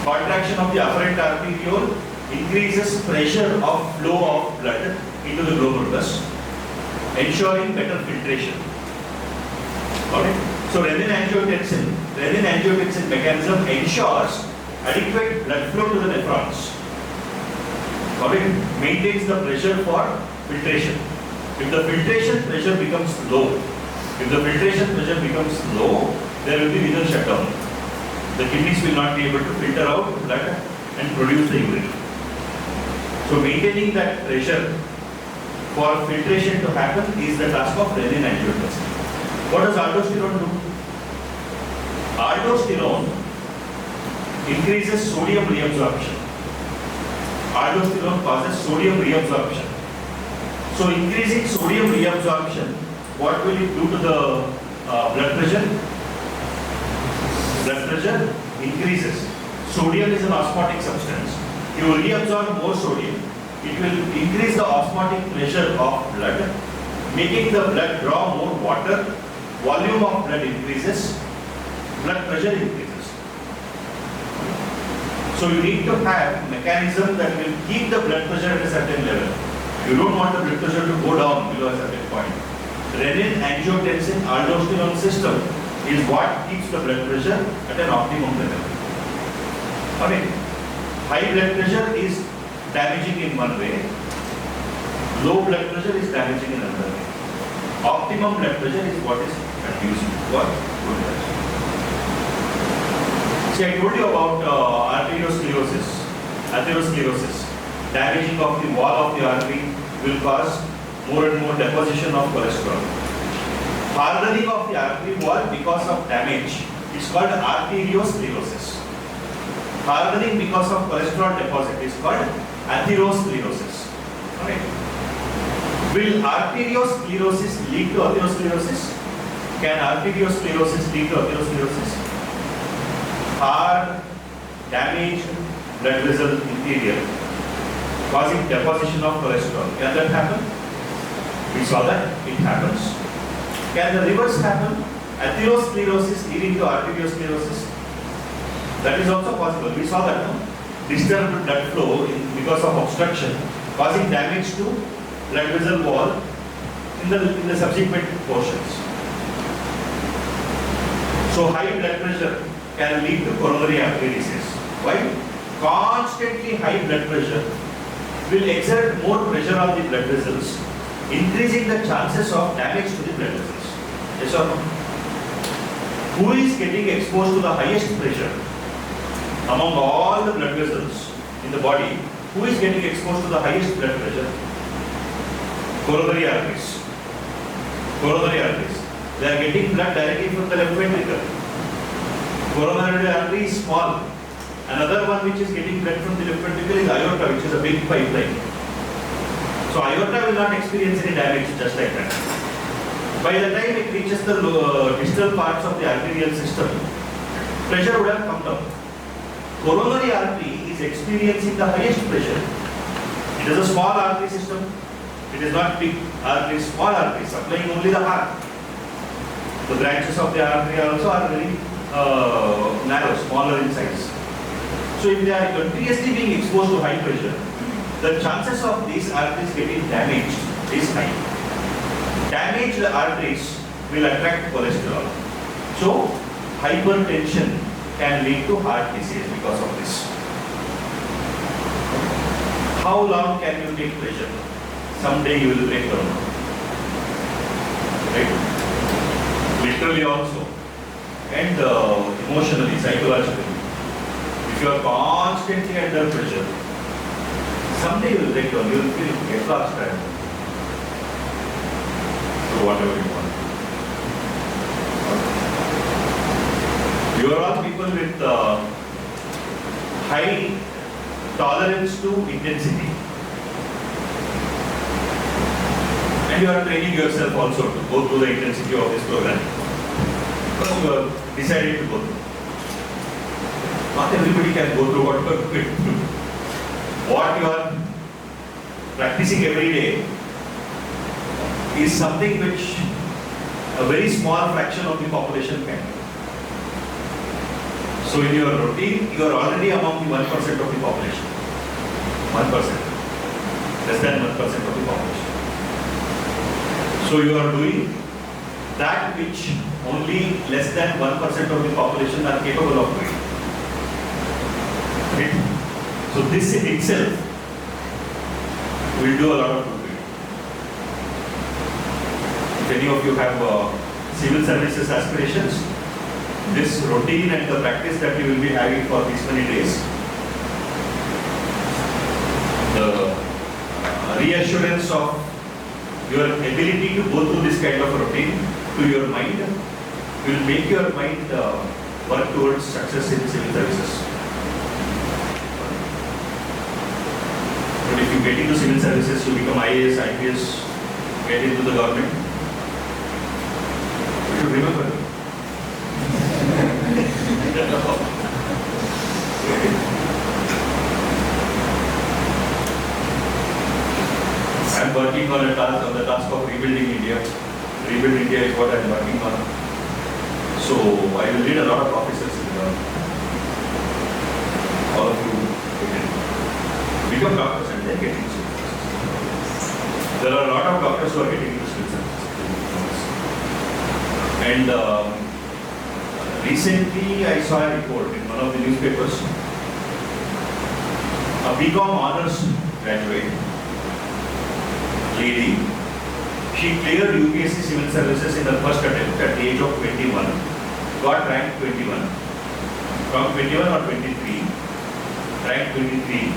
Contraction of the afferent arteriole increases pressure of flow of blood into the glomerulus, ensuring better filtration. Alright. So renin-angiotensin mechanism ensures adequate blood flow to the nephrons. Alright. Maintains the pressure for filtration. If the filtration pressure becomes low, there will be renal shutdown. The kidneys will not be able to filter out blood and produce the urine. So maintaining that pressure for filtration to happen is the task of renin-angiotensin. What does aldosterone do? Aldosterone increases sodium reabsorption. Aldosterone causes sodium reabsorption. So increasing sodium reabsorption, what will it do to the blood pressure? Blood pressure increases. Sodium is an osmotic substance. You will reabsorb more sodium. It will increase the osmotic pressure of blood, making the blood draw more water. Volume of blood increases. Blood pressure increases. So you need to have a mechanism that will keep the blood pressure at a certain level. You don't want the blood pressure to go down below a certain point. Renin-angiotensin aldosterone system is what keeps the blood pressure at an optimum level. Okay. High blood pressure is damaging in one way. Low blood pressure is damaging in another way. Optimum blood pressure is what is conducive for good health. See, I told you about arteriosclerosis. Atherosclerosis. Damaging of the wall of the artery will cause more and more deposition of cholesterol. Hardening of the artery wall because of damage is called arteriosclerosis. Hardening because of cholesterol deposit is called atherosclerosis. Okay. Will arteriosclerosis lead to atherosclerosis? Can arteriosclerosis lead to atherosclerosis? Hard, damaged blood vessel interior causing deposition of cholesterol. Can that happen? We saw that it happens. Can the reverse happen? Atherosclerosis leading to arteriosclerosis? That is also possible. We saw that, no? Disturbed blood flow because of obstruction causing damage to blood vessel wall in the subsequent portions. So high blood pressure can lead to coronary artery disease. Why? Constantly high blood pressure will exert more pressure on the blood vessels, increasing the chances of damage to the blood vessels. Yes or no? Who is getting exposed to the highest pressure among all the blood vessels in the body? Who is getting exposed to the highest blood pressure? Coronary arteries. Coronary arteries. They are getting blood directly from the left ventricle. Coronary artery is small. Another one which is getting blood from the left ventricle is aorta, which is a big pipeline. So aorta will not experience any damage just like that. By the time it reaches the distal parts of the arterial system, pressure would have come down. Coronary artery is experiencing the highest pressure. It is a small artery system. It is not big artery, small artery, supplying only the heart. The branches of the artery also are very narrow, smaller in size. So if they are continuously being exposed to high pressure, the chances of these arteries getting damaged is high. Damaged arteries will attract cholesterol. So hypertension can lead to heart disease because of this. How long can you take pressure? Someday you will break down. Right? literally also, and emotionally, psychologically. If you are constantly under pressure, someday you will break down, you will feel exhausted. So whatever you want. You are all people with high tolerance to intensity. And you are training yourself also to go through the intensity of this program. Because you have decided to go through. Not everybody can go through what you are going through. What you are practicing every day is something which a very small fraction of the population can do. So in your routine, you are already among the 1% of the population. 1%. Less than 1% of the population. So you are doing that which only less than 1% of the population are capable of doing. Okay? So this in itself will do a lot of good. If any of you have civil services aspirations, this routine and the practice that you will be having for these many days, the reassurance of your ability to go through this kind of routine to your mind will make your mind work towards success in civil services. But if you get into civil services, you become IAS, IPS, get into the government, you should remember. I am working on the task of rebuilding India. Rebuild India is what I am working on. So I will need a lot of officers in the government. All of you become doctors and then get into civil services. There are a lot of doctors who are getting into civil services. And recently I saw a report in one of the newspapers. A BCom honors graduate lady, she cleared UPSC civil services in the first attempt at the age of 21, got rank 21, from 21 or 23, rank 23.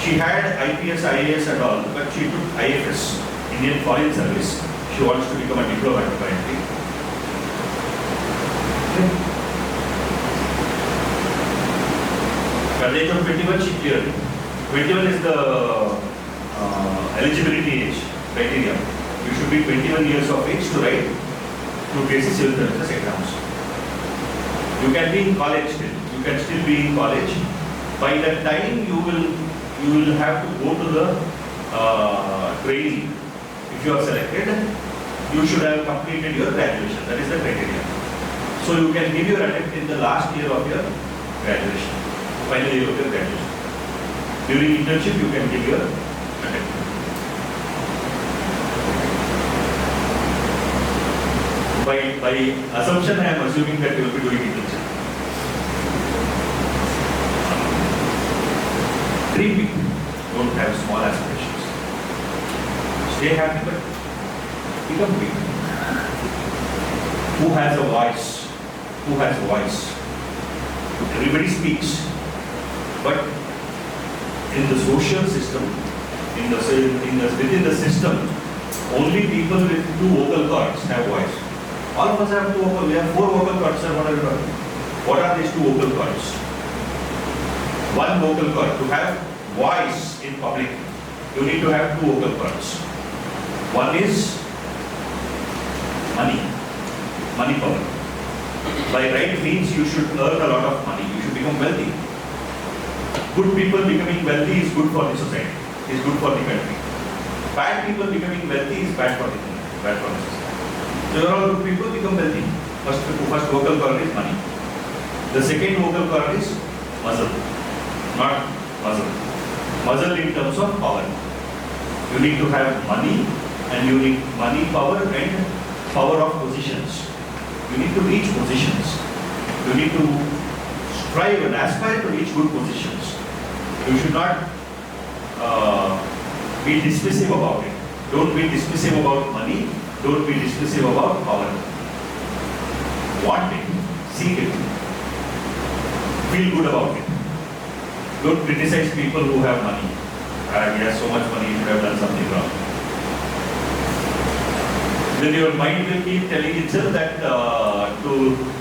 She had IPS, IAS and all, but she took IFS, Indian Foreign Service. She wants to become a diplomat apparently. At the age of 21, she cleared it. 21 is the eligibility age criteria. You should be 21 years of age to write UPSC civil services exams. You can be in college still. You can still be in college. By that time, you will have to go to the training. If you are selected, you should have completed your graduation. That is the criteria. So you can give your attempt in the last year of your graduation, final year of your graduation. During internship, you can give your attempt. By assumption, I am assuming that you will be doing internship. Dream big. Don't have small aspirations. Stay happy, but become big. Who has a voice? Who has a voice? Everybody speaks, but in the social system, within the system, only people with two vocal cords have voice. All of us have two vocal. We have four vocal cords. Sir, what are you talking? What are these two vocal cords? One vocal cord. To have voice in public, you need to have two vocal cords. One is money, money power. By right means, you should earn a lot of money. You should become wealthy. Good people becoming wealthy is good for the society. Is good for the country. Bad people becoming wealthy is bad for the country. Bad for the society. So all good people become wealthy. First vocal cord is money. The second vocal cord is muscle, not muscle. Muscle in terms of power. You need to have money, and you need money, power, and power of positions. You need to reach positions. You need to strive and aspire to reach good positions. You should not be dismissive about it. Don't be dismissive about money. Don't be dismissive about power. Want it, seek it, feel good about it. Don't criticize people who have money. He has so much money, he should have done something wrong. Then your mind will keep telling itself that to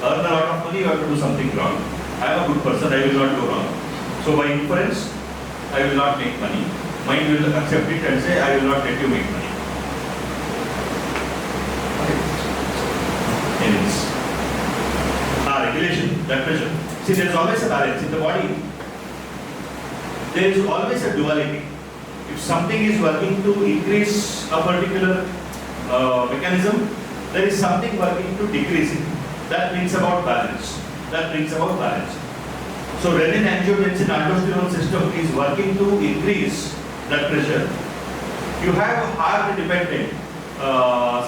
earn a lot of money, you have to do something wrong. I am a good person, I will not go wrong. So by inference, I will not make money. Mind will accept it and say, I will not let you make money. Anyways. Regulation, blood pressure. See, there is always a balance in the body. There is always a duality. If something is working to increase a particular mechanism, there is something working to decrease it. That brings about balance. That brings about balance. So renin-angiotensin-aldosterone system is working to increase blood pressure. You have heart-dependent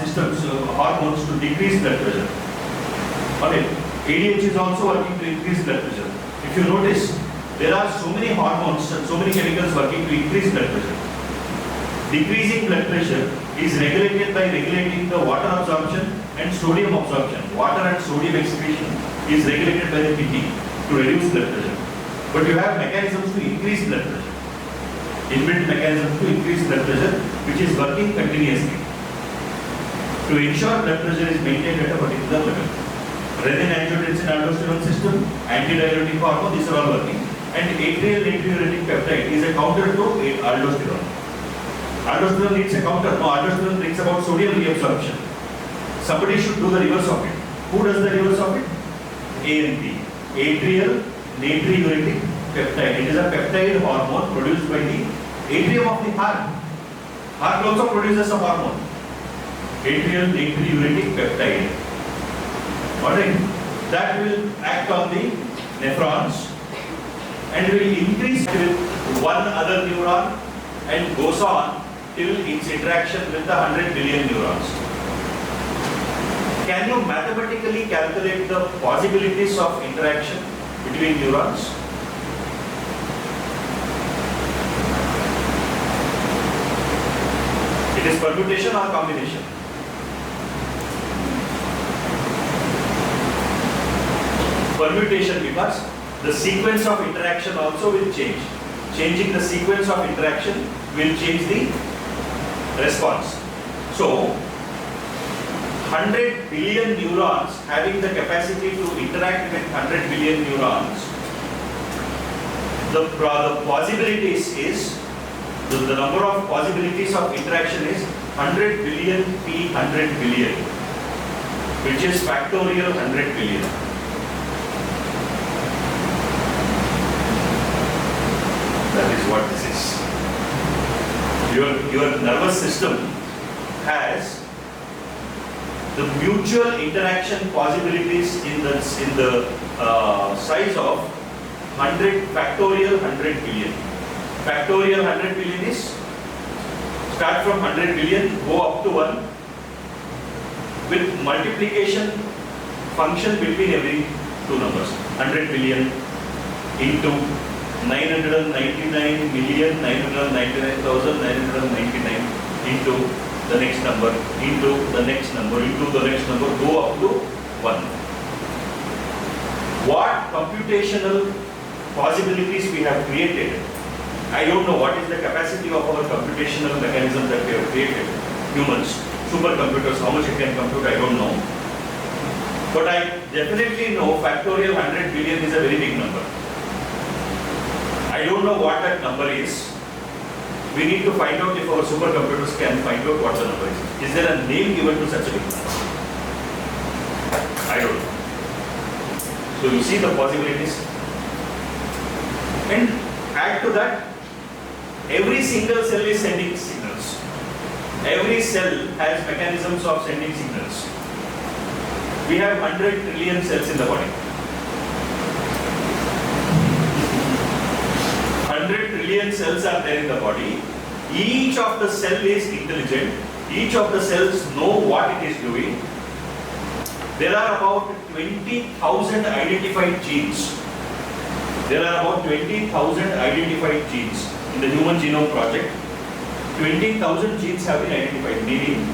systems, hormones to decrease blood pressure. Okay. ADH is also working to increase blood pressure. If you notice, there are so many hormones and so many chemicals working to increase blood pressure. Decreasing blood pressure is regulated by regulating the water absorption and sodium absorption. Water and sodium excretion is regulated by the kidney to reduce blood pressure. But you have mechanisms to increase blood pressure. Inbuilt mechanisms to increase blood pressure, which is working continuously to ensure blood pressure is maintained at a particular level. Renin-angiotensin-aldosterone system, antidiuretic hormone, these are all working. And atrial natriuretic peptide is a counter to aldosterone. Aldosterone needs a counter. No, aldosterone brings about sodium reabsorption. Somebody should do the reverse of it. Who does the reverse of it? ANP, atrial natriuretic peptide. It is a peptide hormone produced by the atrium of the heart. Heart also produces a hormone. Atrial natriuretic peptide. Alright, that will act on the nephrons and will increase with one other neuron and goes on till its interaction with the 100 billion neurons. Can you mathematically calculate the possibilities of interaction between neurons? It is permutation or combination? Permutation, because the sequence of interaction also will change. Changing the sequence of interaction will change the response. So, 100 billion neurons having the capacity to interact with 100 billion neurons, the possibilities is, the number of possibilities of interaction is 100 billion p 100 billion, which is factorial 100 billion. That is what this is. Your nervous system has the mutual interaction possibilities in the size of 100 factorial 100 billion. Factorial 100 billion is start from 100 billion, go up to 1 with multiplication function between every two numbers. 100 billion into 999,999,999 into the next number, into the next number, into the next number, go up to 1. What computational possibilities we have created? I don't know what is the capacity of our computational mechanism that we have created. Humans, supercomputers, how much it can compute, I don't know. But I definitely know factorial 100 billion is a very big number. I don't know what that number is. We need to find out if our supercomputers can find out what the number is. Is there a name given to such a big number? I don't know. So you see the possibilities. And add to that, every single cell is sending signals. Every cell has mechanisms of sending signals. We have 100 trillion cells in the body. 100 trillion cells are there in the body. Each of the cell is intelligent. Each of the cells know what it is doing. There are about 20,000 identified genes. There are about 20,000 identified genes in the Human Genome Project. 20,000 genes have been identified, meaning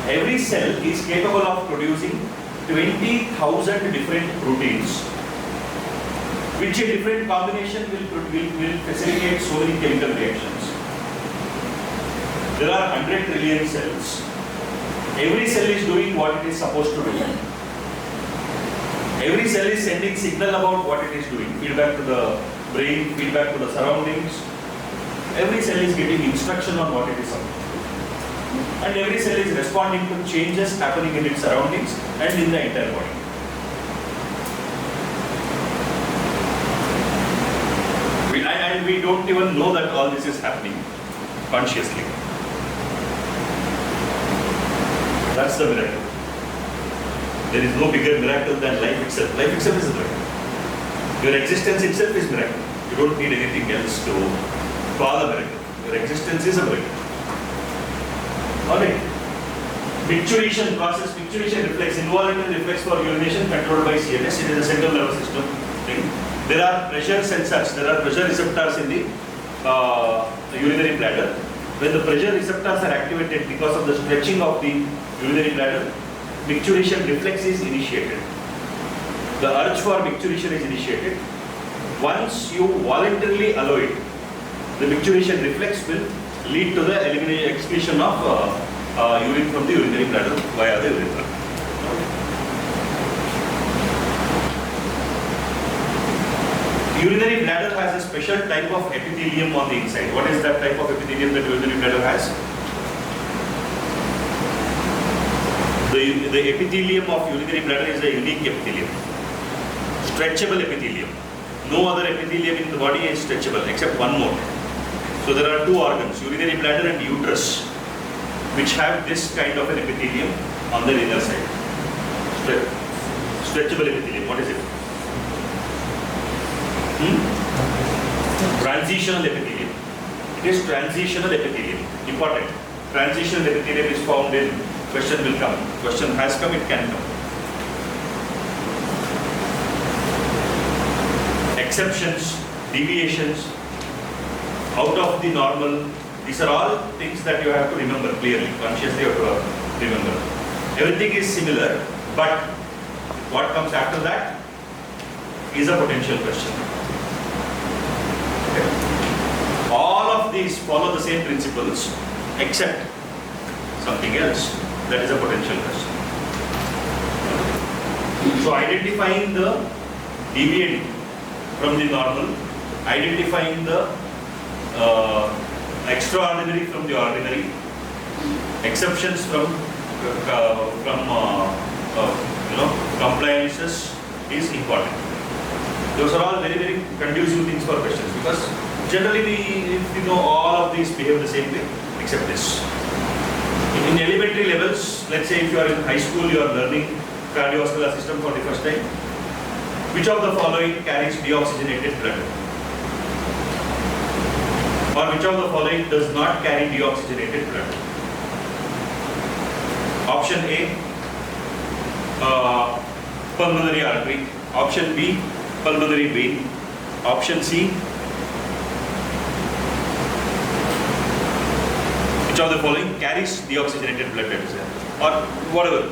every cell is capable of producing 20,000 different proteins, which a different combination will facilitate so many chemical reactions. There are 100 trillion cells. Every cell is doing what it is supposed to do. Every cell is sending signal about what it is doing. Feedback to the brain, feedback to the surroundings. Every cell is getting instruction on what it is supposed to do. And every cell is responding to changes happening in its surroundings and in the entire body. And we don't even know that all this is happening consciously. That's the miracle. There is no bigger miracle than life itself. Life itself is a miracle. Your existence itself is a miracle. You don't need anything else to call a miracle. Your existence is a miracle. Alright. Micturition process, micturition reflex, involuntary reflex for urination controlled by CNS. It is a central nervous system thing. There are pressure sensors, there are pressure receptors in the urinary bladder. When the pressure receptors are activated because of the stretching of the urinary bladder, micturition reflex is initiated. The urge for micturition is initiated. Once you voluntarily allow it, the micturition reflex will lead to the elimination, excretion of urine from the urinary bladder via the urethra. Urinary bladder has a special type of epithelium on the inside. What is that type of epithelium that urinary bladder has? The epithelium of urinary bladder is a unique epithelium. Stretchable epithelium. No other epithelium in the body is stretchable except one more. So there are two organs, urinary bladder and uterus, which have this kind of an epithelium on the inner side. Stretchable epithelium, what is it? Transitional epithelium. It is transitional epithelium. Important. Transitional epithelium is found in, question will come. Question has come, it can come. Exceptions, deviations, out of the normal, these are all things that you have to remember clearly, consciously you have to remember. Everything is similar, but what comes after that is a potential question. Okay. All of these follow the same principles except something else, that is a potential question. So identifying the deviant from the normal, identifying the extraordinary from the ordinary, exceptions from compliances is important. Those are all very, very conducive things for questions, because generally if you know all of these behave the same way except this. In elementary levels, let's say if you are in high school, you are learning cardiovascular system for the first time. Which of the following carries deoxygenated blood? Or which of the following does not carry deoxygenated blood? Option A, pulmonary artery. Option B, pulmonary vein. Option C, which of the following carries deoxygenated blood? Or whatever.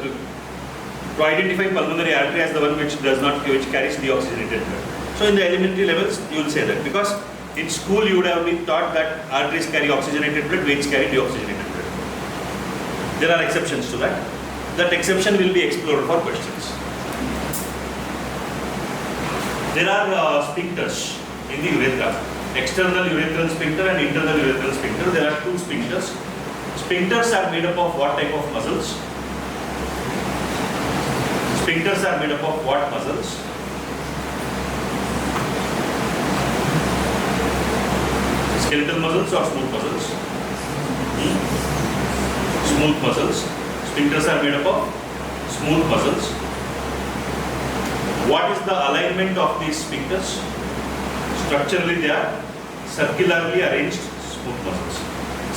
To identify pulmonary artery as the one which does not, which carries deoxygenated blood. So in the elementary levels, you will say that, because in school you would have been taught that arteries carry oxygenated blood, veins carry deoxygenated blood. There are exceptions to that. That exception will be explored for questions. There are sphincters in the urethra. External urethral sphincter and internal urethral sphincter. There are two sphincters. Sphincters are made up of what type of muscles? Sphincters are made up of what muscles? Skeletal muscles or smooth muscles? Smooth muscles. Sphincters are made up of smooth muscles. What is the alignment of these sphincters? Structurally they are circularly arranged smooth muscles.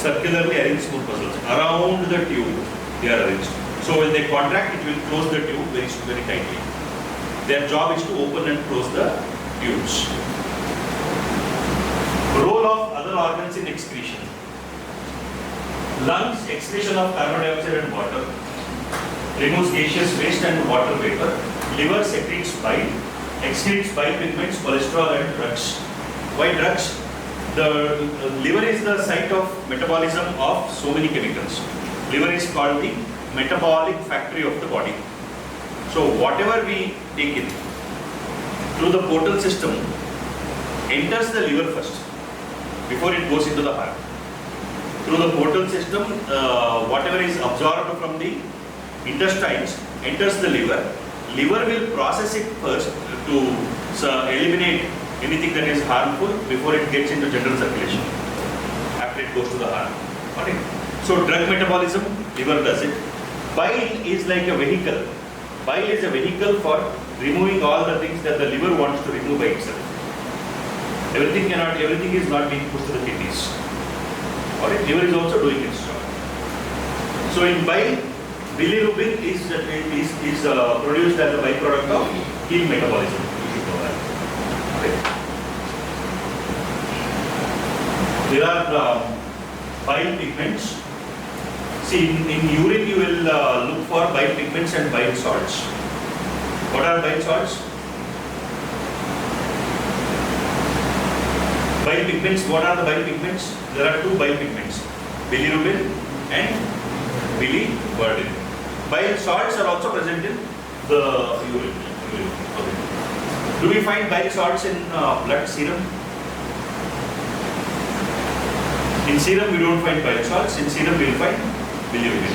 Circularly arranged smooth muscles. Around the tube they are arranged. So when they contract, it will close the tube very, very tightly. Their job is to open and close the tubes. Role of other organs in excretion. Lungs, excretion of carbon dioxide and water. removes gaseous waste and water vapor. Liver secretes bile, excretes bile pigments, cholesterol and drugs. Why drugs? The liver is the site of metabolism of so many chemicals. Liver is called the metabolic factory of the body. So whatever we take in through the portal system enters the liver first before it goes into the heart. Through the portal system, whatever is absorbed from the intestines enters the liver. Liver will process it first to eliminate anything that is harmful before it gets into general circulation, after it goes to the heart. Okay. So drug metabolism, liver does it. Bile is like a vehicle. Bile is a vehicle for removing all the things that the liver wants to remove by itself. Everything is not being pushed to the kidneys. Alright, liver is also doing its job. So in bile, bilirubin is produced as a byproduct of heme metabolism. You should know that. Okay. There are bile pigments. See, in urine you will look for bile pigments and bile salts. What are bile salts? Bile pigments, what are the bile pigments? There are two bile pigments, bilirubin and biliverdin. Bile salts are also present in the urine. Okay. Do we find bile salts in blood serum? In serum we don't find bile salts, in serum we will find bilirubin.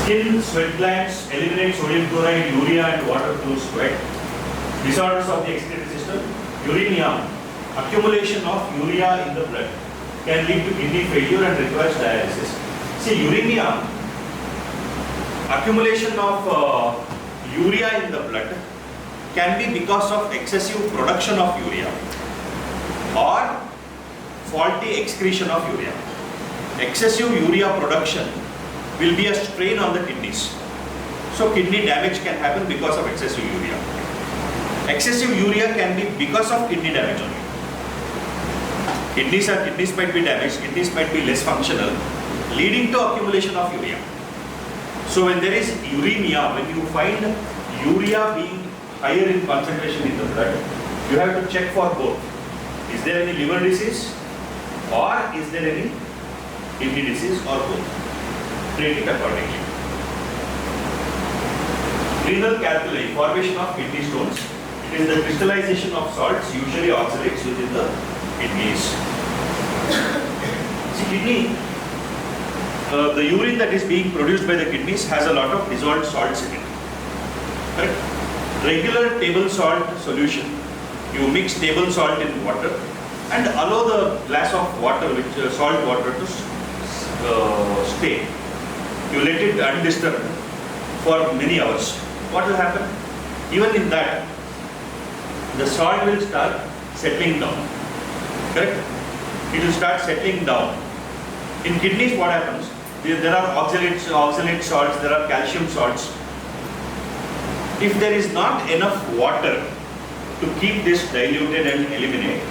Skin, sweat glands, eliminate sodium chloride, urea and water through sweat. Disorders of the excretory system, uremia, accumulation of urea in the blood can lead to kidney failure and requires dialysis. See, uremia, accumulation of urea in the blood can be because of excessive production of urea or faulty excretion of urea. Excessive urea production will be a strain on the kidneys. So kidney damage can happen because of excessive urea. Excessive urea can be because of kidney damage only. Kidneys might be damaged, kidneys might be less functional, leading to accumulation of urea. So when there is uremia, when you find urea being higher in concentration in the blood, you have to check for both. Is there any liver disease or is there any kidney disease or both? Treat it accordingly. Renal calculi, formation of kidney stones. It is the crystallization of salts, usually oxalates within the kidneys. See, kidney, the urine that is being produced by the kidneys has a lot of dissolved salts in it. Correct? Regular table salt solution, you mix table salt in water and allow the glass of water, which salt water, to stay. You let it undisturbed for many hours. What will happen? Even in that, the salt will start settling down. Correct? It will start settling down. In kidneys, what happens? There are oxalate salts, there are calcium salts. If there is not enough water to keep this diluted and eliminate,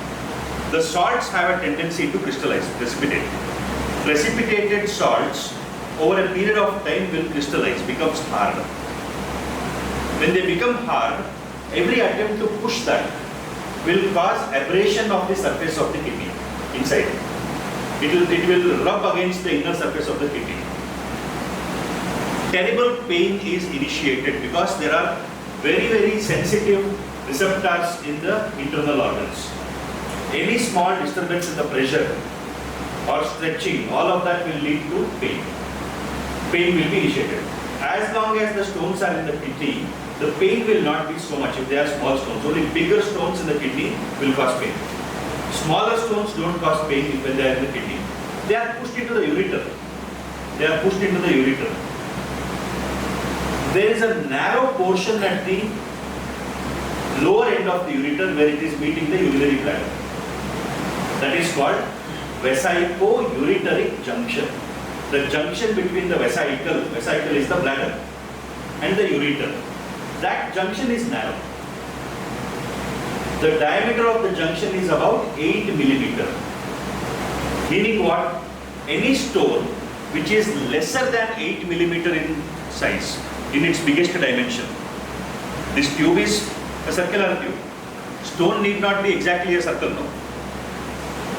the salts have a tendency to crystallize, precipitate. Precipitated salts over a period of time will crystallize, becomes hard. When they become hard, every attempt to push that will cause abrasion of the surface of the kidney inside. It will rub against the inner surface of the kidney. Terrible pain is initiated because there are very, very sensitive receptors in the internal organs. Any small disturbance in the pressure or stretching, all of that will lead to pain. Pain will be initiated. As long as the stones are in the kidney, the pain will not be so much if they are small stones. Only bigger stones in the kidney will cause pain. Smaller stones don't cause pain when they are in the kidney. They are pushed into the ureter. There is a narrow portion at the lower end of the ureter where it is meeting the urinary bladder. That is called vesico-ureteric junction. The junction between the vesicle is the bladder, and the ureter. That junction is narrow. The diameter of the junction is about 8 millimeter. Meaning what? Any stone which is lesser than 8 millimeter in size, in its biggest dimension. This tube is a circular tube. Stone need not be exactly a circle, no.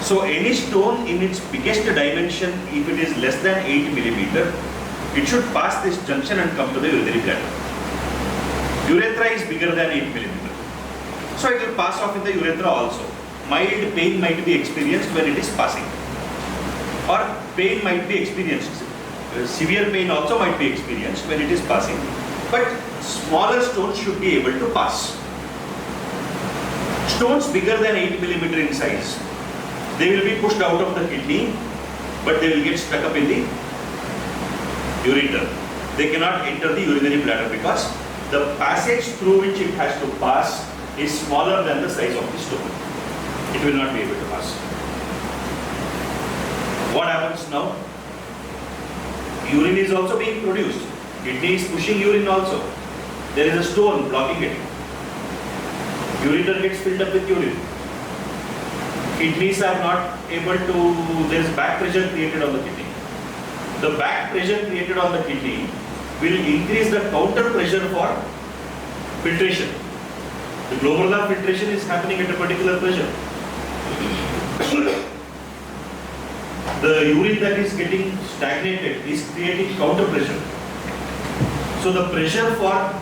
So any stone in its biggest dimension, if it is less than 8 millimeter, it should pass this junction and come to the urinary bladder. Urethra is bigger than 8 millimeter. So it will pass off in the urethra also. Mild pain might be experienced when it is passing. Or pain might be experienced. Severe pain also might be experienced when it is passing. But smaller stones should be able to pass. Stones bigger than 8 millimeter in size, they will be pushed out of the kidney, but they will get stuck up in the ureter. They cannot enter the urinary bladder because the passage through which it has to pass is smaller than the size of the stone. It will not be able to pass. What happens now? Urine is also being produced. Kidney is pushing urine also. There is a stone blocking it. Ureter gets filled up with urine. Kidneys are not able to, there is back pressure created on the kidney. The back pressure created on the kidney will increase the counter pressure for filtration. The glomerular filtration is happening at a particular pressure. The urine that is getting stagnated is creating counter pressure. So the pressure for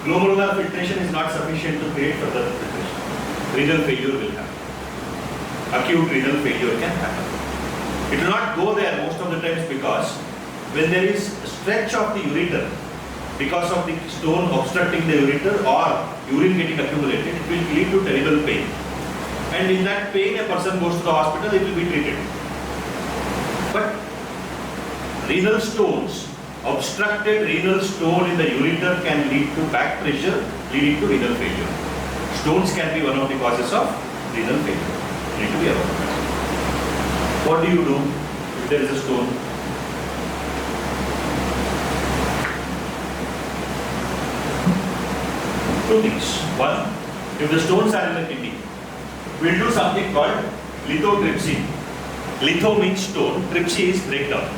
glomerular filtration is not sufficient to create further filtration. Renal failure will happen. Acute renal failure can happen. It will not go there most of the times because when there is stretch of the ureter, because of the stone obstructing the ureter or urine getting accumulated, it will lead to terrible pain. And in that pain, a person goes to the hospital, it will be treated. But renal stones, obstructed renal stone in the ureter can lead to back pressure, leading to renal failure. Stones can be one of the causes of renal failure. You need to be aware of that. What do you do if there is a stone? Two things. One, if the stones are in the kidney, we'll do something called lithotripsy. Litho means stone, tripsy is breakdown.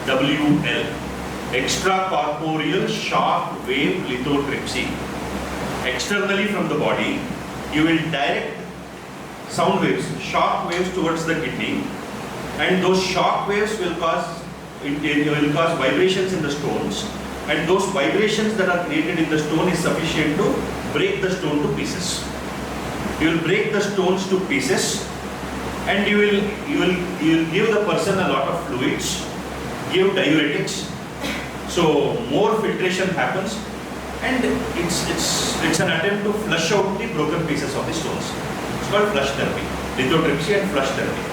ESWL, extracorporeal shock wave lithotripsy. Externally from the body, you will direct sound waves, shock waves towards the kidney, and those shock waves will cause vibrations in the stones, and those vibrations that are created in the stone is sufficient to break the stone to pieces. You will break the stones to pieces, and you will give the person a lot of fluids, give diuretics, so more filtration happens, and it's an attempt to flush out the broken pieces of the stones. It's called flush therapy, lithotripsy and flush therapy.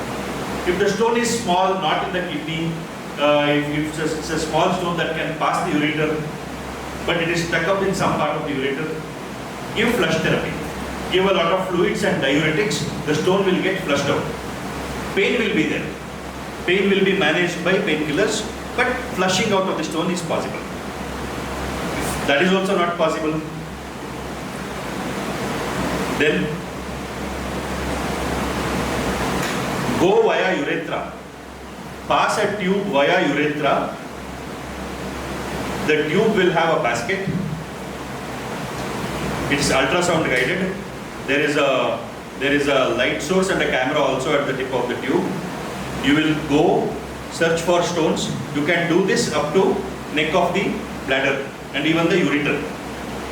If the stone is small, not in the kidney, if it's a small stone that can pass the ureter, but it is stuck up in some part of the ureter, give flush therapy. Give a lot of fluids and diuretics, the stone will get flushed out. Pain will be there. Pain will be managed by painkillers, but flushing out of the stone is possible. If that is also not possible, then go via urethra. Pass a tube via urethra. The tube will have a basket. It's ultrasound guided. There is a light source and a camera also at the tip of the tube. You will go search for stones. You can do this up to neck of the bladder and even the ureter.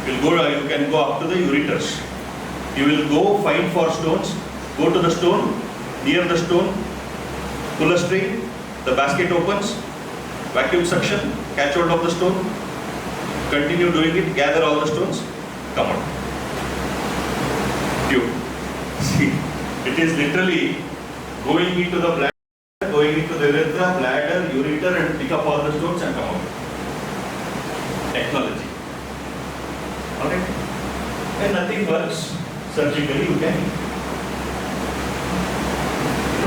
You can go up to the ureters. You will go find for stones. Go to the stone, near the stone, pull a string. The basket opens, vacuum suction, catch hold of the stone, continue doing it, gather all the stones, come out. Tube. See, it is literally going into the bladder, going into the urethra, bladder, ureter, and pick up all the stones and come out. Technology. Alright? And nothing works surgically, you can.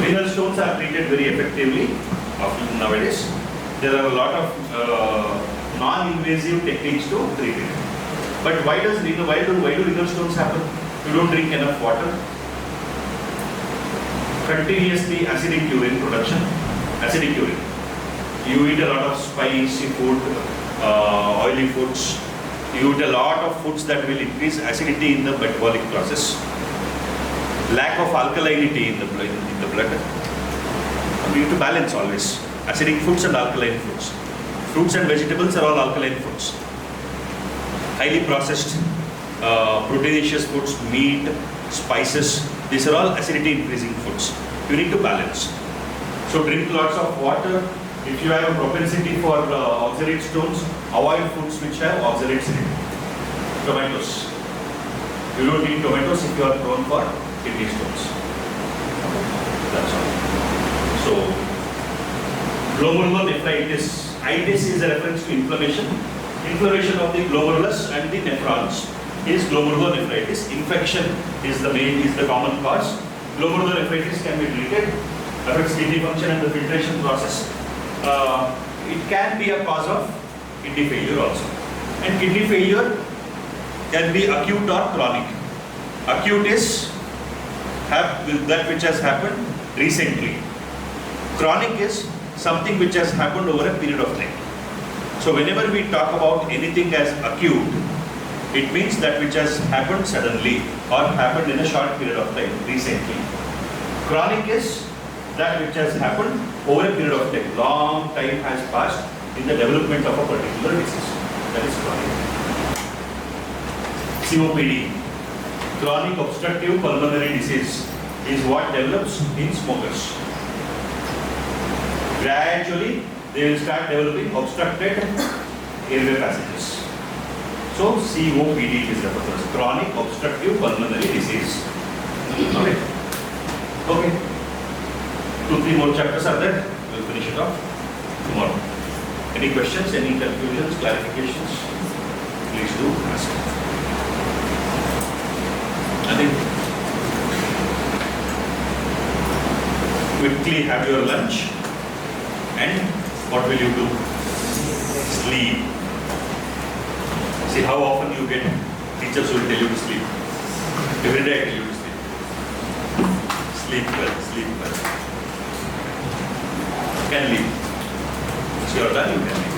Renal stones are treated very effectively nowadays. There are a lot of non-invasive techniques to treat it. But why do renal stones happen? You don't drink enough water. continuously acidic urine production, acidic urine. You eat a lot of spicy food, oily foods. You eat a lot of foods that will increase acidity in the metabolic process. Lack of alkalinity in the blood. We need to balance always. Acidic foods and alkaline foods. Fruits and vegetables are all alkaline foods. Highly processed, proteinaceous foods, meat, spices, these are all acidity increasing foods. You need to balance. So drink lots of water. If you have a propensity for oxalate stones, avoid foods which have oxalates in it. Tomatoes. You don't eat tomatoes if you are prone for kidney stones. That's all. So, glomerulonephritis. Itis is a reference to inflammation. Inflammation of the glomerulus and the nephrons is glomerulonephritis. Infection is the common cause. Glomerulonephritis can be treated, affects kidney function and the filtration process. It can be a cause of kidney failure also. And kidney failure can be acute or chronic. Acute is that which has happened recently. Chronic is something which has happened over a period of time. So whenever we talk about anything as acute, it means that which has happened suddenly or happened in a short period of time, recently. Chronic is that which has happened over a period of time. Long time has passed in the development of a particular disease. That is chronic. COPD, chronic obstructive pulmonary disease, is what develops in smokers. Gradually, they will start developing obstructed airway passages. So, COPD is referred to as chronic obstructive pulmonary disease. Okay. Okay. 2-3 more chapters are there. We'll finish it off tomorrow. Any questions, any confusions, clarifications? Please do ask. I think quickly have your lunch and what will you do? Sleep. See how often you get teachers will tell you to sleep. Every day I tell you to sleep. Sleep well, sleep well. You can leave. Once you are done, you can leave.